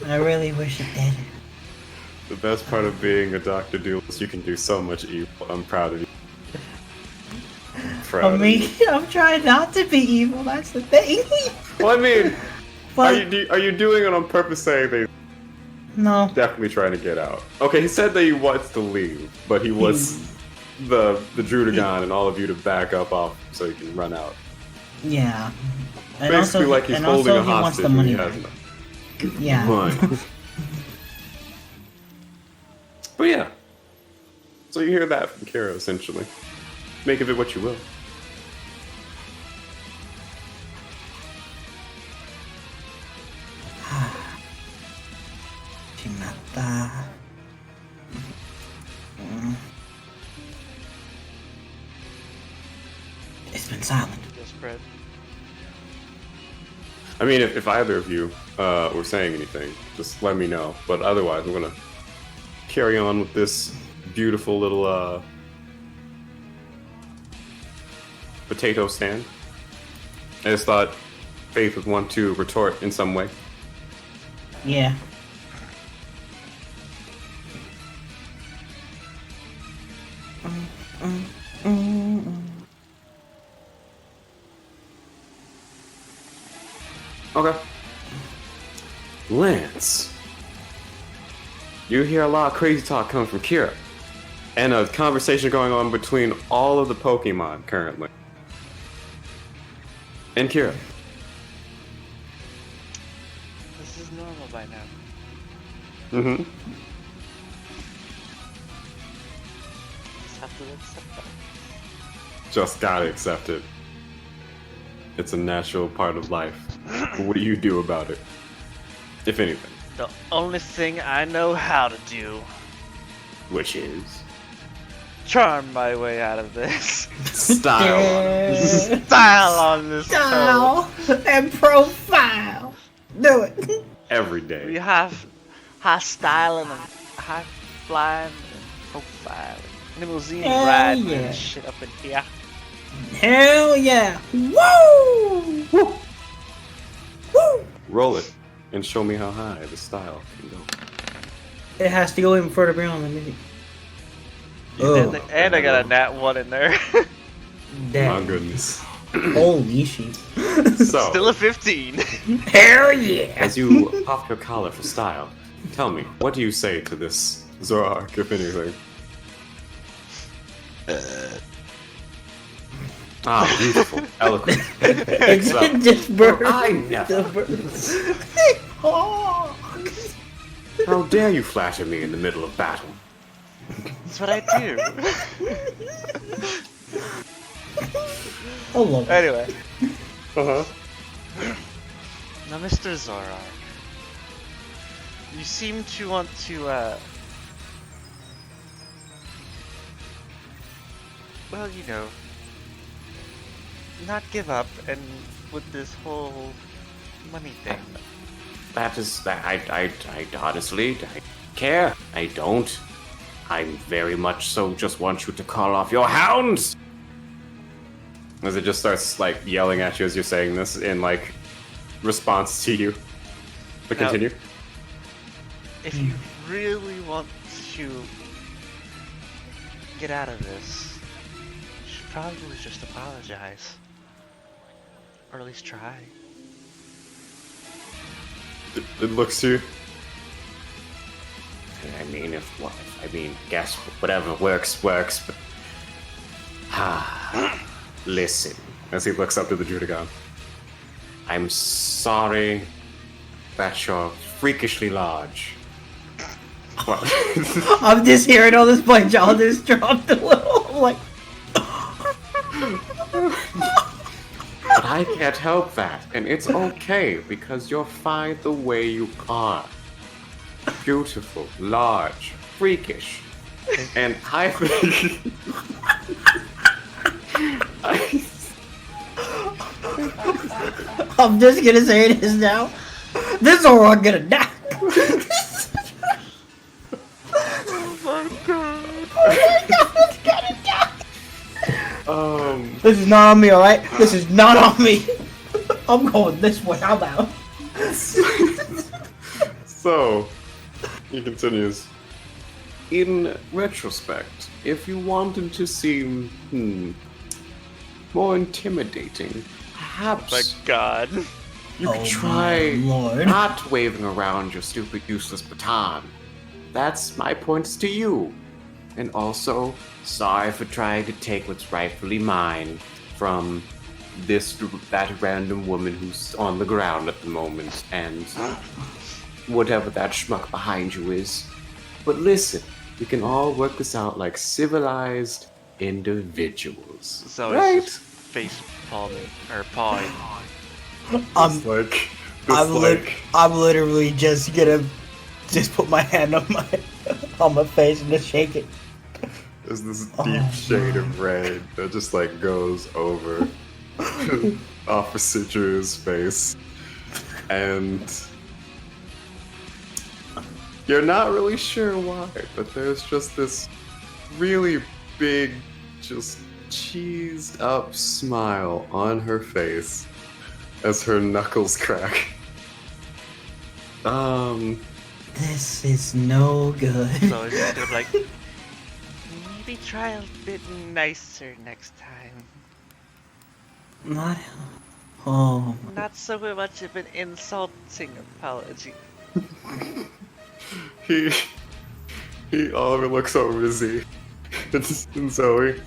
I really wish it did. The best part of being a Dr. Doolittle is you can do so much evil. I'm proud of you. I'm trying not to be evil, that's the thing. Well, I mean, but, are you doing it on purpose saying they no. definitely trying to get out? Okay, he said that he wants to leave, but he wants the Drudagon and all of you to back up off so he can run out. Yeah. And basically also, like he's holding a hostage the money and he has no. Yeah. But yeah. So you hear that from Kira, essentially. Make of it what you will. It's been silent. Spread. I mean, if either of you were saying anything, just let me know. But otherwise, I'm gonna carry on with this beautiful little potato stand. I just thought Faith would want to retort in some way. Yeah. Okay. Lance. You hear a lot of crazy talk coming from Kira. And a conversation going on between all of the Pokemon currently. And Kira. This is normal by now. Mm-hmm. Just have to accept that. Just gotta accept it. It's a natural part of life. What do you do about it? If anything. The only thing I know how to do. Which is? charm my way out of this. Style. Style on this Style and profile. Do it. Every day. We have high style and high flying and profile. Limousine Hell riding yeah. and shit up in here. Hell yeah. Woo! Woo! Woo! Roll it and show me how high the style can go. It has to go even further beyond the music. Oh, And I got a nat 1 in there. My damn. goodness. Holy shit. So, Still a 15. Hell yeah. as you pop your collar for style, tell me, what do you say to this Zorark, if anything? Ah, beautiful, eloquent. It's So, just bird. I never. The bird. Oh. How dare you flatter me in the middle of battle? That's what I do. I love it. Anyway, Uh-huh. now Mr. Zorark, you seem to want to, well, you know, not give up and with this whole money thing. That is that I honestly I care. I don't. I very much so just want you to call off your hounds. As it just starts like yelling at you as you're saying this in like response to you. But Now- continue. If you really want to get out of this, you should probably just apologize. Or at least try. It looks to you. I mean, guess whatever works, but listen. As he looks up to the Judagon, I'm sorry that you're freakishly large. Well, I'm just hearing all this, my jaw just dropped a little. I'm like, but I can't help that, and it's okay because you're fine the way you are. Beautiful, large, freakish, and I think I'm just gonna say this now. This is all I'm gonna die. This is not on me, alright? This is not on me. I'm going this way, how about? So, he continues. In retrospect, if you wanted to seem, more intimidating, perhaps My god. you could Oh try my lord. not waving around your stupid, useless baton. That's my points to you. And also, sorry for trying to take what's rightfully mine from that random woman who's on the ground at the moment, and whatever that schmuck behind you is. But listen, we can all work this out like civilized individuals. So right? it's just face palming, or pawing. I'm Like, I'm literally just gonna just put my hand on my face and just shake it. there's this deep Oh, shade of red that just like goes over Officer Drew's face. And you're not really sure why, but there's just this really big, just cheesed up smile on her face as her knuckles crack. This is no good. So it's just gonna be like, maybe try a bit nicer next time. Not. Oh. Not so much of an insulting apology. He Oliver looks over to Z and Zoe.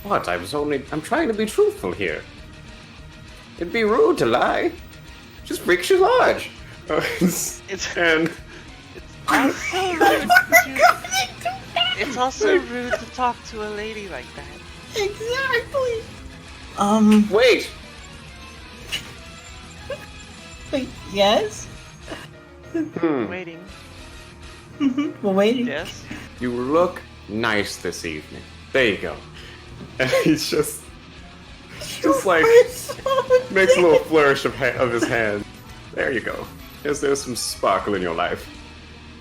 What? I'm trying to be truthful here. It'd be rude to lie. Just freakishly large. And It's also rude to talk to a lady like that. Exactly. wait. Wait, yes? Waiting. We're waiting. Yes? You look nice this evening. There you go. And he's just like makes a little flourish of his hand. There you go. There's some sparkle in your life.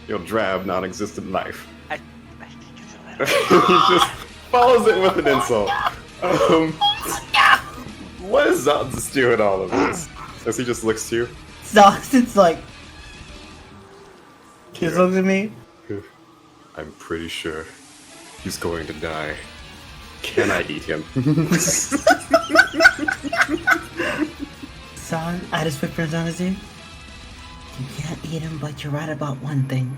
Your drab, non-existent life. I think it's a little. He just follows it with an insult. What is Zonz's doing all of this? As he just looks to you. Zonz's like, he looks at me. I'm pretty sure he's going to die. Can I eat him? Son, I just whispered on his ear. You can't eat him, but you're right about one thing.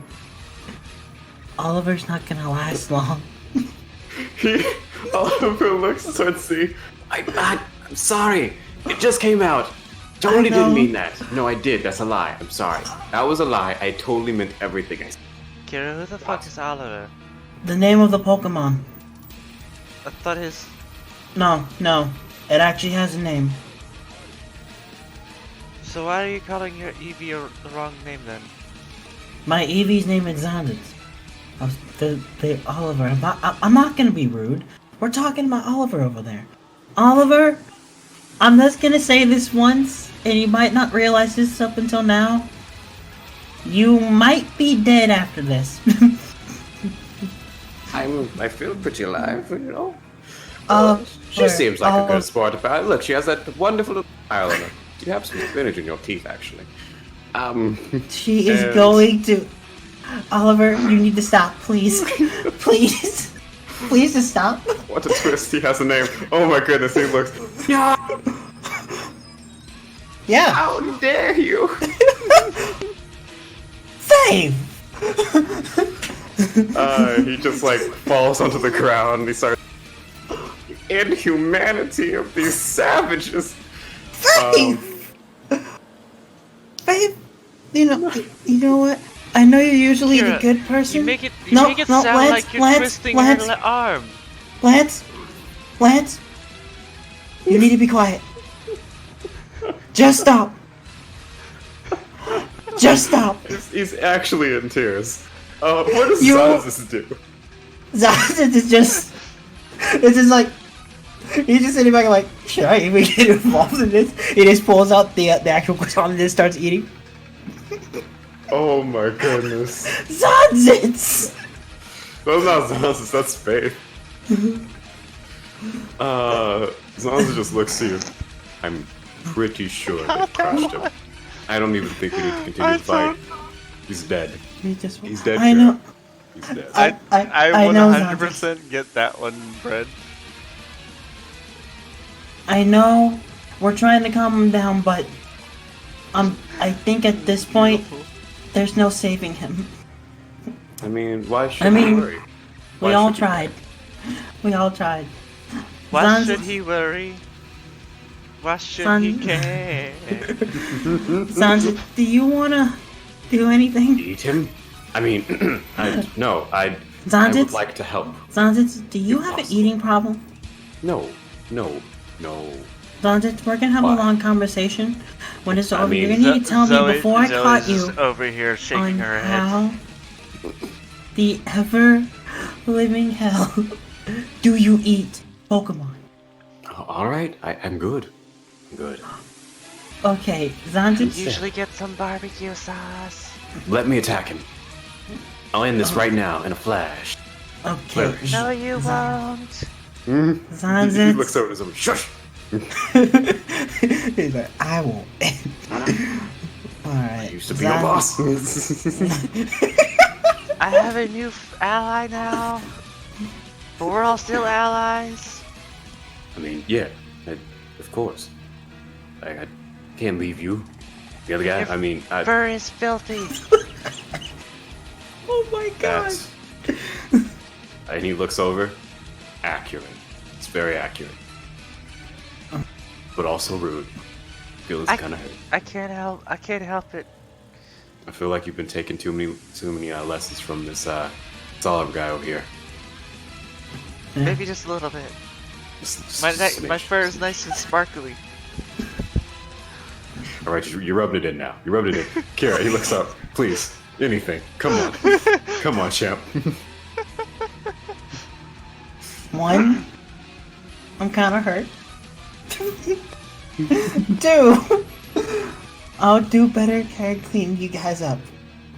Oliver's not gonna last long. Oliver looks towards you. I'm sorry. It just came out. Totally didn't mean that. No, I did. That's a lie. I'm sorry. That was a lie. I totally meant everything I said. Kira, who the fuck is Oliver? The name of the Pokemon. I thought his... No. It actually has a name. So why are you calling your Eevee the wrong name then? My Eevee's name is Zonz's. Oliver. I'm not gonna be rude. We're talking about Oliver over there. Oliver, I'm just gonna say this once, and you might not realize this up until now. You might be dead after this. I feel pretty alive, you know. She seems like a good sport about it. Look, she has that wonderful little smile on her. You have some spinach in your teeth, actually. She is going to... Oliver, you need to stop, please. Please. Please just stop. What a twist, he has a name. Oh my goodness, he looks... Yeah! Yeah. How dare you! Save! He just like falls onto the ground and he starts... Inhumanity of these savages! Faith! Faith! You know what? I know you're usually the good person. You make it sound like you're twisting her arm. Lance, you need to be quiet. Just stop. Just stop. He's actually in tears. What does Zonz do? Zonz is just... It's just like... He's just sitting back like, should I even get involved in this? He just pulls out the actual croissant and just starts eating. Oh my goodness. Zonzits! That's not Zonzits, that's Faith. Zonzits just looks to you. I'm pretty sure they crushed him. I don't even think we need to continue the fight. He's dead. He's dead. I know. He's dead. I 100% get that one, Fred. I know. We're trying to calm him down, but I think at this point, there's no saving him. I mean, why should he worry? We all tried. We all tried. Why should he worry? Why should he care? Zonz, do you wanna do anything? Eat him? I mean, I would like to help. Zonz, do you have an eating problem? No. Zonz, we're gonna have a long conversation. When it's over, you're gonna need to tell me before I caught you over here shaking on her how the ever-living hell do you eat Pokemon? Alright, I'm good. Good. Okay, Zonz. Usually get some barbecue sauce. Let me attack him. I'll end this right now in a flash. Okay. No, you won't. Zonz. He looks over to him. Shush! He's like, I won't. Alright. Used to be your boss. I have a new ally now. But we're all still allies. I mean, yeah, of course. I can't leave you. The other guy, Fur is filthy. Oh my god. And he looks over. Accurate. It's very accurate. But also rude. Feels kind of hurt. I can't help it. I feel like you've been taking too many lessons from this Zorark guy over here. Maybe just a little bit. My fur is nice and sparkly. All right, you're rubbing it in now. You rubbed it in. Kira, he looks up. Please, anything. Come on, come on, champ. One, I'm kind of hurt. Two, I'll do better carrying clean you guys up.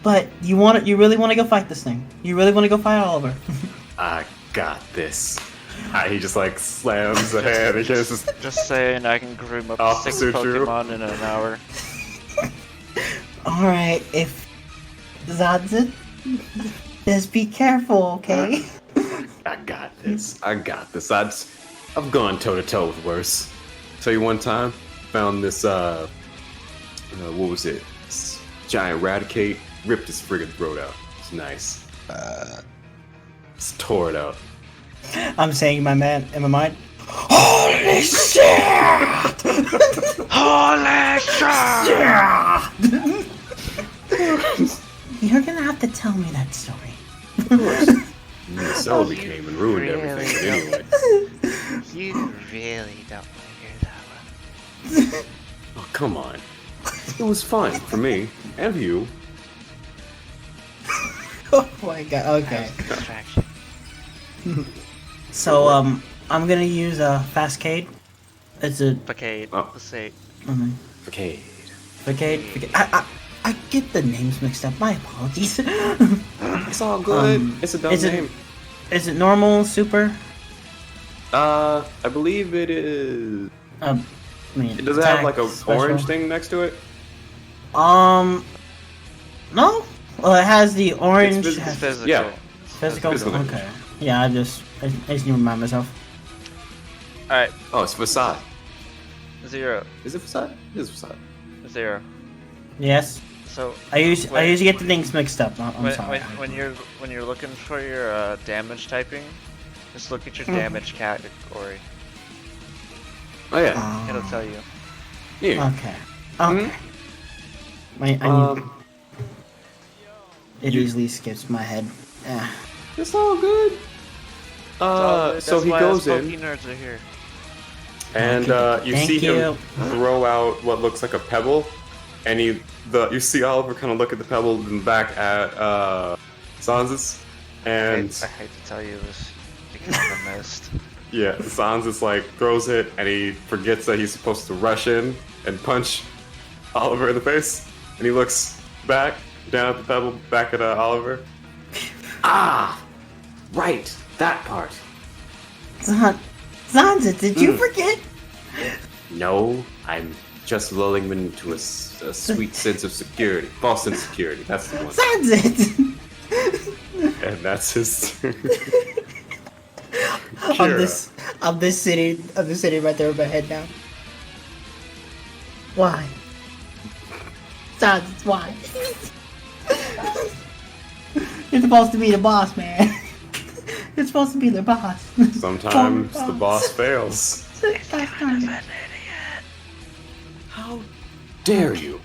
But you really want to go fight this thing? You really want to go fight Oliver? I got this. He just like slams the hand against his... Just saying, I can groom up 6 Officer Drew. Pokemon in an hour. Alright, if Zanza, just be careful, okay? I got this. I've gone toe to toe with worse. Tell you one time, found this what was it? This giant Raticate, ripped his friggin' throat out. It's nice. Just tore it out. I'm saying in my mind, holy shit! Holy shit! You're gonna have to tell me that story. The Celebi came and ruined everything, but anyway. You really don't want to hear that one. Oh, come on. It was fun for me, and for you. Oh my god, okay. Distraction. So, I'm gonna use a Fastcade. It's a... Facade. Oh. Facade. Okay. Fastcade. I get the names mixed up. My apologies. It's all good. It's a dumb name. Is it normal, super? I believe it is. I mean, Does it have attack, like a special? orange thing next to it? No. Well, it has the orange. It's Physical. Yeah. Physical. Physical. Okay. Yeah, I just need to remind myself. Alright, Oh, it's facade. 0. Is it facade? It is facade. 0. Yes. So I usually get the things mixed up. I'm sorry. when you're looking for your damage typing, just look at your damage category. Oh yeah. It'll tell you. Yeah. Okay. Okay. I need. It easily skips my head. It's all good. So he goes in, Nerds are here. and you Thank see him you. throw out what looks like a pebble, and you see Oliver kind of look at the pebble and back at Sansa's, and I hate to tell you this because I missed. yeah, Sansa's like throws it, and he forgets that he's supposed to rush in and punch Oliver in the face, and he looks back down at the pebble, back at Oliver. Ah, right, that part. Zanza, did you forget? No, I'm just lulling him into a sweet sense of security. False sense of security, that's the one. Zanza! And that's his... I'm this sitting right there in my head now. Why? Zanza, why? You're supposed to be the boss, man. You're supposed to be the boss. Sometimes the boss fails. How dare you?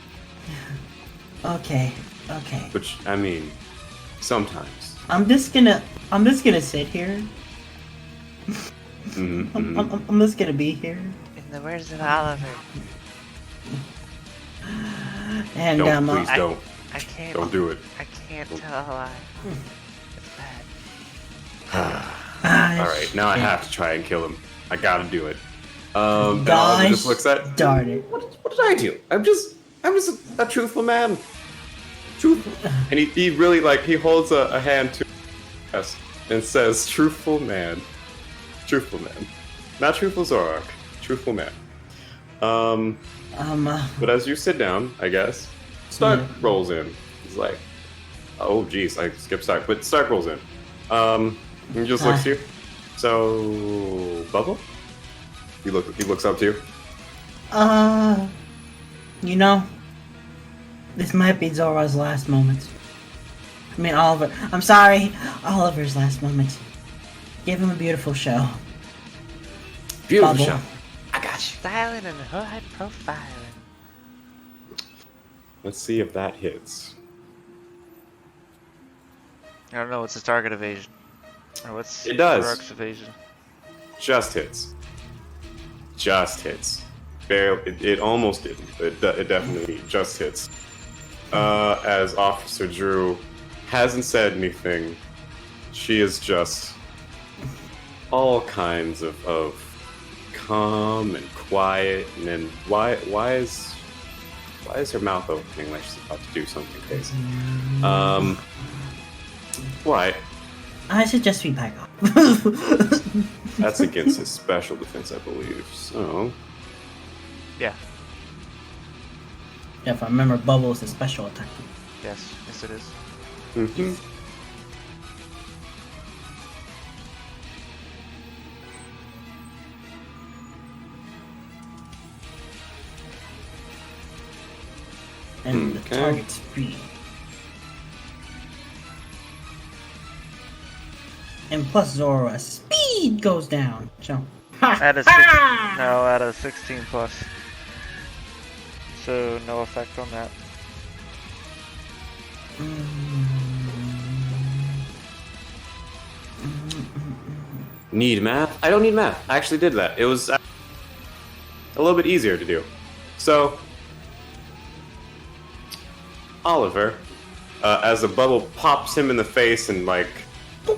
Okay. Which, I mean, sometimes. I'm just gonna sit here. I'm just gonna be here. In the words of Oliver. And Please don't. I can't. Don't do it. I can't tell a lie. It's bad. Alright, now I have to try and kill him. I gotta do it. And Oliver just looks at... Darn it. What did I do? I'm just a truthful man. Truthful. And he really, like, he holds a hand to us and says, truthful man. Truthful man. Not truthful Zorark. Truthful man. But as you sit down, I guess, Stark rolls in. He's like, oh geez, I skipped Stark, but Stark rolls in. And he just looks at you. So, Bubble? He looks up to you. You know, this might be Zora's last moments. I mean, Oliver. I'm sorry, Oliver's last moments. Give him a beautiful show. Beautiful Bubble. show. I got you. Styling and high profiling. Let's see if that hits. I don't know what's the target evasion. Or what's It does. Zorark's evasion. Just hits. Just hits. It almost didn't, but it definitely just hits. As Officer Drew hasn't said anything, she is just all kinds of calm and quiet, and then why is her mouth opening like she's about to do something crazy? What? I suggest we back off. That's against his special defense, I believe. So. Yeah. Yeah, if I remember, Bubble is a special attack. Yes, it is. Mm-hmm. And the target's speed. And plus Zora's speed goes down. Jump. At a 16 plus. So no effect on that. Need math? I don't need math. I actually did that. It was a little bit easier to do. So, Oliver, as the bubble pops him in the face and like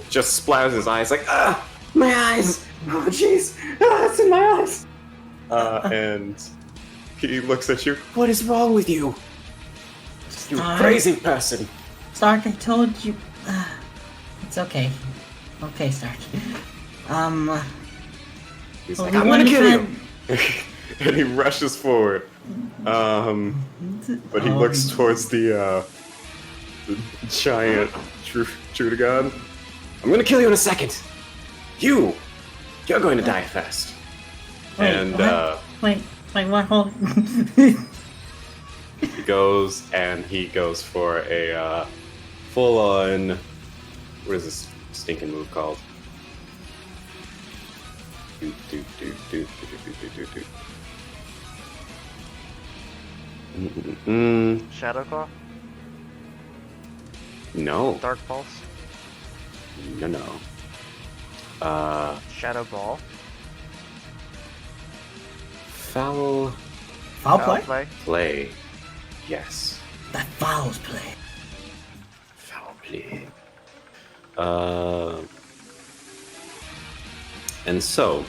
just splatters his eyes, like, my eyes! Oh jeez, it's in my eyes! And he looks at you. What is wrong with you? You crazy person! Stark, I told you. It's okay. Okay, Stark. He's like, I'm gonna kill you! And he rushes forward. But he looks towards the giant Trudagon. I'm gonna kill you in a second! You're going to die fast. Wait, what? Hold. He goes for a full-on. What is this stinking move called? Shadow Claw? No. Dark Pulse? No. Shadow Ball? Foul Play? play. Yes. That fouls play. Foul play. And so,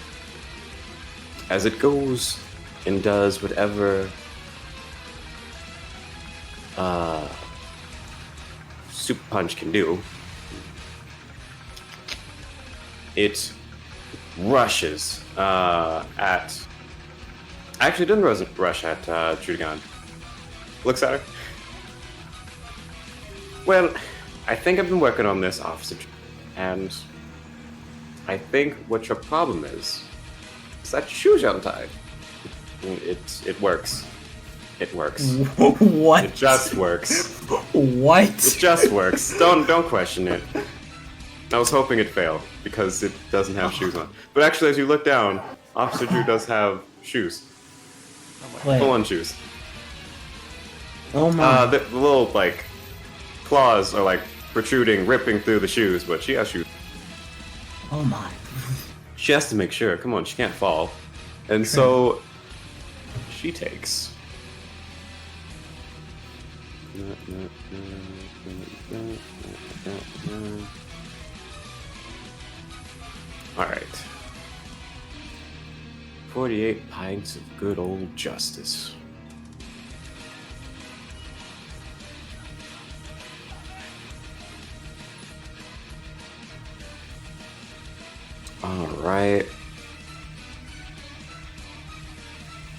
as it goes and does whatever Super Punch can do, it rushes at... Actually, it doesn't rush at Trudagon. Looks at her. Well, I think I've been working on this, Officer, and I think what your problem is that your shoes are untied. It works. It works. What? It just works. What? It just works. Don't question it. I was hoping it failed because it doesn't have shoes on. But actually, as you look down, Officer Drew does have shoes. Full-on shoes. Oh my. The little like claws are like protruding, ripping through the shoes, but she has shoes. Oh my. She has to make sure. Come on, she can't fall. And so she takes. Alright. 48 pints of good old justice. Alright.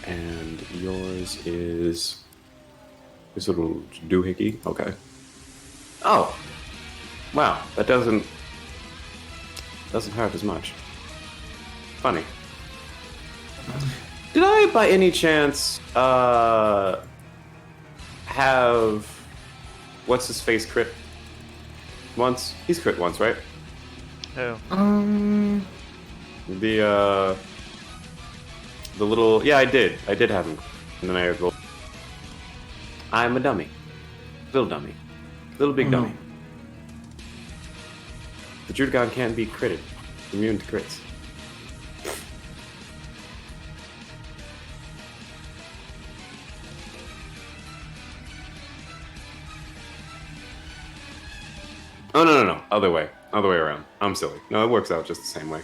And yours is this little doohickey? Okay. Oh! Wow, that doesn't hurt as much. Funny. Did I, by any chance, have what's his face crit once? He's crit once, right? Who? The little I did have him, and then I rolled. I'm a dummy, little big dummy. The Drudagon can't be critted, immune to crits. Oh, no. Other way around. I'm silly. No, it works out just the same way.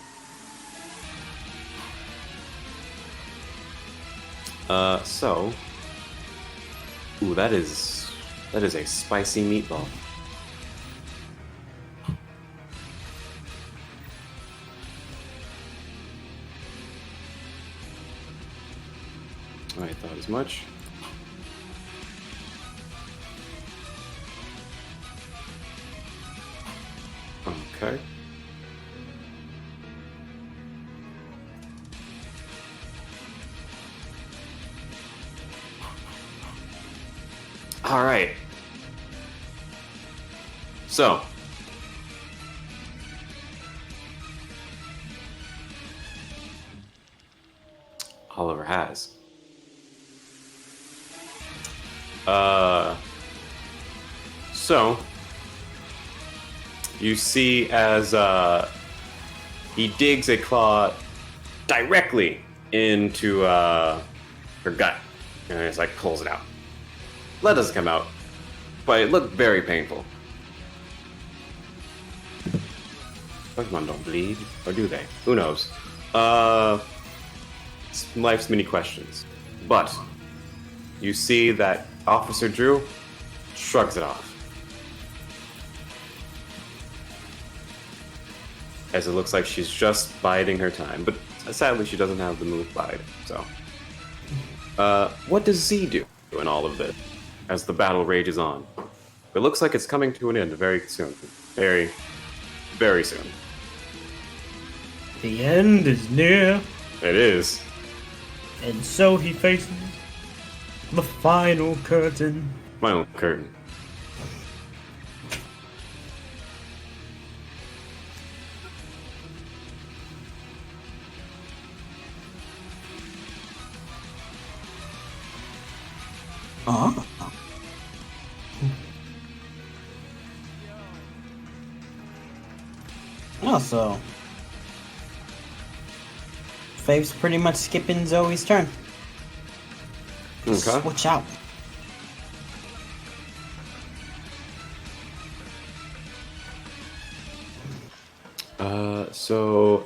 So, ooh, that is a spicy meatball. I thought as much. Okay. All right. So, Oliver has. So you see as he digs a claw directly into her gut, and it's like pulls it out. Blood doesn't come out, but it looked very painful. Pokemon don't bleed, or do they? Who knows? It's life's many questions. But you see that Officer Drew shrugs it off. As it looks like she's just biding her time, but sadly she doesn't have the move bide, so. What does Z do in all of this as the battle rages on? It looks like it's coming to an end very soon. Very, very soon. The end is near. It is. And so he faces the final curtain. Final curtain. Oh. Oh, so Fave's pretty much skipping Zoe's turn. Okay. Switch out. So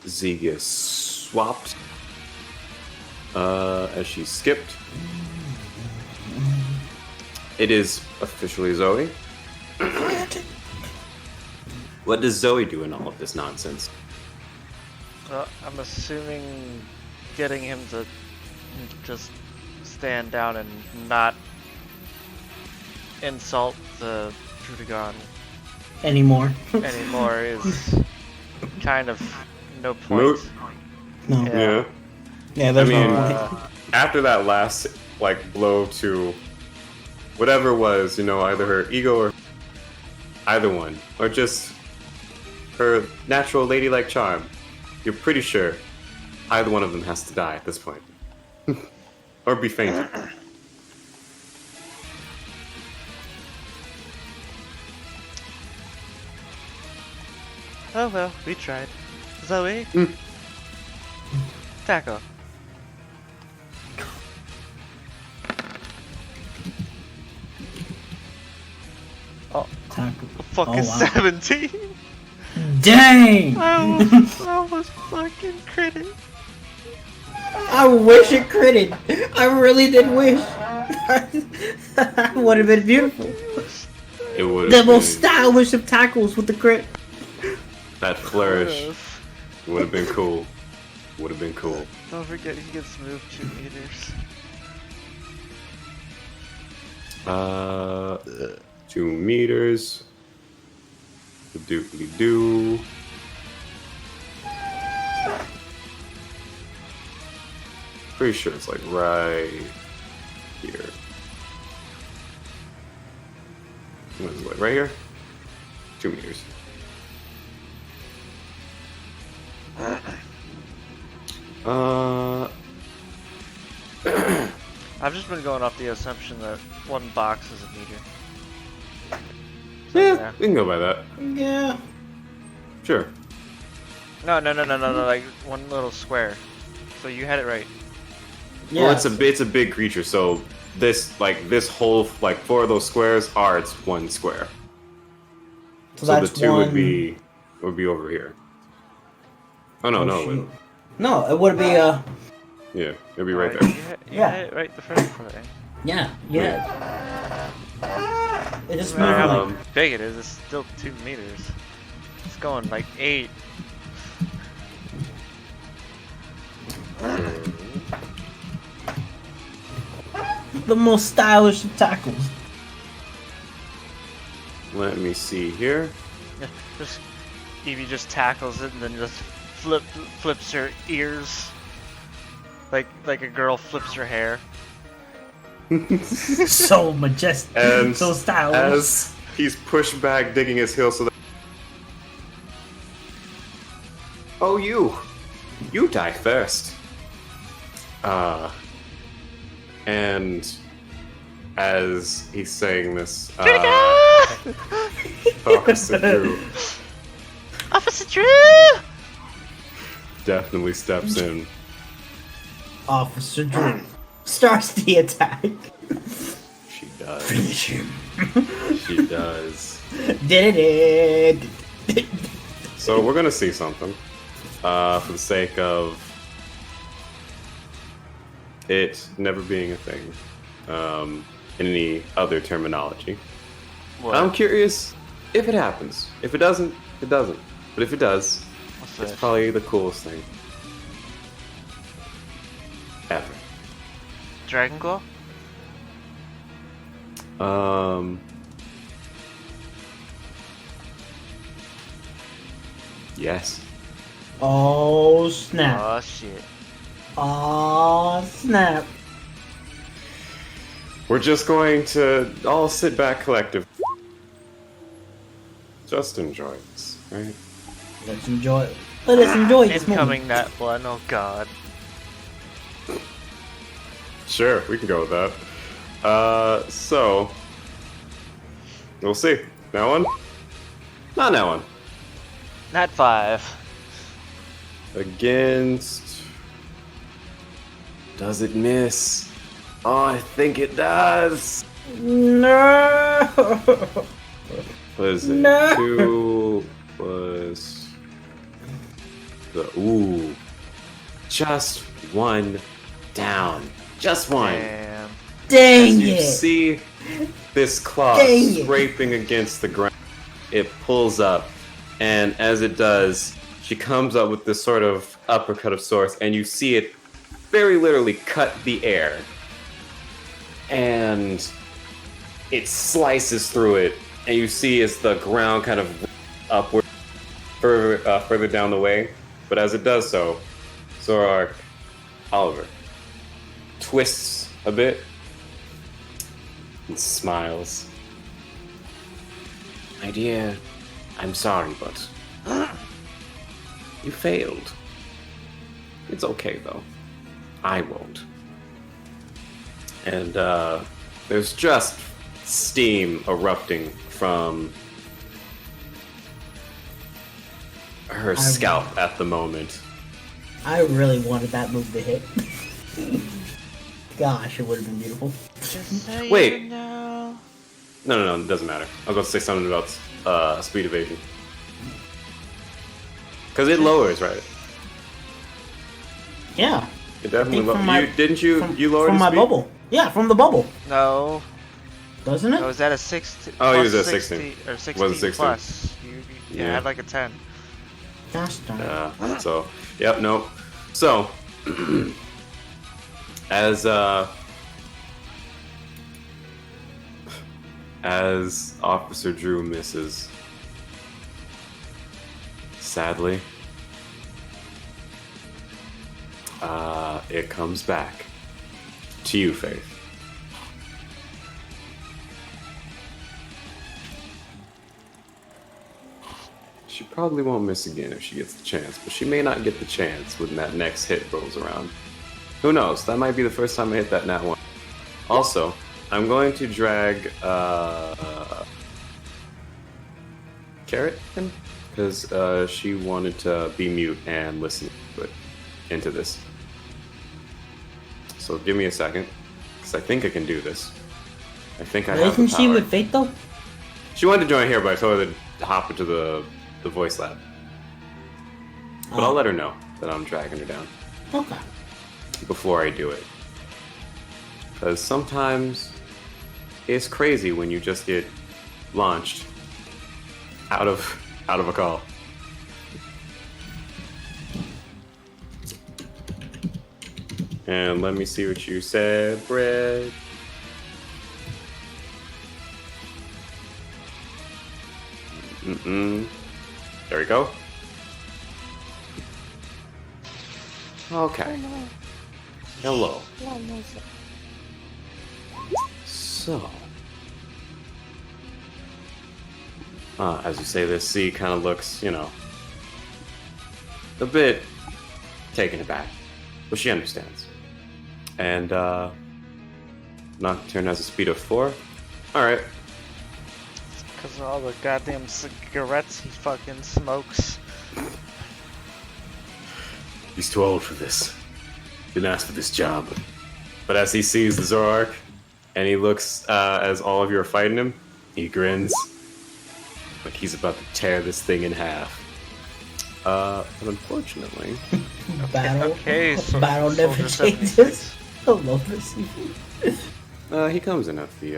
Z gets swapped as she skipped. It is officially Zoe. What does Zoe do in all of this nonsense? I'm assuming getting him to just stand down and not insult the Drudagon Anymore is kind of no point. Moot. No. Yeah. Yeah, there's I mean, no point. after that last blow to whatever was, either her ego or either one, or just her natural ladylike charm, you're pretty sure either one of them has to die at this point. Or be fainted. Oh well, we tried. Zoe? Tackle. Oh, Tackle. fucking 17! Dang! I almost fucking critted. I wish it critted. I really did wish. Would have been beautiful. It would The have most been, stylish of tackles with the crit. that flourish would have been cool. Would have been cool. Don't forget he gets moved 2 meters. 2 meters. Doodly-doo. Pretty sure it's right here. What is it, right here? 2 meters. I've just been going off the assumption that 1 box is a meter. Yeah, we can go by that. Yeah. Sure. No, like 1 little square. So you had it right. Well, it's a big creature, so this whole 4 of those squares are its 1 square. So that's the 2 one... would be over here. Oh no, no. No, it would be Yeah, it'll be right there. You hit it right the first time. Yeah. It just moved How like... big it is, it's still 2 meters. It's going like 8. The most stylish of tackles. Let me see here. Just Evie just tackles it and then just flips her ears. Like a girl flips her hair. So majestic. And so stylish. as he's pushed back, digging his heel so that... Oh, you die first. And as he's saying this, Officer Drew Officer Drew definitely steps in. Officer Drew starts the attack. She does. Finish him. She does. Did it. So we're gonna see something, for the sake of it never being a thing, in any other terminology. What? I'm curious if it happens. If it doesn't, it doesn't. But if it does, it's probably the coolest thing ever. Dragon Claw? Yes. Oh snap. Oh shit. Oh snap. We're just going to all sit back collective. Just enjoy this, right? Let's enjoy it. Let us enjoy this Incoming moment. that one, oh god. Sure, we can go with that. So we'll see. That one? Not that one. Nat 5. Against... Does it miss? Oh, I think it does. No. What is it? No. 2 plus the... Ooh. Just 1 down. Just 1. Damn. Dang As you it. see this claw Dang it. scraping against the ground, it pulls up, and as it does, she comes up with this sort of uppercut of sorts, and you see it very literally cut the air, and it slices through it, and you see as the ground kind of upward, further down the way. But as it does so, Zorark, Oliver, twists a bit and smiles. My dear, I'm sorry, but you failed. It's okay, though. I won't. And there's just steam erupting from her scalp at the moment. I really wanted that move to hit. Gosh, it would have been beautiful. Wait. No, it doesn't matter. I was about to say something about speed evasion. Because it lowers, right? Yeah. It definitely From you lowered from his my speed? bubble. Yeah, from the bubble. No. Doesn't it? I was at a 16. Oh, he was at 60, 16. Or 16 Was it 16? plus. You Yeah. had like a 10. Gosh darn it. So, yep, nope. So, as Officer Drew misses, sadly, it comes back to you, Faith. She probably won't miss again if she gets the chance, but she may not get the chance when that next hit rolls around. Who knows? That might be the first time I hit that nat 1. Also, I'm going to drag Carrot in, because she wanted to be mute and listen into this. So give me a second, because I think I can do this. I think I have the Isn't she power. with Fate though? She wanted to join here, but I told her to hop into the voice lab. But I'll let her know that I'm dragging her down. Okay. before I do it. Because sometimes it's crazy when you just get launched out of a call. And let me see what you said, Brett. There we go. Okay. Hello. So, as you say, this C kind of looks, you know, a bit taken aback, but she understands. And Nocturne has a speed of 4. All right. Because of all the goddamn cigarettes he fucking smokes. He's too old for this. Didn't ask for this job. But as he sees the Zorark, and he looks as all of you are fighting him, he grins. Like he's about to tear this thing in half. But unfortunately... Okay, so battle never changes. I love this. He comes in at the,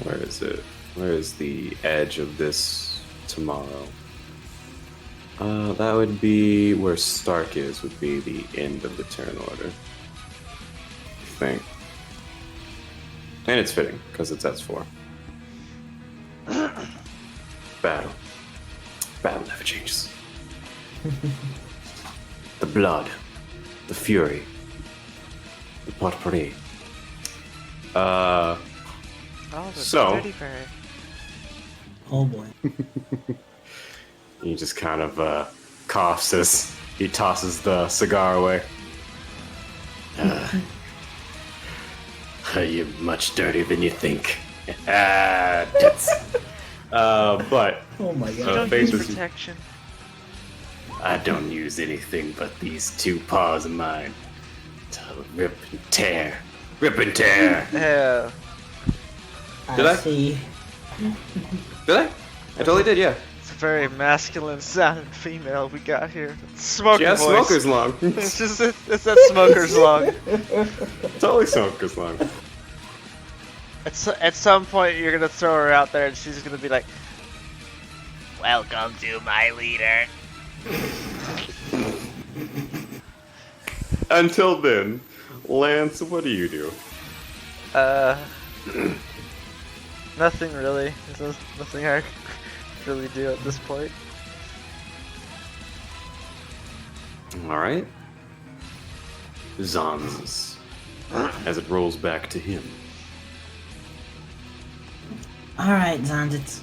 where is it? Where is the edge of this tomorrow? That would be where Stark is, would be the end of the turn order. I think. And it's fitting, because it's S4. Battle. Battle never changes. The blood. The fury. The potpourri. Oh, So- teddy bear. Oh boy. He just kind of coughs as he tosses the cigar away. You're much dirtier than you think. But Oh my You god. don't face use is- protection. I don't use anything but these 2 paws of mine to rip and tear. Rip and tear. Yeah. Did I? See. Did I? I totally did, yeah. It's a very masculine sounding female we got here. Smoker She has voice. smoker's lung. It's just it's that smoker's lung. Totally smoker's lung. At some point you're gonna throw her out there and she's gonna be like, "Welcome to my leader." Until then, Lance, what do you do? Nothing really. There's nothing I can really do at this point. Alright. Zanz. As it rolls back to him. Alright, Zanzits.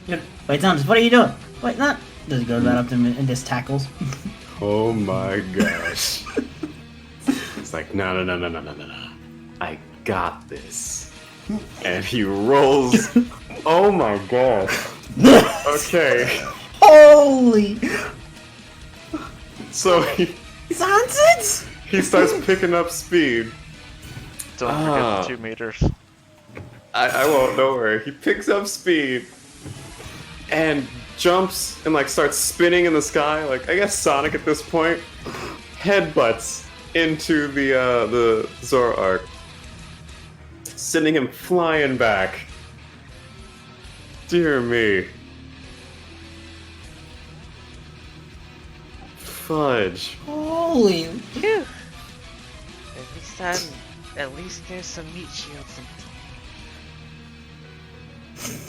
Wait, Zanzits, what are you doing? Wait, not. Just goes right up to him and just tackles. Oh my gosh. It's like, no. I got this. And he rolls. Oh my god. Okay. Holy! So Zanzits! he starts picking up speed. Don't forget the 2 meters. I won't, don't worry. He picks up speed and jumps and like starts spinning in the sky. Like I guess Sonic at this point headbutts into the Zorark, sending him flying back. Dear me. Fudge. Holy! Phew. At least there's some meat shields.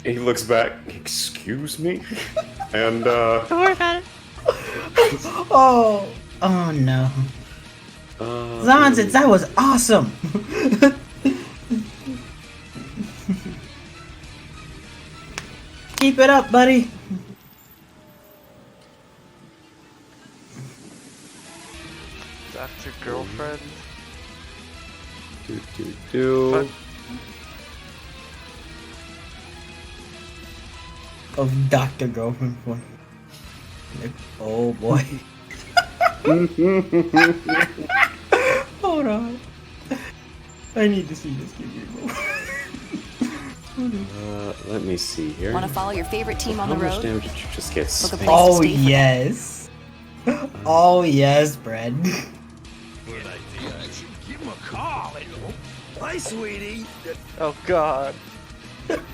He looks back. Excuse me? And Don't worry about it. Oh! Oh no. Zanzits, that was awesome! Keep it up, buddy! Dr. Girlfriend. do. Of Dr. Girlfriend boy. Oh boy. Hold on. I need to see this game. Let me see here. Want to follow your favorite team on How the much road? damage did you just get? Look a spanked? place to Oh stay for yes. Oh yes, Brad. Hi, sweetie. Oh God.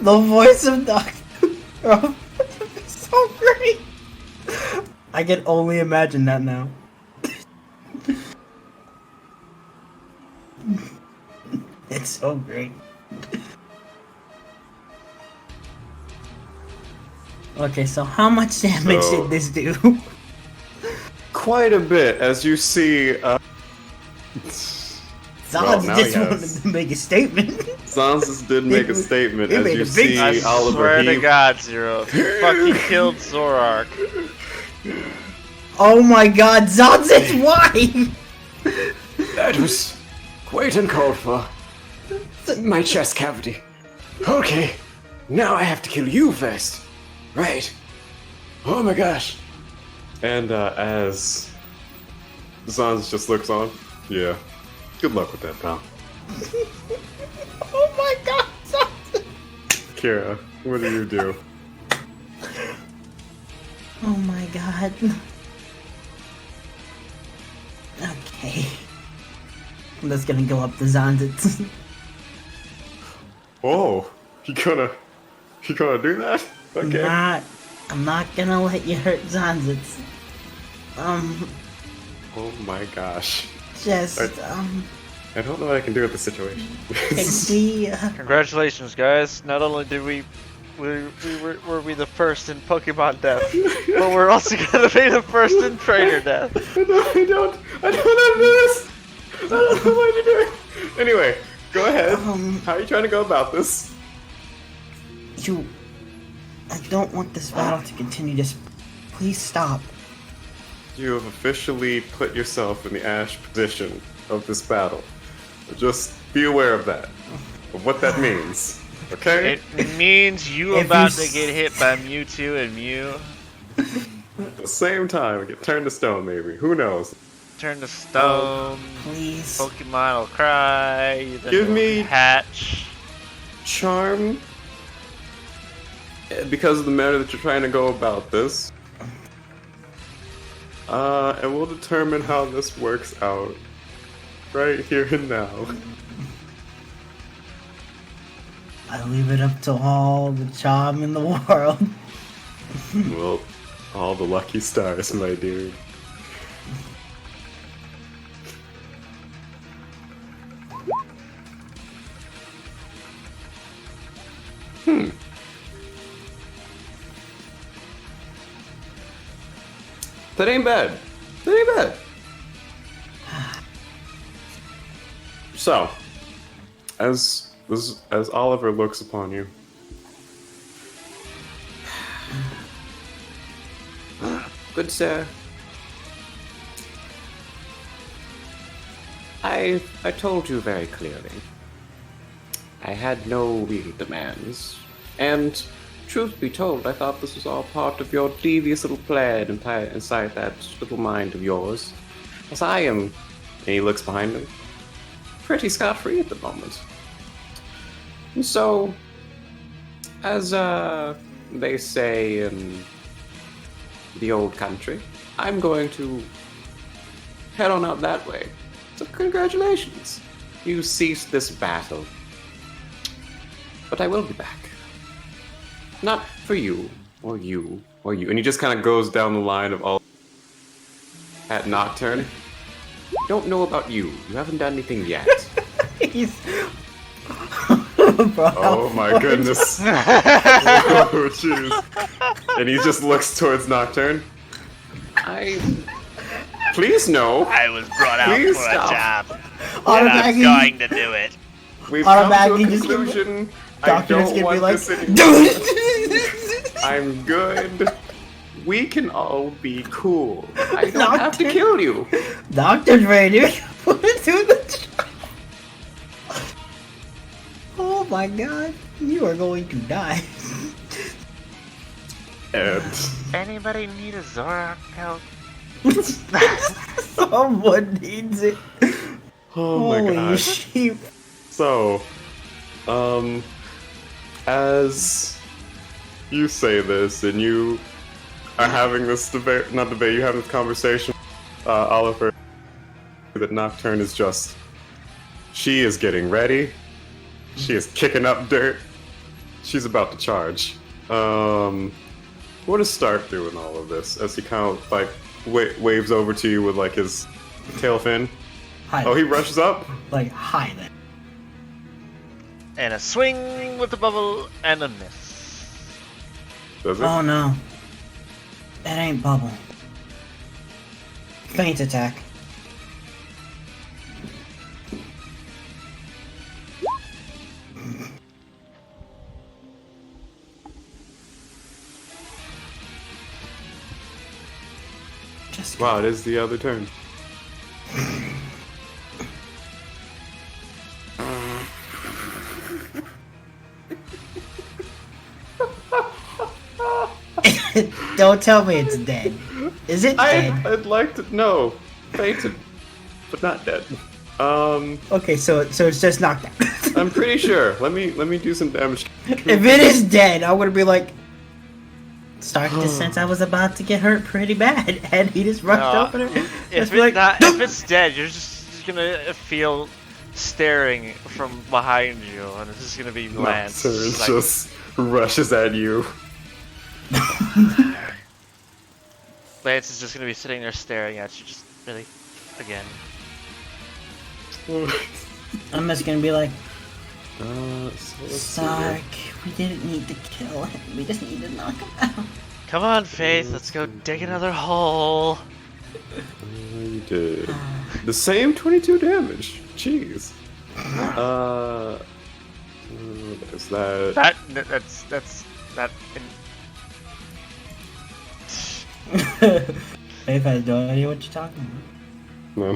The voice of Doctor is so great. I can only imagine that now. It's so great. Okay, so how much damage did this do? Quite a bit, as you see. Zons just wanted to make a statement. Zons just did make a statement, as you see I Oliver. swear to God, Zero, if you fucking killed Zorark. Oh my God, Zons' wife! That was quite uncalled for. My chest cavity. Okay, now I have to kill you first. Right. Oh my gosh. And as Zons just looks on, yeah. Good luck with that, pal. Oh my God, Zons! Kira, what do you do? Oh my God. Okay. I'm just gonna go up to Zons. Oh, you gonna do that? Okay. I'm not gonna let you hurt Zons. Oh my gosh. Just, I don't know what I can do with the situation. Congratulations, guys. Not only did were we the first in Pokemon death, but we're also gonna be the first in trainer death. I don't have this. I don't know what to do. Anyway, go ahead. How are you trying to go about this? I don't want this battle to continue. Just please stop. You have officially put yourself in the Ash position of this battle. Just be aware of that, of what that means. Okay? It means you about to get hit by Mewtwo and Mew. At the same time, get turned to stone, maybe. Who knows? Turn to stone. Please. Pokemon will cry. Give me hatch. Charm. Because of the manner that you're trying to go about this. And we'll determine how this works out. Right here and now. I leave it up to all the charm in the world. Well, all the lucky stars, my dude. That ain't bad. That ain't bad. So, as Oliver looks upon you, good sir, I told you very clearly. I had no real demands, and truth be told, I thought this was all part of your devious little plan inside that little mind of yours. As I am, and he looks behind him, pretty scot-free at the moment. And so, as they say in the old country, I'm going to head on out that way. So congratulations. You ceased this battle. But I will be back. Not for you, or you, or you. And he just kind of goes down the line of all at Nocturne. Don't know about you. You haven't done anything yet. He's... Oh my goodness. Oh jeez. And he just looks towards Nocturne. Please no. I was brought out Please for stop. a job. And I'm going to do it. We've come to a conclusion. I don't want this anymore. I'm good. We can all be cool. I don't have to kill you. Doctor's ready to put it to the job. Oh my god. You are going to die. And anybody need a Zorark help? Someone needs it. Oh my god. Sheep. So, as you say this and you are having this debate, not debate, you have this conversation, Oliver, that Nocturne is just, she is getting ready She is kicking up dirt. She's about to charge. What does Stark do in all of this? As he kind of like waves over to you with like his tail fin. Hi. Oh, he rushes up. Like hi then. And a swing with the bubble and a miss. Does it? Oh no. That ain't bubble. Feint attack. Just Wow, it is the other turn. Don't tell me it's dead. Is it dead? I'd like to know. Fainted, but not dead. Okay, so it's just knocked out. I'm pretty sure. Let me do some damage. If it is dead, I'm gonna be like, Stark just sense I was about to get hurt pretty bad, and he just rushed over there. If it's dead, you're just gonna feel staring from behind you, and it's just gonna be Lance. It just rushes at you. Lance is just gonna be sitting there staring at you, just really, again. I'm just gonna be like, So Stark, we didn't need to kill him. We just need to knock him out. Come on, Faith, let's go dig another hole. You did the same 22 damage. Jeez. There's that. That's that. Faith has no idea what you're talking about. No,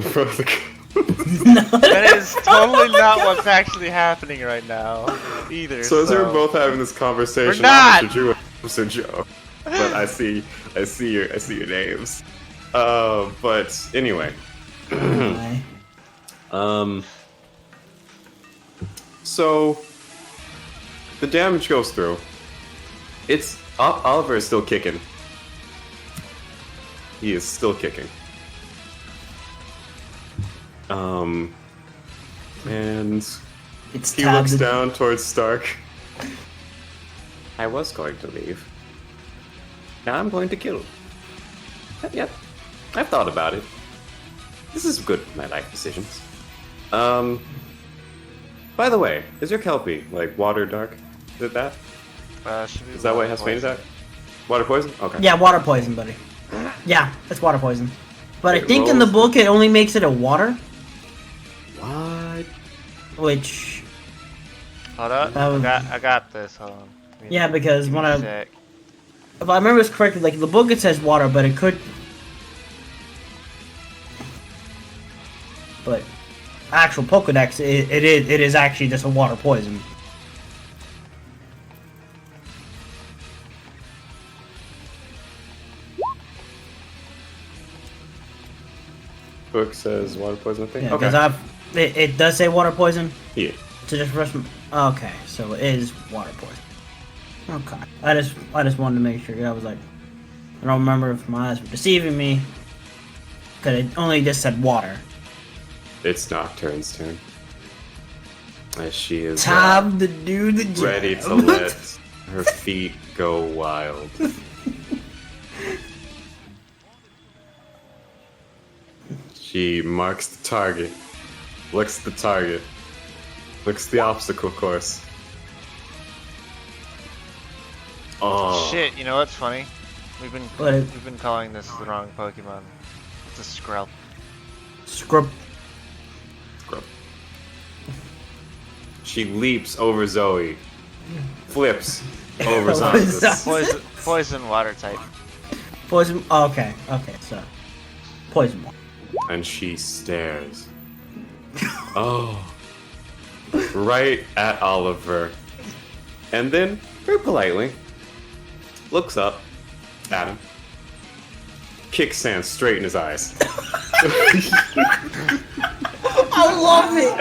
That is totally not what's actually happening right now, either. So as we're both having this conversation, We're not! Officer Drew and Officer Joe. But I see your names. But anyway. So the damage goes through. It's Oliver is still kicking. He is still kicking. And he looks down towards Stark. I was going to leave. Now I'm going to kill. Yep, I've thought about it. This is good for my life decisions. By the way, is your Kelpie like water dark? Is it that? Is that why it has faint attack? Water poison? Okay. Yeah, water poison, buddy. Yeah, it's water poison. But I think in the book it only makes it a water. What? Which... Hold up, I got this, hold on. Yeah, because when if I remember this correctly, like, the book it says water, but it could... But... Actual Pokedex, it is actually just a water poison. Book says water poison thing? Yeah, okay. because it does say water poison? Yeah. To just rush... Okay, so it is water poison. Okay. I just wanted to make sure. I was like... I don't remember if my eyes were deceiving me. Because it only just said water. It's Nocturne's turn. As she is Time to do the job. ready to let her feet go wild. She marks the target, looks at the target, looks at the obstacle course. Oh shit! You know what's funny? We've been calling this the wrong Pokemon. It's a Scrub. Scrub. She leaps over Zoe, flips over Zongus. Poison water type. Poison. Oh, okay, so poison water. And she stares. Oh. Right at Oliver. And then, very politely, looks up at him. Kicks sand straight in his eyes. I love it!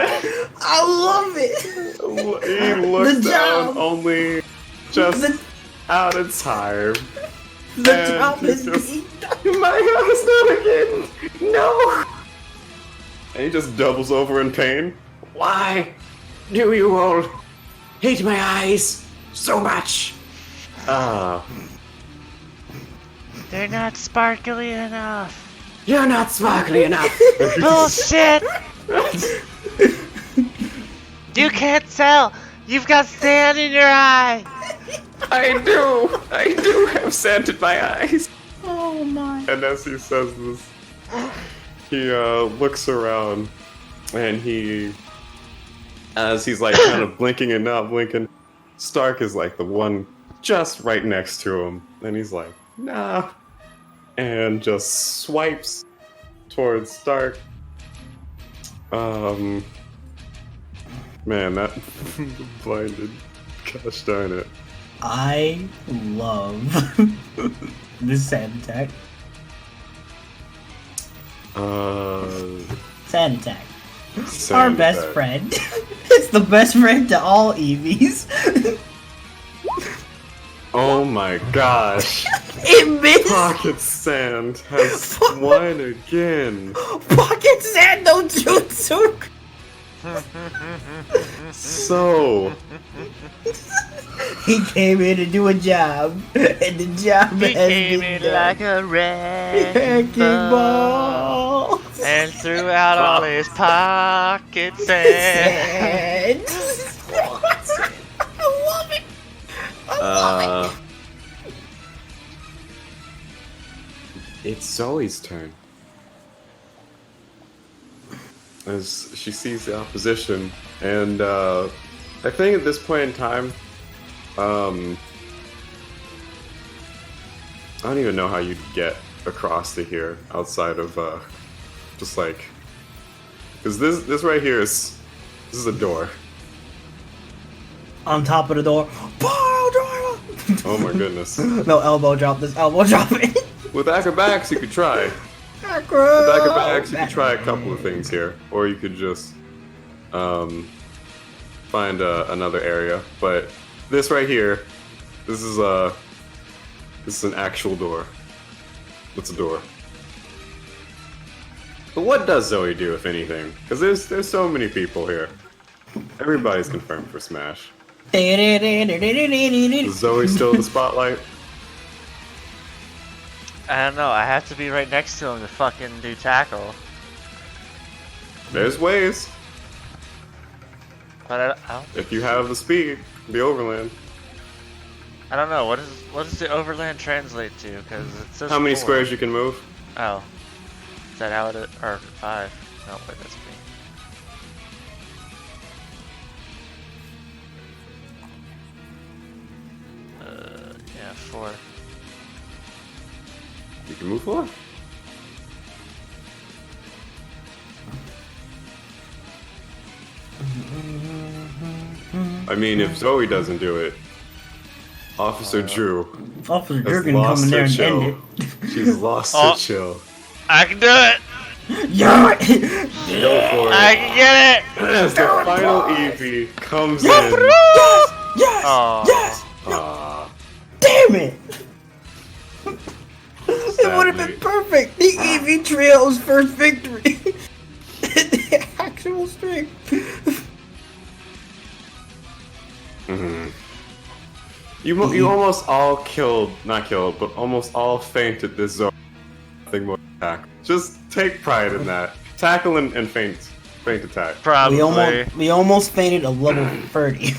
I love it! He looks down only just out of time. The job is my house, not again! No! And he just doubles over in pain. Why do you all hate my eyes so much. They're not sparkly enough. You're not sparkly enough. Bullshit! You can't tell. You've got sand in your eye. I do have sand in my eyes. Oh my. And as he says this, he looks around, and as he's like kind of blinking and not blinking, Stark is like the one just right next to him, and he's like, nah, and just swipes towards Stark. Man, that blinded. Gosh darn it. I love this sand attack. Sand attack. Our best friend. It's the best friend to all Eevees. Oh my gosh. It missed! Pocket Sand has won again. Pocket Sand no jutsu! So he came in to do a job, and the job He has came been in done. like a wrecking ball and threw out all his pocket sand. I love it. I love it's Zoe's turn. As she sees the opposition, and I think at this point in time, I don't even know how you'd get across to here outside of just like, because this right here is a door. On top of the door. Oh my goodness. No elbow drop. This elbow drop it. With acrobatics, you could try. With acrobatics, you could try a couple of things here, or you could just find another area. But this right here, this is an actual door. It's a door. But what does Zoe do, if anything? Because there's so many people here. Everybody's confirmed for Smash. Is Zoe still in the spotlight? I don't know, I have to be right next to him to fucking do tackle. There's ways. But I don't If you have the speed, the overland. I don't know, what does the overland translate to? Because it says How many 4. squares you can move? Oh. Is that how it is? Or 5. No, wait, that's me. Yeah, 4. You can move 4? I mean, if Zoe doesn't do it, Officer Drew Officer has Drew can come in there and chill. end She's lost her chill. I can do it! it. Yeah! Go for I it. can get it! As the final Eevee comes in. Yes! Yes! Aw. Yes! Ah, Damn it! It would have been perfect! The Eevee Trio's first victory! The actual streak! You almost all not killed, but almost all fainted this Zoe. Nothing more attack. Just take pride in that. Tackle and faint attack. Probably. We almost fainted a level 30.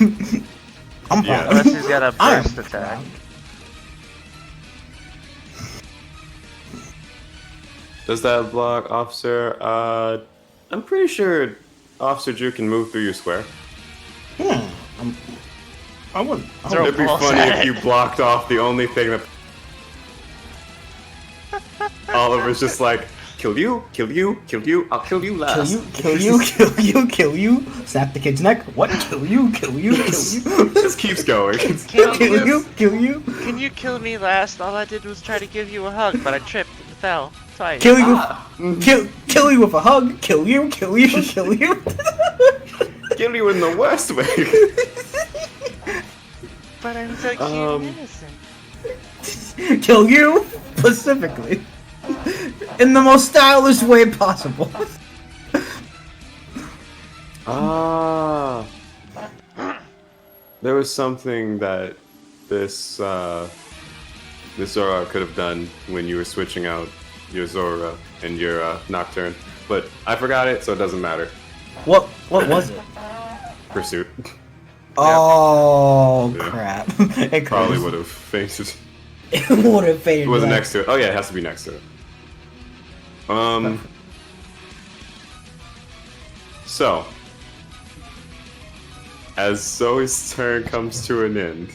I'm proud. Yeah. Unless he's got a I am burst attack. proud. Does that block Officer? I'm pretty sure Officer Drew can move through your square. I wouldn't. Throw It'd be balls funny at if you it. blocked off the only thing that Oliver's just like, kill you, I'll kill you last. Kill you. Snap the kid's neck. What? Kill you. Just keeps going. Kill you. Can you kill me last? All I did was try to give you a hug, but I tripped and fell twice. Kill you. Kill you with a hug. Kill you. Kill you in the West Wing. But I'm so cute and innocent. Kill you specifically in the most stylish way possible. there was something that this this Zorark could have done when you were switching out your Zora and your Nocturne, but I forgot it, so it doesn't matter. What was it? Pursuit. Oh Yeah. crap! It probably would have fainted. It would have faded. It wasn't black. next to it. Oh yeah, it has to be next to it. So, as Zoe's turn comes to an end,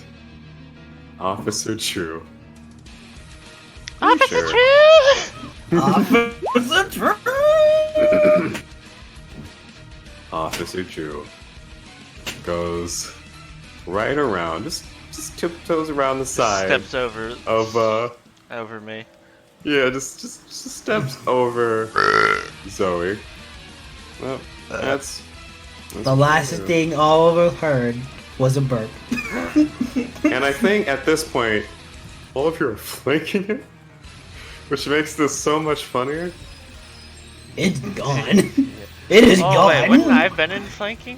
Officer True. Officer True! Officer True! Officer True goes right around, just tiptoes around the side. Steps over of me. Yeah, just steps over Zoe. Well, that's The last thing Oliver heard was a burp. And I think at this point, all of you are flanking it, which makes this so much funnier. It's gone. It is gone. Wait, wouldn't I have been in flanking?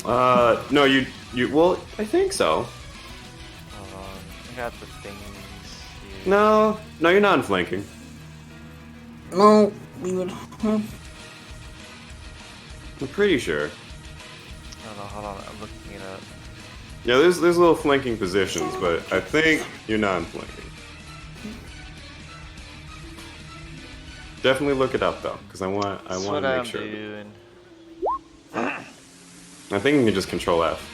No, you well, I think so. Hold on, I got the things here. No, you're not in flanking. No, we would. I'm pretty sure. Hold on, I'm looking it up. Yeah, there's little flanking positions, but I think you're not in flanking. Definitely look it up though, because I want to make sure. Doing. I think you can just control F.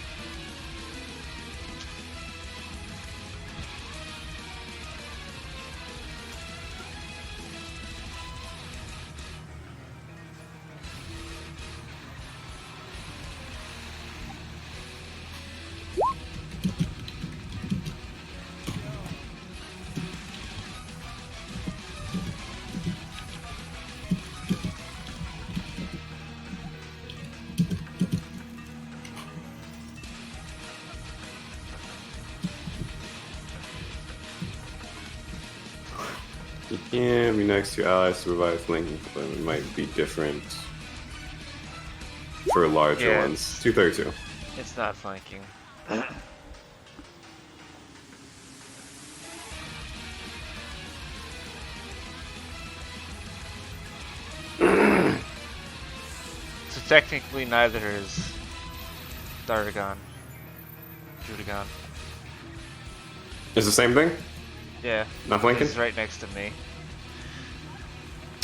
You can't be next to your allies to provide flanking, but it might be different for larger ones. 232. It's not flanking. So technically neither is Dardagon. Judagon. It's the same thing? Yeah. Not flanking? He's right next to me.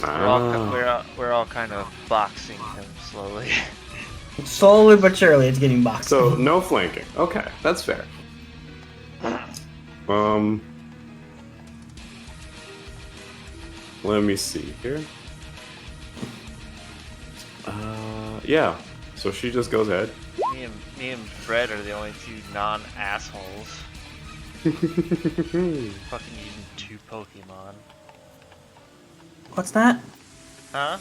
Ah. We're all kind of boxing him slowly. Slowly but surely, it's getting boxed. So, no flanking. Okay, that's fair. Let me see here. Yeah. So she just goes ahead. Me and Fred are the only two non-assholes. Fucking using 2 Pokemon. What's that? Huh?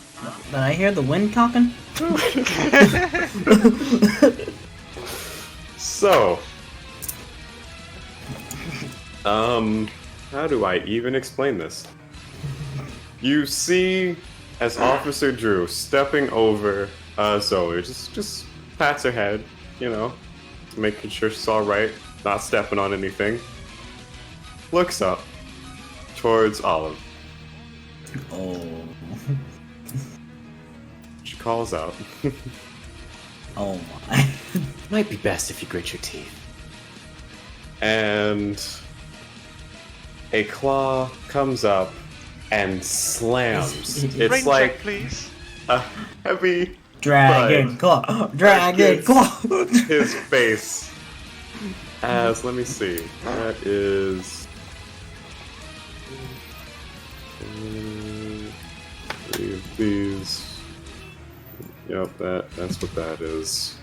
Did I hear the wind talking? So, how do I even explain this? You see, as Officer Drew stepping over Zoe, just pats her head, you know, making sure she's all right, not stepping on anything. Looks up towards Olive. Oh. She calls out. Oh my. Might be best if you grit your teeth. And a claw comes up and slams. It's Rain like check, please. a heavy Dragon claw. Dragon claw. his face. As let me see. That is 3 of these. Yep, that's what that is.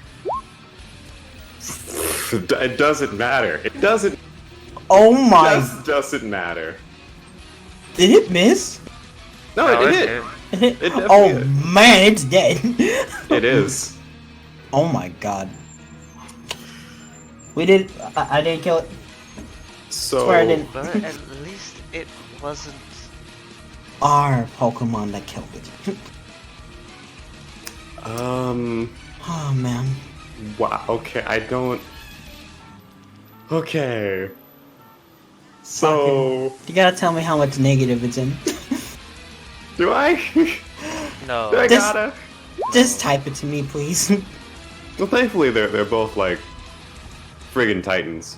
It doesn't matter. It doesn't. Oh my. Just doesn't matter. Did it miss? No, it did. It definitely Oh did. man, it's dead. It is. Oh my god. We did. I didn't kill it. So Swear I didn't. But at least it wasn't. Our Pokemon that killed it. Oh Oh man. wow. Okay, I don't. Okay. So... You gotta tell me how much negative it's in. Do I? No. Do I gotta? Just type it to me, please. Well, thankfully they're both like friggin' titans.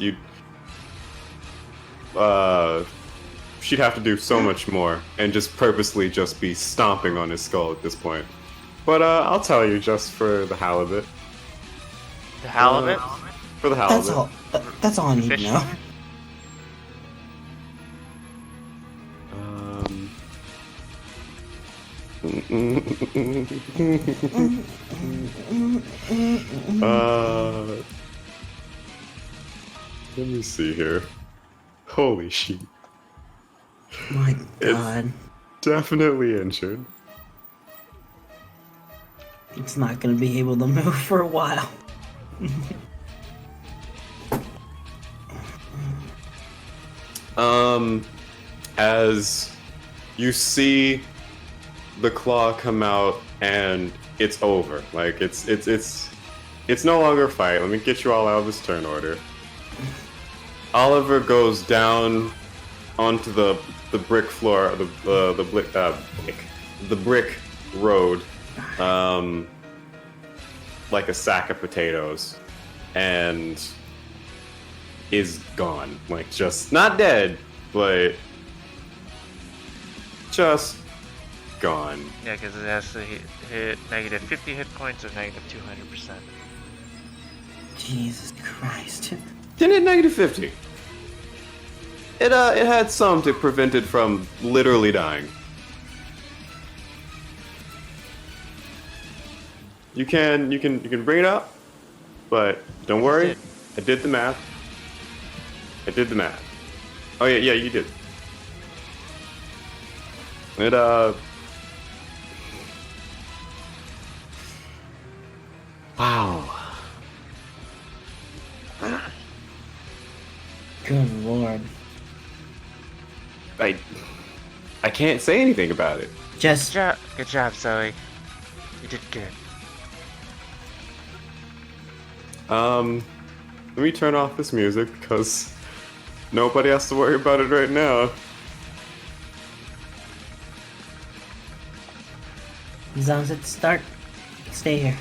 She'd have to do so much more and just purposely just be stomping on his skull at this point. But I'll tell you just for the hell of it. The halibut? For the hell That's of it. all. That's all I need to Fish. know. Let me see here. Holy shit. My God. Definitely injured. It's not gonna be able to move for a while. As you see the claw come out and it's over. Like it's no longer a fight. Let me get you all out of this turn order. Oliver goes down onto the brick floor, the brick road, like a sack of potatoes, and is gone. Like, just not dead, but just gone. Yeah, because it has to hit negative 50 hit points or negative 200%. Jesus Christ. Didn't hit negative 50. It had some to prevent it from literally dying. You can bring it up, but don't worry. I did the math. Oh yeah, you did. It wow. Good Lord. I can't say anything about it. Just Good job, Zoe. You did good. Let me turn off this music because nobody has to worry about it right now. zones at the start. Stay here.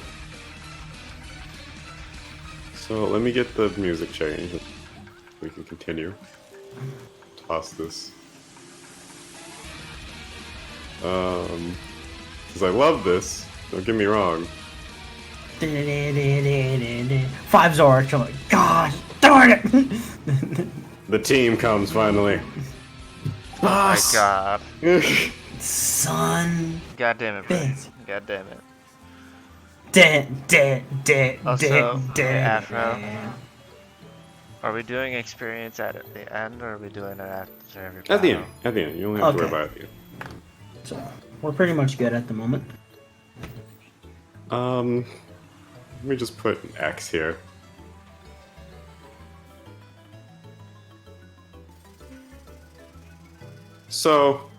So let me get the music changed. We can continue. Toss this. Because I love this. Don't get me wrong. 5 Zorark. Oh, God darn it! The team comes finally. Oh my god. Son. God damn it, Bitch. bro. God damn it. Dead. Also, Afro. Are we doing experience at the end, or are we doing it after every battle? At the end. You only have to worry about it at the end. So, we're pretty much good at the moment. Let me just put an X here. So,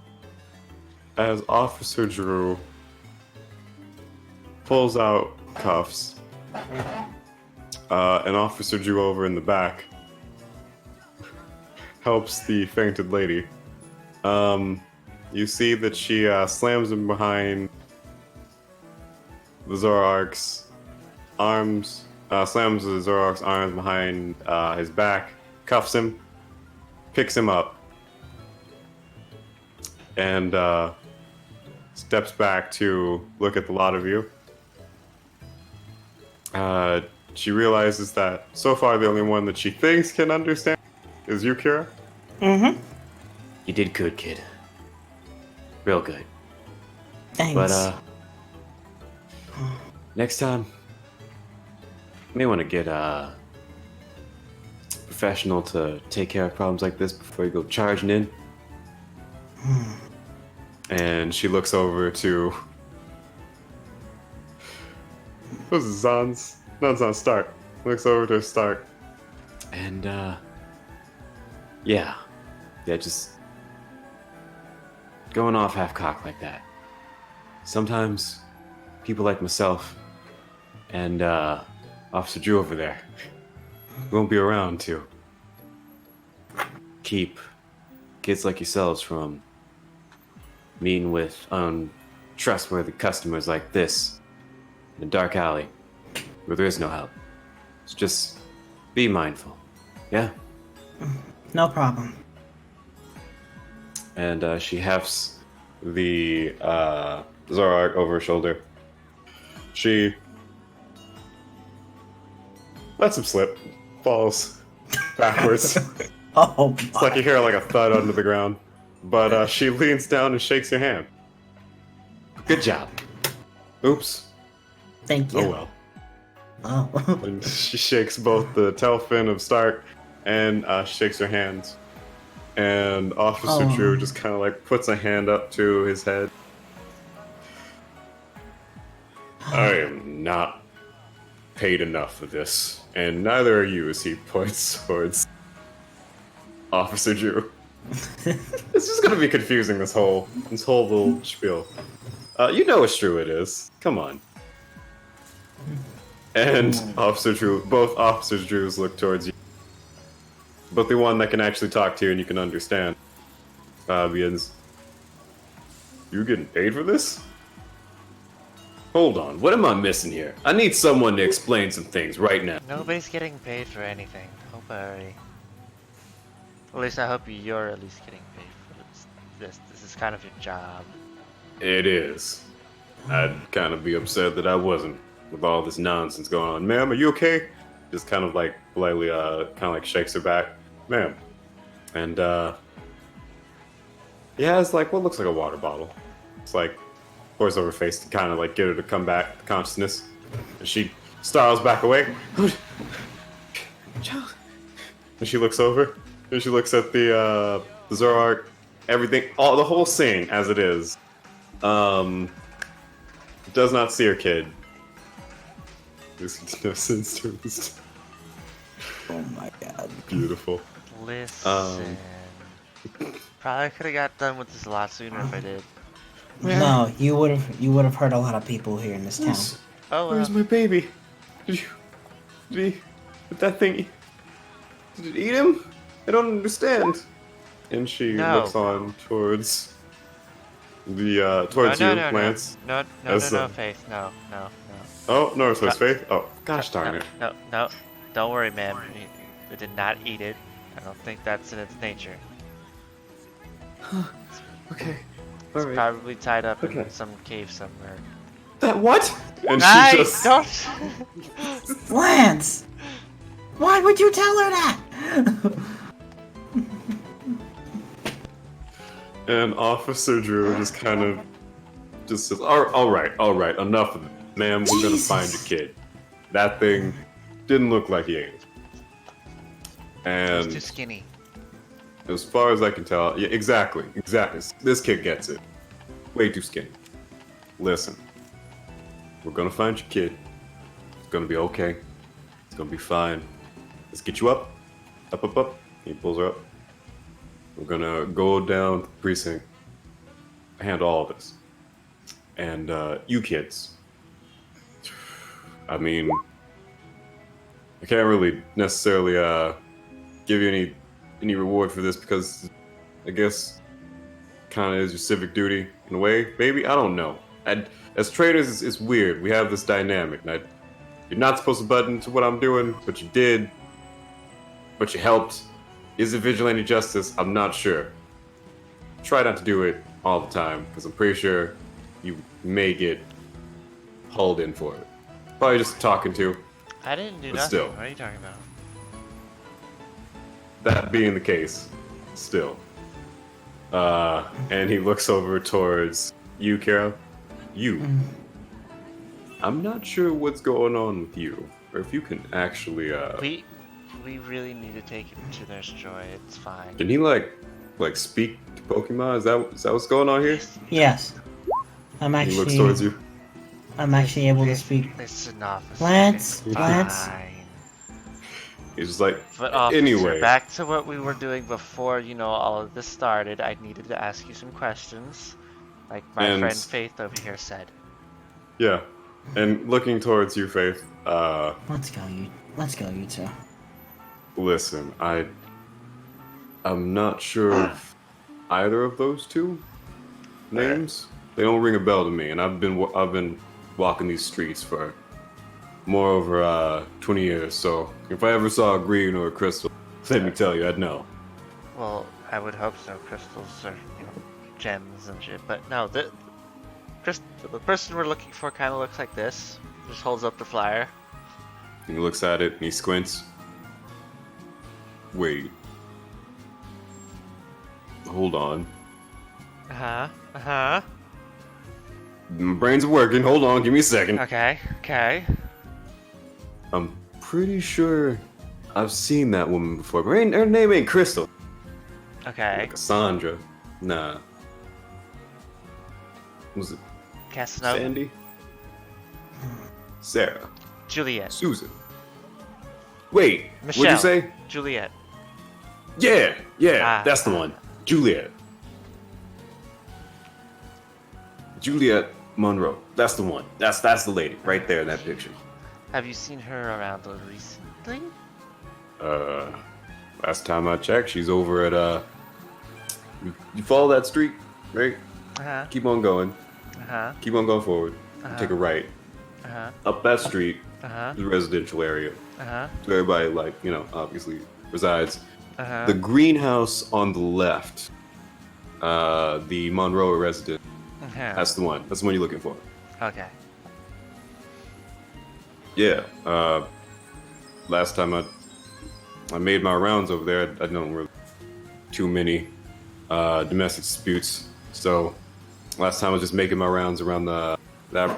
as Officer Drew pulls out cuffs, and Officer Drew over in the back helps the fainted lady. You see that she slams him behind the Zorark's arms, slams the Zorark's arms behind his back, cuffs him, picks him up, and steps back to look at the lot of you. She realizes that so far the only one that she thinks can understand is you, Kira. Mm-hmm. You did good, kid. Real good. Thanks. But, next time, you may want to get a professional to take care of problems like this before you go charging in. And she looks over to... Who's Zan's? Not Zan, Stark. Looks over to Stark. And, yeah, just going off half-cocked like that. Sometimes people like myself and Officer Drew over there won't be around to keep kids like yourselves from meeting with untrustworthy customers like this in a dark alley where there is no help. So just be mindful. Yeah? No problem. And she hefts the Zorark over her shoulder. She lets him slip, falls backwards. Oh, It's like you hear like a thud under the ground. But she leans down and shakes your hand. Good job. Oops. thank you. Oh well. Oh. And she shakes both the tail fin of Stark and shakes her hands. And Officer Oh. Drew just kind of like puts a hand up to his head. I am not paid enough for this, and neither are you, as he points towards Officer Drew. It's just gonna be confusing, this whole little spiel. You know which Drew it is. Come on. And Officer Drew, both Officer Drews look towards you. But the one that can actually talk to you and you can understand begins. You getting paid for this? Hold on, what am I missing here? I need someone to explain some things right now. Nobody's getting paid for anything. Don't worry. At least I hope you're at least getting paid for this. This is kind of your job. It is. I'd kind of be upset that I wasn't with all this nonsense going on. Ma'am, are you okay? Just kind of like politely, kind of like shakes her back. Ma'am. And, he has like what looks like a water bottle. It's like pours over her face to kind of like get her to come back to consciousness. And she startles back away. And she looks over. And she looks at the Zorark, everything, all the whole scene as it is. Does not see her kid. There's no sense to this. Oh my god. Beautiful. Listen. Probably could have got done with this a lot sooner if I did. No, you would have hurt a lot of people here in this town. Oh, Where's my baby? Did that thing, did it eat him? I don't understand. And she No. looks on towards the, towards you, Lance. No, Faith. No. Oh, no, so it's Faith? Oh, gosh darn it. No. Don't worry, ma'am. It did not eat it. I don't think that's in its nature. Okay. It's probably tied up in some cave somewhere. That what? And she just... Don't! Lance! Why would you tell her that? And Officer Drew just kind of just says, all right, enough of it. Ma'am, we're gonna find your kid. That thing didn't look like he ate it. And He's too skinny. as far as I can tell, yeah, exactly. This kid gets it. Way too skinny. Listen, we're gonna find your kid. It's gonna be okay. It's gonna be fine. Let's get you up. Up. He pulls her up. We're gonna go down to the precinct, handle all of this. And you kids. I mean, I can't really necessarily give you any reward for this because I guess kind of is your civic duty in a way. Maybe, I don't know. As traders, it's weird. We have this dynamic. You're not supposed to butt into what I'm doing, but you did. But you helped. Is it vigilante justice? I'm not sure. Try not to do it all the time because I'm pretty sure you may get hauled in for it. Probably just talking to. I didn't do But nothing. still. What are you talking about? That being the case, still. And he looks over towards you, Kara. You. I'm not sure what's going on with you, or if you can actually. We really need to take him to Nurse Joy. It's fine. Can he like speak to Pokemon? Is that what's going on here? Yes. He looks towards you. I'm actually able to speak. Listen, officer. Lance, it's Lance. fine. He's just like, But officer, anyway. back to what we were doing before, all of this started. I needed to ask you some questions, like my friend Faith over here said. Yeah, and looking towards you, Faith. Let's go, you two. Listen, I'm not sure of either of those two names. They don't ring a bell to me, and I've been walking these streets for more over 20 years. So if I ever saw a green or a crystal, let me tell you, I'd know. Well, I would hope so. Crystals are, gems and shit. But no, the person we're looking for kind of looks like this. Just holds up the flyer. He looks at it and he squints. Wait. Hold on. My brains are working. Hold on, give me a second. Okay. I'm pretty sure I've seen that woman before. But her name ain't Crystal. Okay. Like Cassandra. Nah. Was it Casanova? Sandy? Sarah. Juliet. Susan. Wait, Michelle. what'd you say? Juliet. Yeah, that's the one. Juliet. Juliet Monroe. That's the one. That's the lady right there in that picture. Have you seen her around recently? Last time I checked, she's over at you follow that street, right? Keep on going. Keep on going forward. Take a right. Up that street, the residential area. Where everybody obviously resides. The greenhouse on the left, the Monroe residence. That's the one. That's the one you're looking for. Okay. Yeah. Last time I made my rounds over there, I don't really too many domestic disputes. So last time I was just making my rounds around that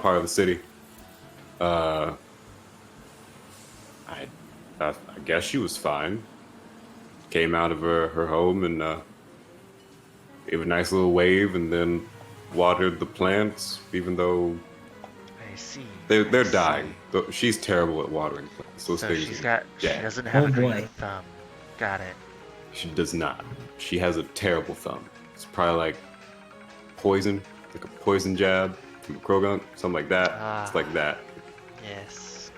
part of the city. I guess she was fine. Came out of her home and gave a nice little wave and then watered the plants, even though I see. They're dying. She's terrible at watering plants. Those things. She doesn't have a green thumb. Got it. She does not. She has a terrible thumb. It's probably like poison, like a poison jab from a Krogunk, something like that. It's like that. Yes.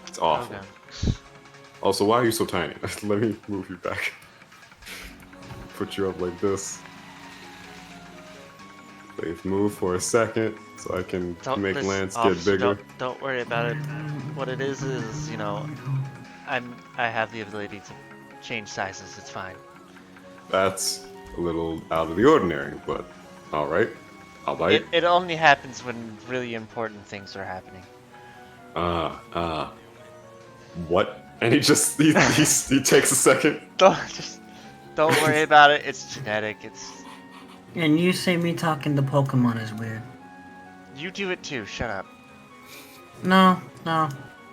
It's awful. Krogunks. Also, why are you so tiny? Let me move you back. Put you up like this. Please move for a second so I can make Lance get bigger. Don't worry about it. What it is, I have the ability to change sizes. It's fine. That's a little out of the ordinary, but all right. I'll bite. It only happens when really important things are happening. What? And he takes a second. Don't worry about it. It's genetic. And you say me talking to Pokemon is weird. You do it too. Shut up. No.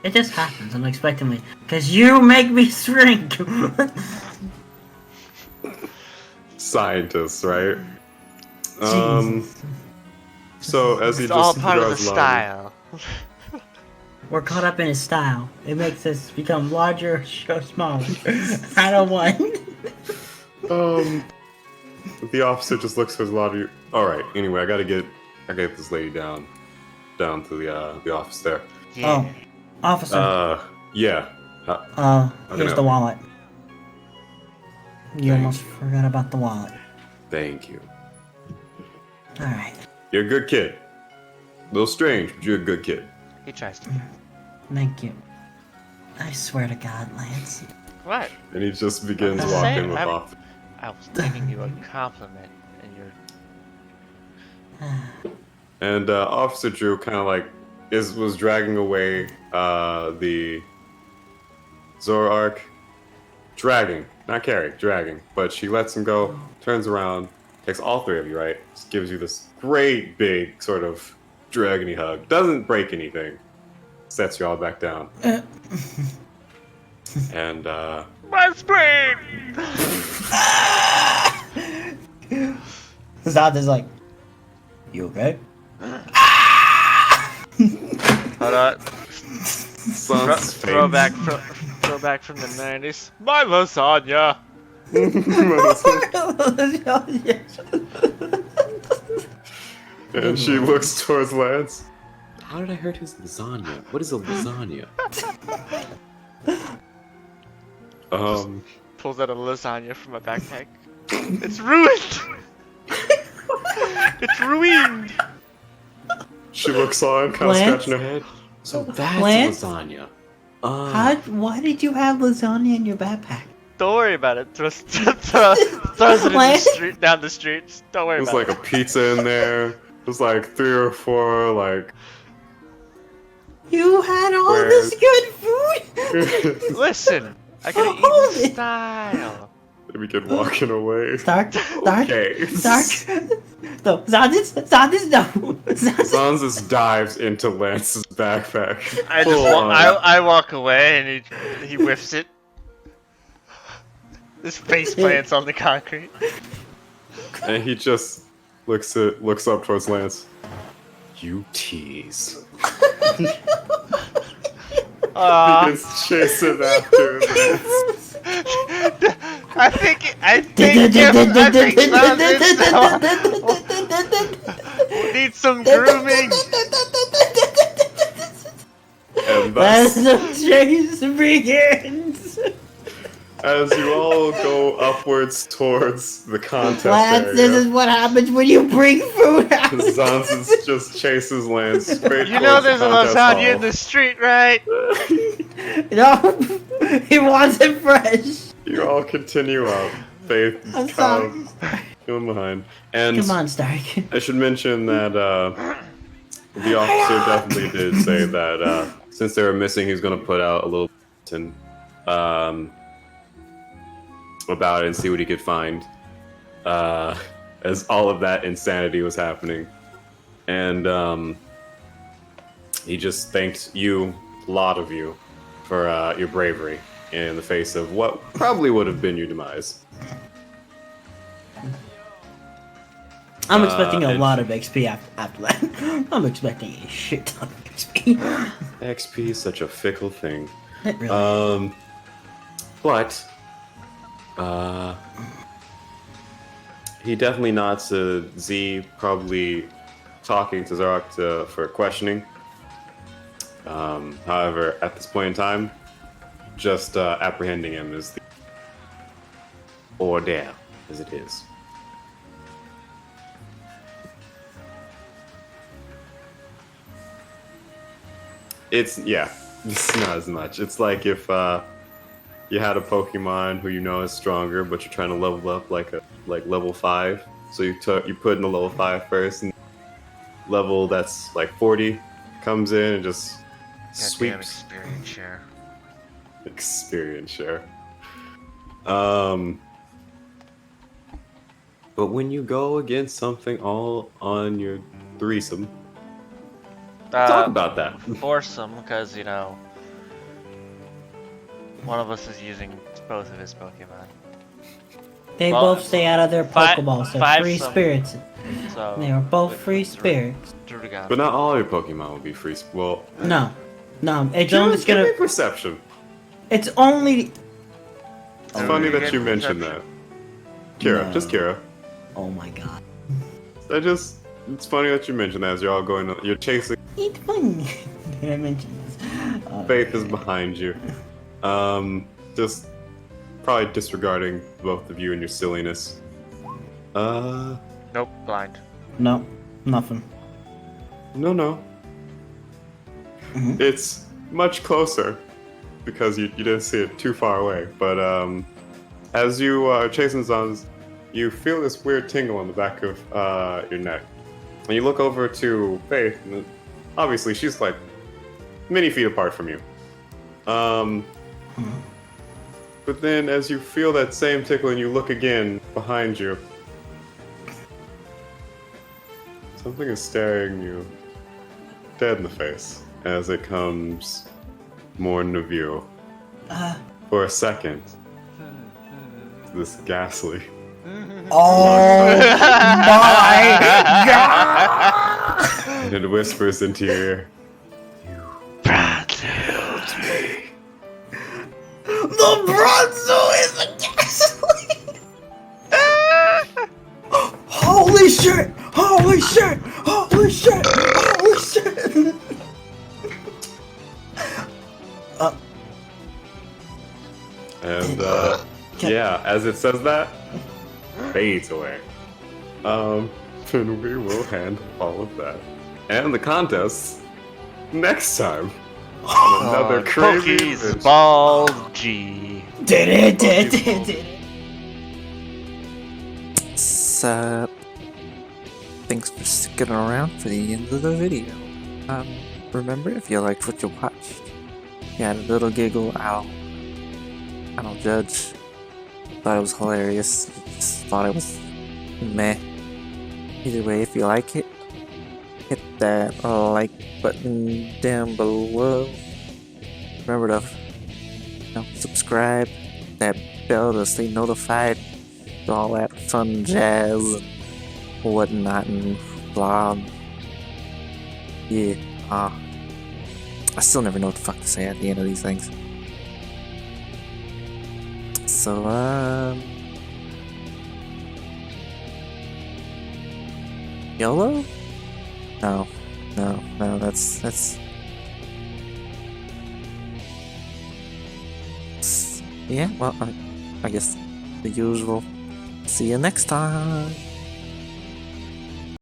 It just happens unexpectedly. Because you make me shrink. Scientists, right? So as he it's just all part of the style. We're caught up in his style. It makes us become larger or smaller. I don't want. The officer just looks for his lottery. All right. Anyway, I gotta get this lady down to the office there. Yeah. Oh, officer. Yeah. Here's the wallet. You almost forgot about the wallet. Thank you. All right. You're a good kid. A little strange, but you're a good kid. He tries to. Thank you. I swear to God, Lance. What? And he just begins walking with off. I was giving you a compliment, and you're. And Officer Drew kind of like was dragging away the Zorark, dragging, not carrying, dragging. But she lets him go, turns around, takes all three of you, right? Just gives you this great big sort of dragony hug. Doesn't break anything. Sets you all back down. And My spleen! Zod is like, you okay? Hold on. Throwback from the 90s. My lasagna! And she looks towards Lance. How did I hurt his lasagna? What is a lasagna? pulls out a lasagna from my backpack. It's ruined! It's ruined! She looks on, kind of Lance? scratching her head. So that's Lance? lasagna. Why did you have lasagna in your backpack? Don't worry about it. Throws it in the street, down the street. Just don't worry There's about like a pizza in there. There's like 3 or 4 like. You had all this good food. it. Listen, I gotta eat Hold in it. style. They begin walking away. Stark. Okay. No, Zanzis, no. Zanzis dives into Lance's backpack. I walk away and he whiffs it. His face plants on the concrete. And he just looks up towards Lance. You tease. He gets chasing after Lance. I think we'll need some grooming. And That's thus, the chase begins. as you all go upwards towards the contest Lance, this area, is what happens when you bring food out. Zanzis just chases Lance straight You know towards there's the a contest lasagna in hall. the street, right? No, he wants it fresh. You all continue up. Faith is I'm kind sorry. of going behind. And Come on, Stark. I should mention that the officer definitely did say that since they were missing, he was going to put out a little bulletin about it and see what he could find as all of that insanity was happening. And he just thanked you, a lot of you, for your bravery in the face of what probably would have been your demise. I'm expecting a and- lot of XP after that. I'm expecting a shit ton of XP. XP is such a fickle thing. It really But he definitely nods to Z, probably talking to Zorark for questioning. However, at this point in time, just apprehending him is the ordeal, as it is. It's not as much. It's like if you had a Pokemon who you know is stronger, but you're trying to level up like level 5. So you put in the level 5 first, and level that's like 40 comes in and just sweeps. Experience share. Experience share. But when you go against something all on your threesome, talk about that. Foursome, because one of us is using both of his Pokemon. They Well, both stay out of their Pokeballs. They're five free some- spirits. So They are both with- free with spirits. Drudigon. But not all your Pokemon will be free. Well, No, it's give only me gonna. perception. It's only. It's funny that you mentioned that. Kira, No. just Kira. Oh my god. It's funny that you mentioned that as you're all going, you're chasing. It's fun. Did I mention this? Faith is behind you. Just probably disregarding both of you and your silliness. Nope, blind. No, nothing. No. Mhm. It's much closer because you didn't see it too far away. But as you are chasing zombies, you feel this weird tingle on the back of your neck. And you look over to Faith, and obviously she's like many feet apart from you. But then as you feel that same tickle and you look again behind you, something is staring you dead in the face as it comes more into view. For a second, this ghastly. Oh my god! And it whispers into your ear. The Bronzo is a gasoline! Holy shit! Holy shit! Holy shit! Holy shit! And Yeah, as it says that, fades away. Then we will handle all of that and the contests next time on another crazy Poke's Ball G. Did it. Sup? Thanks for sticking around for the end of the video. Remember, if you liked what you watched, you had a little giggle, I don't judge. Thought it was hilarious. Just thought it was meh. Either way, if you like it, hit that like button down below. Remember to subscribe, that bell to stay notified, all that fun jazz and whatnot and blah. Yeah, I still never know what the fuck to say at the end of these things. So, YOLO? No, that's... Yeah, well, I guess the usual. See you next time!